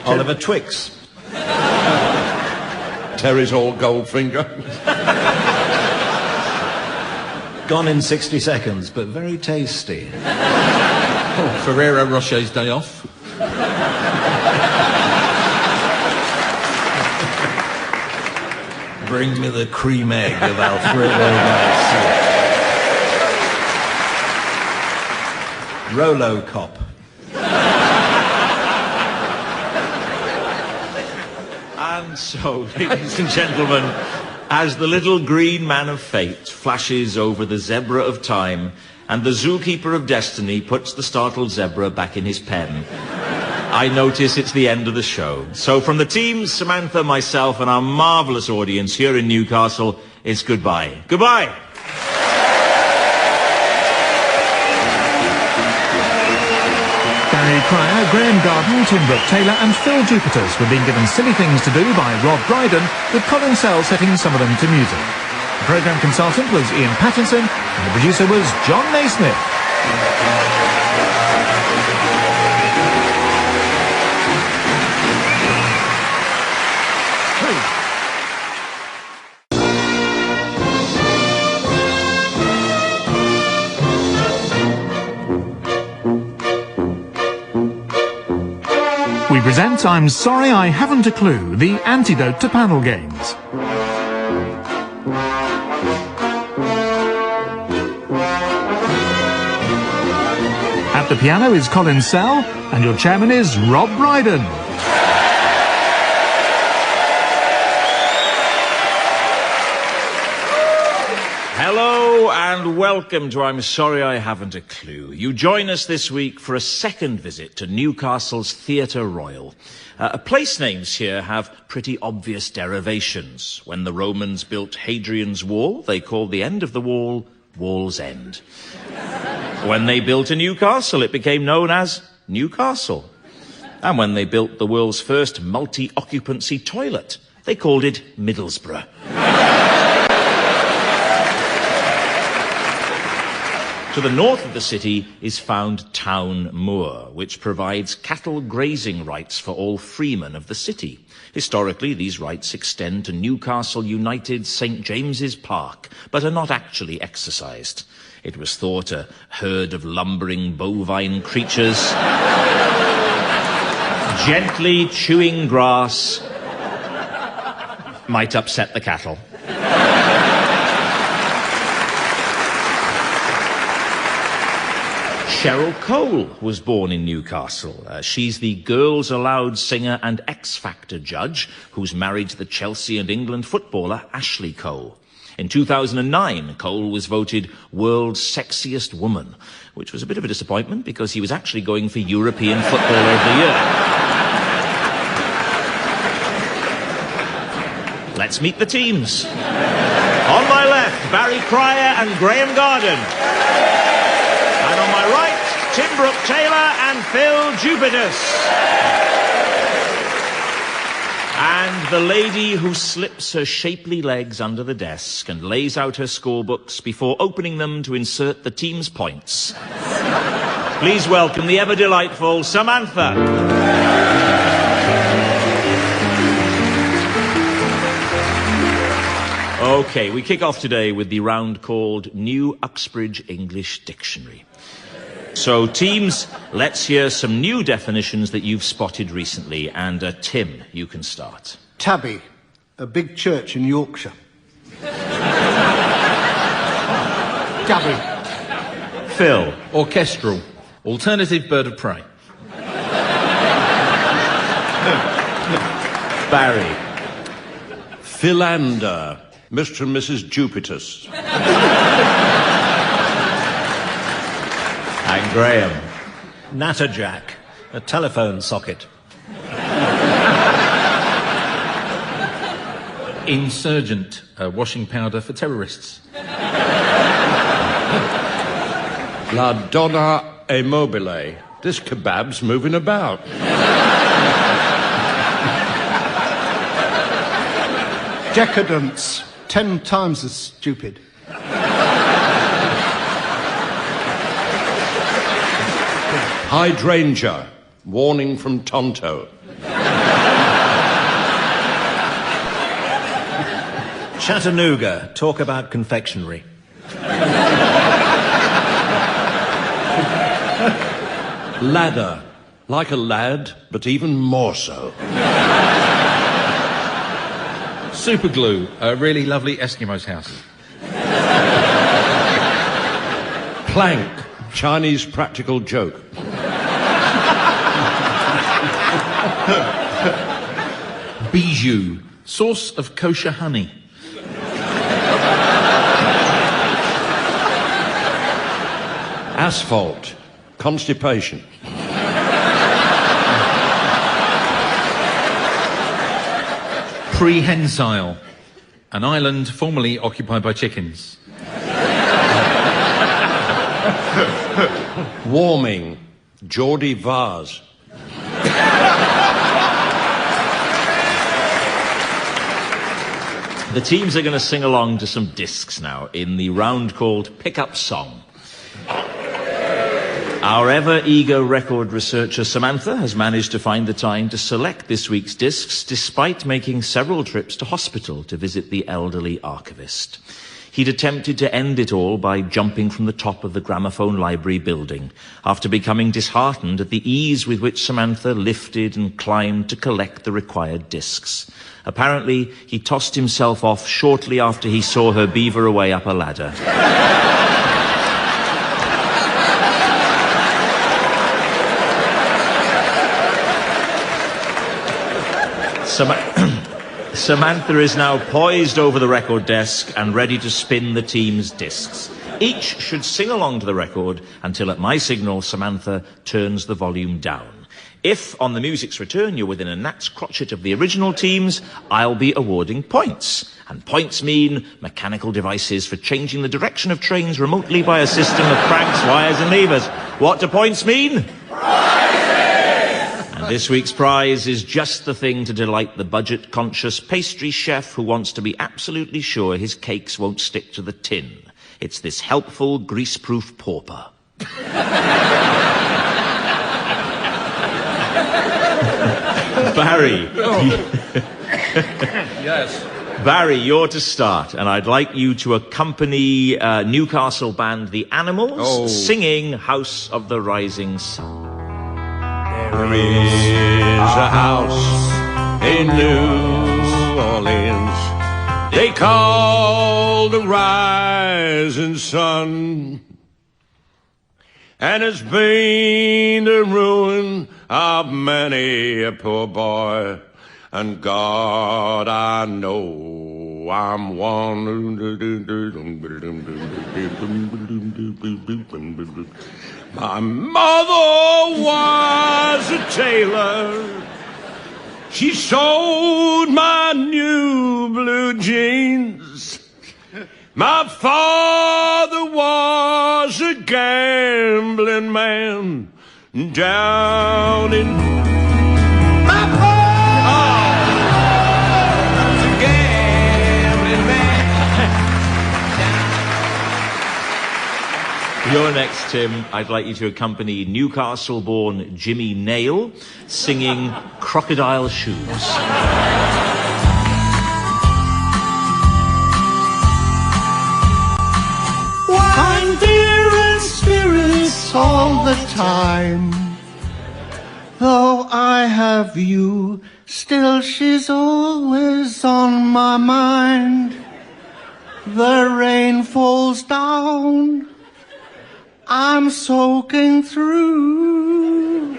Oliver Twix. Terry's All Goldfinger. Gone in 60 seconds, but very tasty. Oh, Ferrero Rocher's Day Off. Bring me the cream egg of Alfredo Garcia. Rolo Cop. And so, ladies and gentlemen, As the little green man of fate flashes over the zebra of time and the zookeeper of destiny puts the startled zebra back in his pen, I notice it's the end of the show. So from the team, Samantha, myself, and our marvellous audience here in Newcastle, it's goodbye. Goodbye! Barry Cryer, Graeme Garden, Tim Brooke-Taylor and Phill Jupitus were being given silly things to do by Brydon, with Colin setting some of them to music. The programme consultant was Ian Pattinson and the producer was John Naismith. We present I'm Sorry I Haven't a Clue, the antidote to panel games. At the piano is Colin and your chairman is Brydon. Hello and welcome to I'm Sorry I Haven't a Clue. You join us this week for a second visit to Newcastle's Theatre Royal. Place names here have pretty obvious derivations. When the Romans built Hadrian's Wall, they called the end of the wall Wall's End. When they built a Newcastle, it became known as Newcastle. And when they built the world's first multi-occupancy toilet, they called it Middlesbrough. To the north of the city is found Town Moor, which provides cattle grazing rights for all freemen of the city. Historically, these rights extend to Newcastle United St. James's Park, but are not actually exercised. It was thought a herd of lumbering bovine creatures, gently chewing grass, might upset the cattle. Cheryl Cole was born in Newcastle. She's the Girls Aloud singer and X Factor judge who's married to the Chelsea and England footballer Ashley Cole. In 2009, Cole was voted World's Sexiest Woman, which was a bit of a disappointment because he was actually going for European Footballer of the Year. Let's meet the teams. On my left, Barry Cryer and Graeme Garden. And on my right, Tim Brooke-Taylor and Phill Jupitus. And the lady who slips her shapely legs under the desk and lays out her scorebooks before opening them to insert the team's points. Please welcome the ever-delightful Samantha. Okay, we kick off today with the round called New Uxbridge English Dictionary. So, teams, let's hear some new definitions that you've spotted recently. And, Tim, you can start. Tabby, a big church in Yorkshire. Tabby. Phill. Orchestral, alternative bird of prey. Barry. Philander, Mr. and Mrs. Jupitus. And Graeme. Natterjack, a telephone socket. Insurgent, washing powder for terrorists. La Donna e Mobile. This kebab's moving about. Decadence, 10 times as stupid. Hydrangea, warning from Tonto. Chattanooga, talk about confectionery. Ladder, like a lad, but even more so. Superglue, a really lovely Eskimo's house. Plank, Chinese practical joke. Bijou, source of kosher honey. Asphalt. Constipation. Prehensile. An island formerly occupied by chickens. Warming. Geordie vase. The teams are going to sing along to some discs now in the round called Pick-Up Song. Our ever-eager record researcher Samantha has managed to find the time to select this week's discs despite making several trips to hospital to visit the elderly archivist. He'd attempted to end it all by jumping from the top of the gramophone library building after becoming disheartened at the ease with which Samantha lifted and climbed to collect the required discs. Apparently, he tossed himself off shortly after he saw her beaver away up a ladder. Samantha is now poised over the record desk and ready to spin the team's discs. Each should sing along to the record until at my signal Samantha turns the volume down. If, on the music's return, you're within a gnat's crotchet of the original teams, I'll be awarding points. And points mean mechanical devices for changing the direction of trains remotely by a system of cranks, wires and levers. What do points mean? And this week's prize is just the thing to delight the budget-conscious pastry chef who wants to be absolutely sure his cakes won't stick to the tin. It's this helpful, grease-proof pauper. Barry. Yes. Barry, you're to start, and I'd like you to accompany Newcastle band The Animals singing House of the Rising Sun. There is a house in New Orleans they call the Rising Sun, and it's been the ruin of many a poor boy, and God, I know I'm one. My mother was a tailor. She sewed my new blue jeans. My father was a gambling man down in my father was a gambling man. You're next, Tim. I'd like you to accompany Newcastle-born Jimmy Nail singing Crocodile Shoes. Wine, beer and spirits all the time. Though I have you, still she's always on my mind. The rain falls down, I'm soaking through.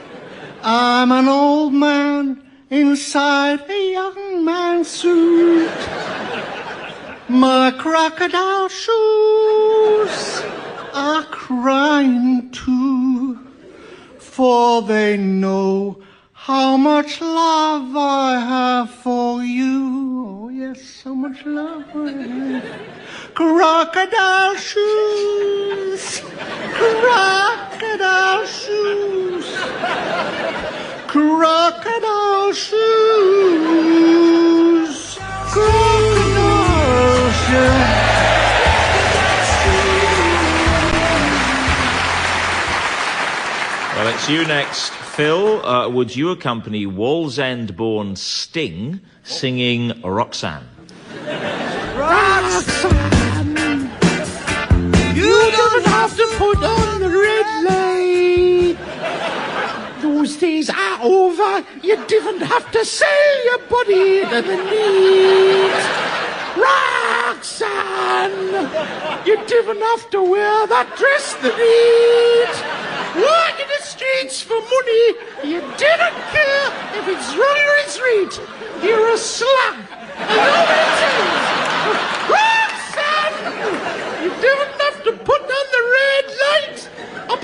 I'm an old man inside a young man's suit. My crocodile shoes are crying too, for they know how much love I have for you. Oh yes, so much love I have. Crocodile shoes, crocodile shoes, crocodile shoes, crocodile shoes. Well, it's you next. Phill, would you accompany Wallsend-born Sting singing Roxanne? Roxanne, you don't have to put on the red light. Those days are over. You didn't have to sell your body to the need. Roxanne, you didn't have to wear that dress the need. Walk in the streets for money. You didn't care if it's wrong or it's right. You're a slug. I know what it is. Roxanne, you didn't have to put on the red light. Up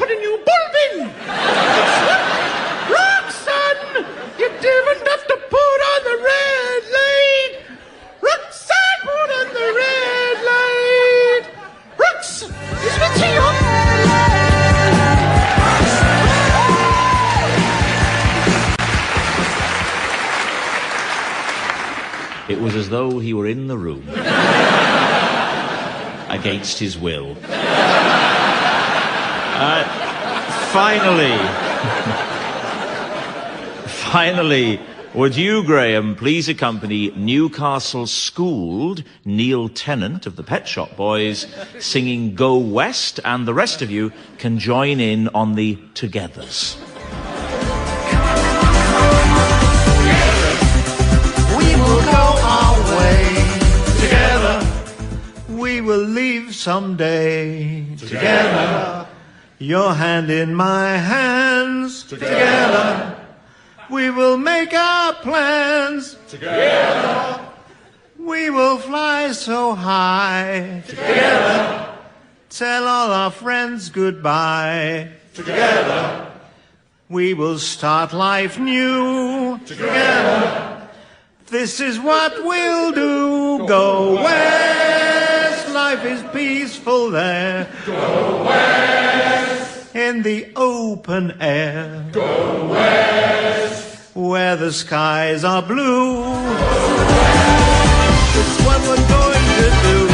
was as though he were in the room. Against his will. Finally, would you, Graeme, please accompany Newcastle-schooled Neil Tennant of the Pet Shop Boys singing Go West, and the rest of you can join in on the Togethers. We will go our way together. We will leave someday together. Your hand in my hands together. We will make our plans together. We will fly so high together. Tell all our friends goodbye together. We will start life new together. This is what we'll do. Go west. Life is peaceful there. Go west. In the open air. Go west. Where the skies are blue. It's what we're going to do.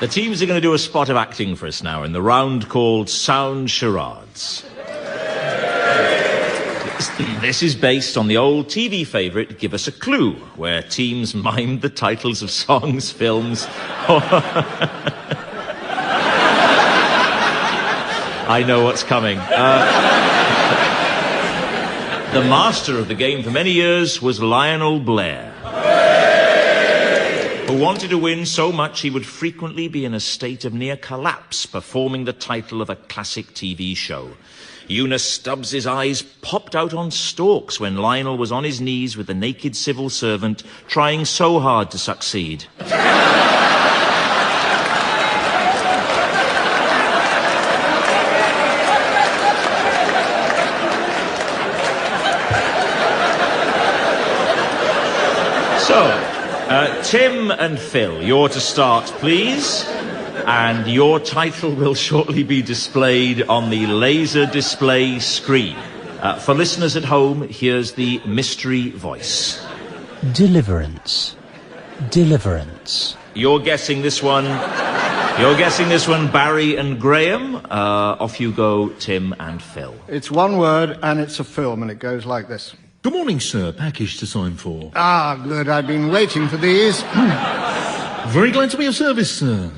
The teams are going to do a spot of acting for us now in the round called Sound Charades. This is based on the old TV favourite Give Us a Clue, where teams mimed the titles of songs, films... I know what's coming. The master of the game for many years was Lionel Blair, who wanted to win so much he would frequently be in a state of near collapse performing the title of a classic TV show. Eunice Stubbs' eyes popped out on stalks when Lionel was on his knees with the naked civil servant trying so hard to succeed. So, Tim and Phill, you're to start, please. And your title will shortly be displayed on the laser display screen. For listeners at home, here's the mystery voice. Deliverance. Deliverance. You're guessing this one, Barry and Graeme. Off you go, Tim and Phill. It's one word and it's a film and it goes like this. Good morning, sir. Package to sign for. Ah, good. I've been waiting for these. Very glad to be of service, sir.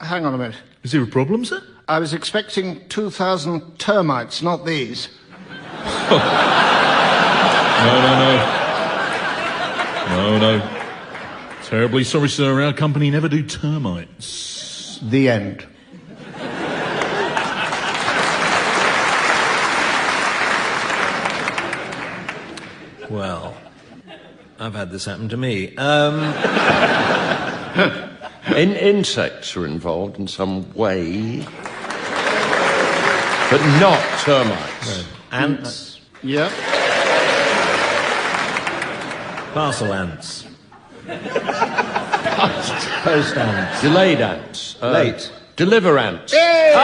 Hang on a minute. Is there a problem, sir? I was expecting 2,000 termites, not these. No. Terribly sorry, sir. Our company never do termites. The end. Well, I've had this happen to me. Insects are involved in some way, but not termites. Ants. Yep. Parcel ants. Post ants. Delayed ants. Late. Deliver ants. Hey!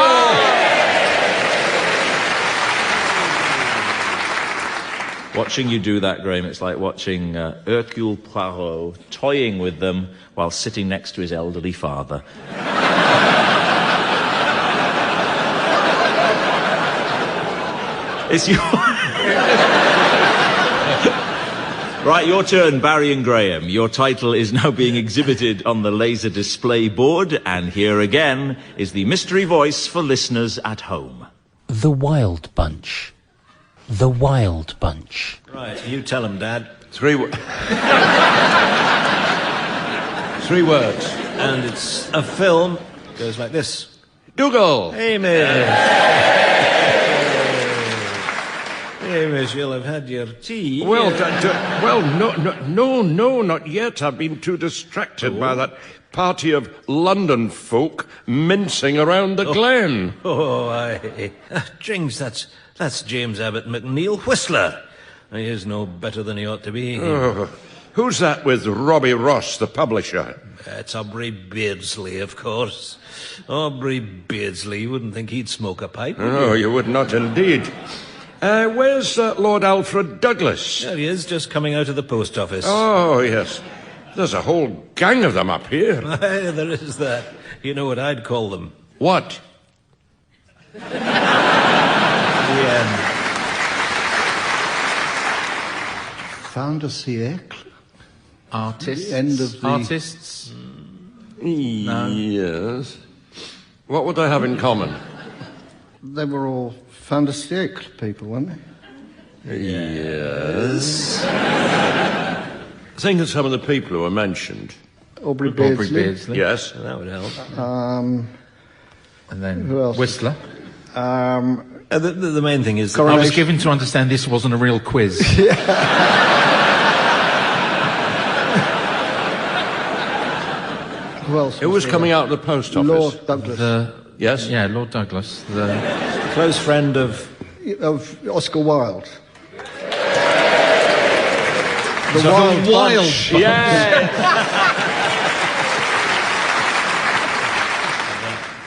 Watching you do that, Graeme, it's like watching Hercule Poirot toying with them while sitting next to his elderly father. It's your... Right, your turn, Barry and Graeme. Your title is now being exhibited on the laser display board, and here again is the mystery voice for listeners at home. The Wild Bunch. The Wild Bunch. Right, you tell them, Dad. 3 words. And it's a film. Goes like this. Dougal. Hey, miss. Hey, miss, you'll have had your tea. Well, no, not yet. I've been too distracted by that party of London folk mincing around the glen. Oh, aye. Jings, that's James Abbott McNeil Whistler. He is no better than he ought to be. Who's that with Robbie Ross, the publisher? It's Aubrey Beardsley, of course. Aubrey Beardsley, you wouldn't think he'd smoke a pipe, would No, you would not indeed. Where's Lord Alfred Douglas? There he is, just coming out of the post office. Oh, yes. There's a whole gang of them up here. Aye, there is that. You know what I'd call them? What? Fin de siècle? Artists? The end of the... Artists? No. Yes. What would they have in common? They were all fin de siècle people, weren't they? Yes. Think of some of the people who were mentioned. Aubrey Beardsley. Yes. That would help. And then who else? Whistler. The main thing is... I was given to understand this wasn't a real quiz. Who else? Who was coming out of the post office? Lord Douglas. Yes? Yeah, Lord Douglas. The close friend of Oscar Wilde. The Wild Bunch. Yeah.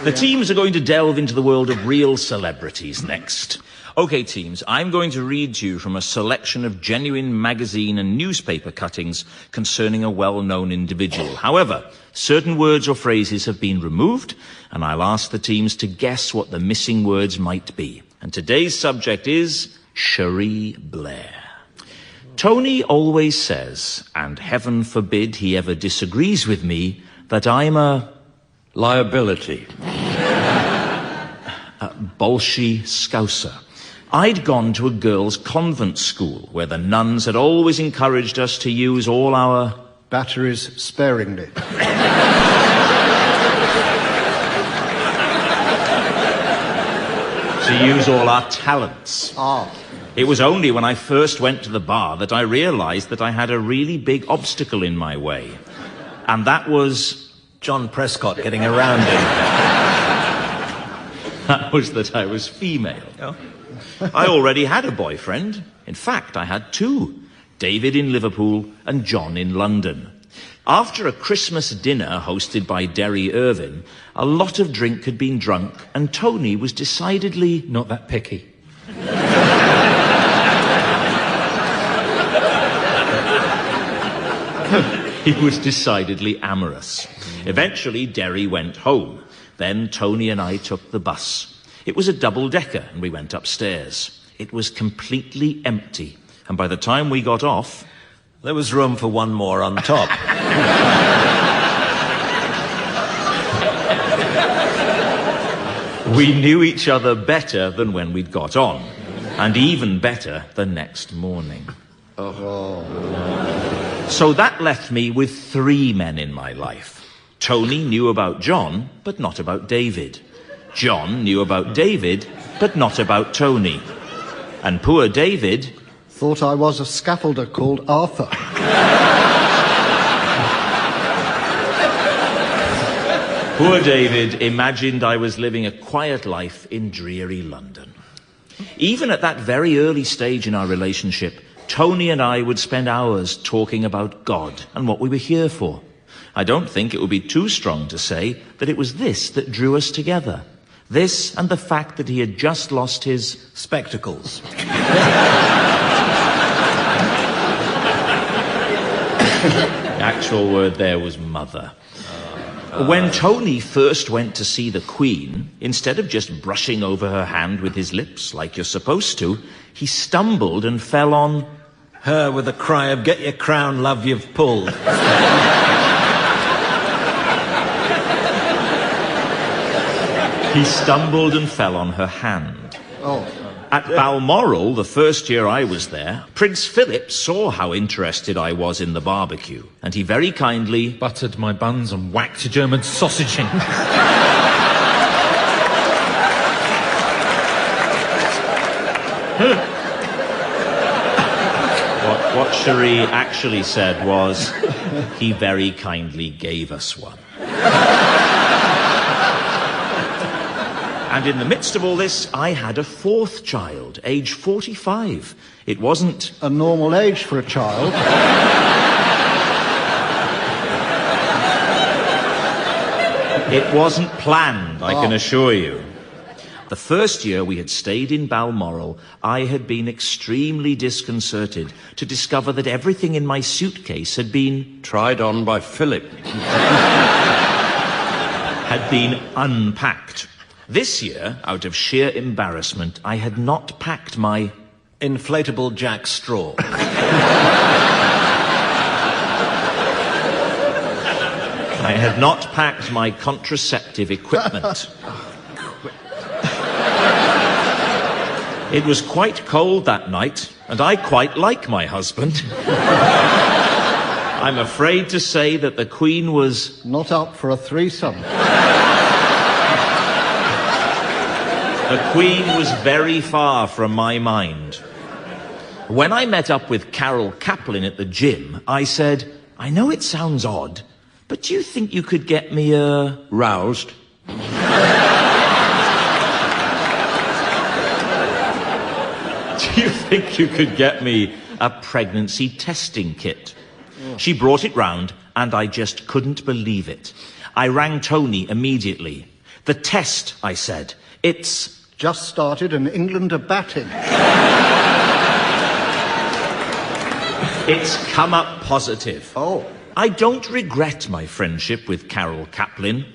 The teams are going to delve into the world of real celebrities next. Okay, teams, I'm going to read to you from a selection of genuine magazine and newspaper cuttings concerning a well-known individual. However, certain words or phrases have been removed, and I'll ask the teams to guess what the missing words might be. And today's subject is Cherie Blair. Tony always says, and heaven forbid he ever disagrees with me, that I'm a... liability. A Bolshie Scouser. I'd gone to a girls' convent school where the nuns had always encouraged us to use all our... batteries sparingly. to use all our talents. It was only when I first went to the bar that I realized that I had a really big obstacle in my way. And that was... John Prescott getting around him. That was that I was female. Oh. I already had a boyfriend. In fact, I had two. David in Liverpool and John in London. After a Christmas dinner hosted by Derry Irvine, a lot of drink had been drunk and Tony was decidedly... not that picky. He was decidedly amorous. Eventually, Derry went home. Then Tony and I took the bus. It was a double-decker, and we went upstairs. It was completely empty, and by the time we got off... there was room for one more on top. We knew each other better than when we'd got on, and even better the next morning. So that left me with three men in my life. Tony knew about John, but not about David. John knew about David, but not about Tony. And poor David... thought I was a scaffolder called Arthur. Poor David imagined I was living a quiet life in dreary London. Even at that very early stage in our relationship, Tony and I would spend hours talking about God and what we were here for. I don't think it would be too strong to say that it was this that drew us together. This and the fact that he had just lost his... spectacles. The actual word there was mother. When Tony first went to see the Queen, instead of just brushing over her hand with his lips like you're supposed to, he stumbled and fell on... her with a cry of, "Get your crown, love, you've pulled." He stumbled and fell on her hand. At Balmoral, the first year I was there, Prince Philip saw how interested I was in the barbecue, and he very kindly... buttered my buns and whacked a German sausage in. What Cherie actually said was, he very kindly gave us one. And in the midst of all this, I had a fourth child, age 45. It wasn't... a normal age for a child. It wasn't planned, I can assure you. The first year we had stayed in Balmoral, I had been extremely disconcerted to discover that everything in my suitcase had been... Tried on by Philip. had been unpacked. This year, out of sheer embarrassment, I had not packed my... inflatable Jack straw. I had not packed my contraceptive equipment. It was quite cold that night, and I quite like my husband. I'm afraid to say that the Queen was... not up for a threesome. The Queen was very far from my mind. When I met up with Carol Kaplan at the gym, I said, I know it sounds odd, but do you think you could get me a... roused? Do you think you could get me a pregnancy testing kit? She brought it round, and I just couldn't believe it. I rang Tony immediately. The test, I said, it's... just started and England are batting. It's come up positive. Oh. I don't regret my friendship with Carol Kaplan.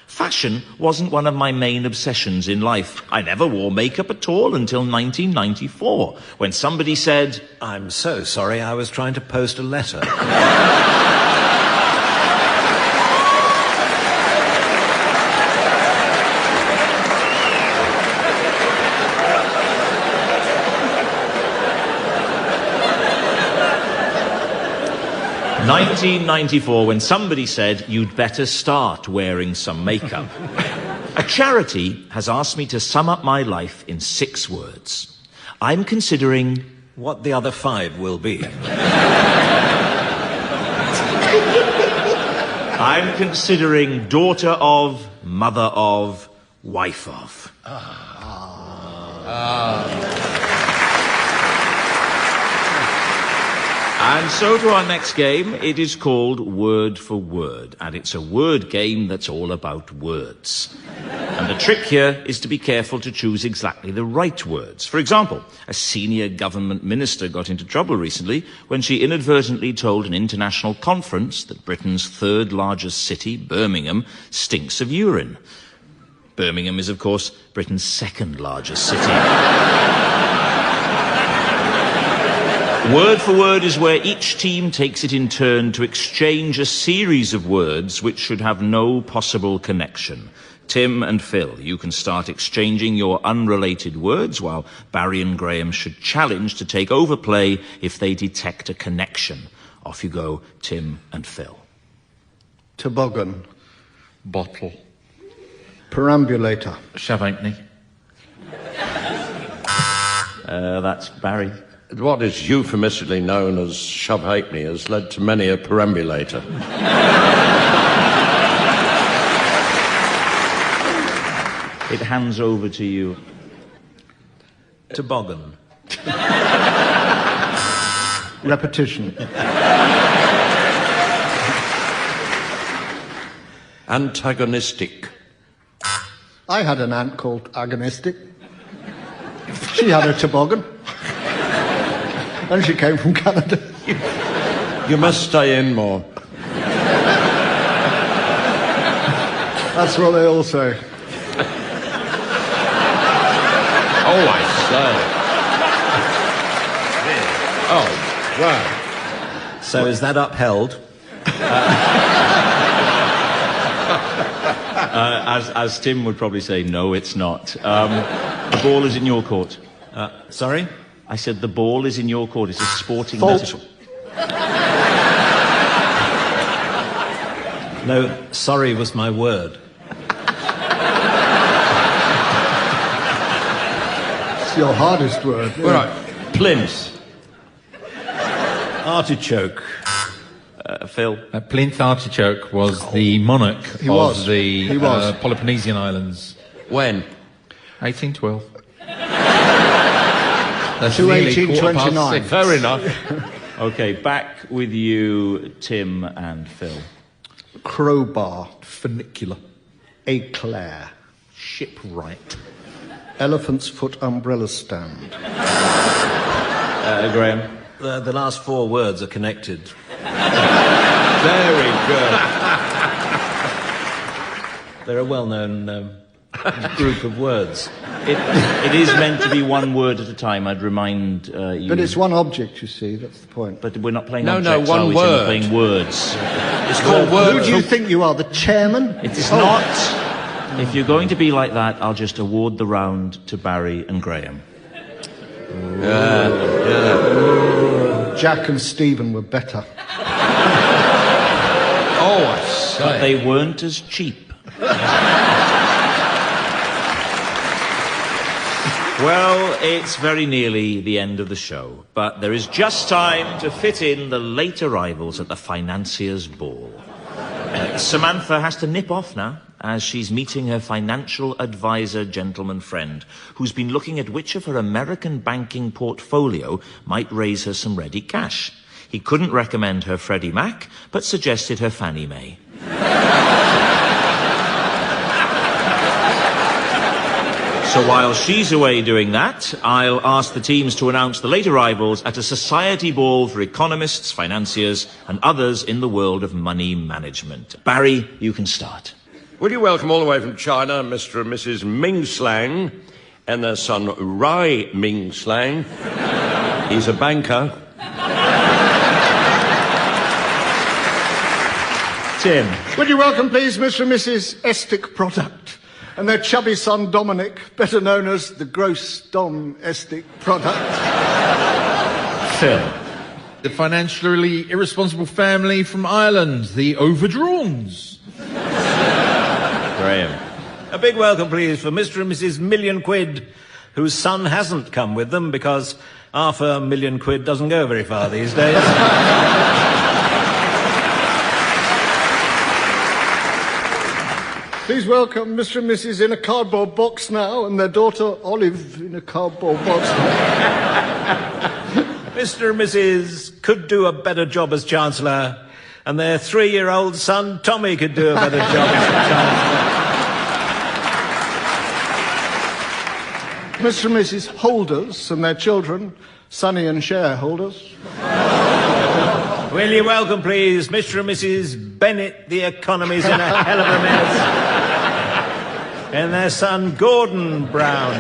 Fashion wasn't one of my main obsessions in life. I never wore makeup at all until 1994, when somebody said, I'm so sorry, I was trying to post a letter. 1994, when somebody said, you'd better start wearing some makeup. A charity has asked me to sum up my life in 6 words. I'm considering... what the other 5 will be. I'm considering daughter of, mother of, wife of. And so to our next game. It is called Word for Word, and it's a word game that's all about words. And the trick here is to be careful to choose exactly the right words. For example, a senior government minister got into trouble recently when she inadvertently told an international conference that Britain's 3rd largest city, Birmingham, stinks of urine. Birmingham is, of course, Britain's 2nd largest city. Word for Word is where each team takes it in turn to exchange a series of words which should have no possible connection. Tim and Phil, you can start exchanging your unrelated words, while Barry and Graeme should challenge to take over play if they detect a connection. Off you go, Tim and Phil. Toboggan. Bottle. Perambulator. Shove halfpenny. That's Barry. What is euphemistically known as shove halfpenny has led to many a perambulator. It hands over to you. Toboggan. Repetition. Antagonistic. I had an aunt called Agonistic. She had a toboggan. And she came from Canada. You must stay in more. That's what they all say. Oh, I say. Oh, wow. So is that upheld? As Tim would probably say, no, it's not. The ball is in your court. Sorry? I said the ball is in your court. It's a sporting Fault. metaphor. No, sorry was my word. It's your hardest word. All right. Plinth. Artichoke. Phil. Plinth Artichoke was the monarch of the Peloponnesian Islands. When? 1812. To 1829. Fair enough. Okay, back with you, Tim and Phil. Crowbar. Funicular. Eclair. Shipwright. Elephant's foot umbrella stand. Graeme. The last 4 words are connected. Very good. They're a well-known group of words. It is meant to be one word at a time, I'd remind you. But it's one object, you see, that's the point. But we're not playing No, objects, one are we? word. We're playing words. It's called word. Who do you think you are, the chairman? It is not. If you're going to be like that, I'll just award the round to Barry and Graeme. Jack and Stephen were better. Oh, I say. But they weren't as cheap. Well, it's very nearly the end of the show, but there is just time to fit in the late arrivals at the financier's ball. Samantha has to nip off now, as she's meeting her financial advisor gentleman friend, who's been looking at which of her American banking portfolio might raise her some ready cash. He couldn't recommend her Freddie Mac, but suggested her Fannie Mae. So while she's away doing that, I'll ask the teams to announce the late arrivals at a society ball for economists, financiers, and others in the world of money management. Barry, you can start. Will you welcome all the way from China Mr. and Mrs. Ming Slang and their son Rai Ming Slang. He's a banker. Tim. Would you welcome, please, Mr. and Mrs. Estic Product and their chubby son Dominic, better known as the Gross Dom Estic Product. Phill. The financially irresponsible family from Ireland, the Overdrawns. Graeme. A big welcome, please, for Mr. and Mrs. Million Quid, whose son hasn't come with them because half a million quid doesn't go very far these days. Please welcome Mr. and Mrs. in a cardboard box now and their daughter Olive in a cardboard box now. Mr. and Mrs. could do a better job as Chancellor, and their 3-year-old son Tommy could do a better job as Chancellor. Mr. and Mrs. Holders and their children, Sonny and Shareholders. Will you welcome, please, Mr. and Mrs. Bennett, the economy's in a hell of a mess, and their son Gordon Brown.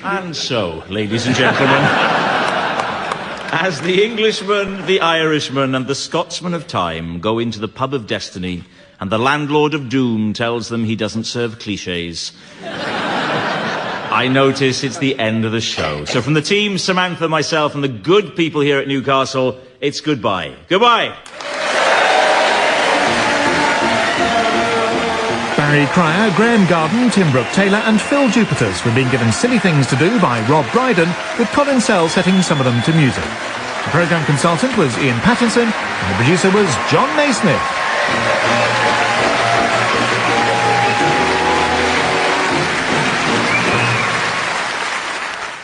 And so, ladies and gentlemen, as the Englishman, the Irishman, and the Scotsman of time go into the pub of destiny, and the landlord of doom tells them he doesn't serve cliches, I notice it's the end of the show. So from the team, Samantha, myself, and the good people here at Newcastle, it's goodbye. Goodbye. Barry Cryer, Graeme Garden, Tim Brooke-Taylor and Phill Jupitus were being given silly things to do by Rob Brydon, with Colin setting some of them to music. The programme consultant was Ian Pattinson, and the producer was John Naismith.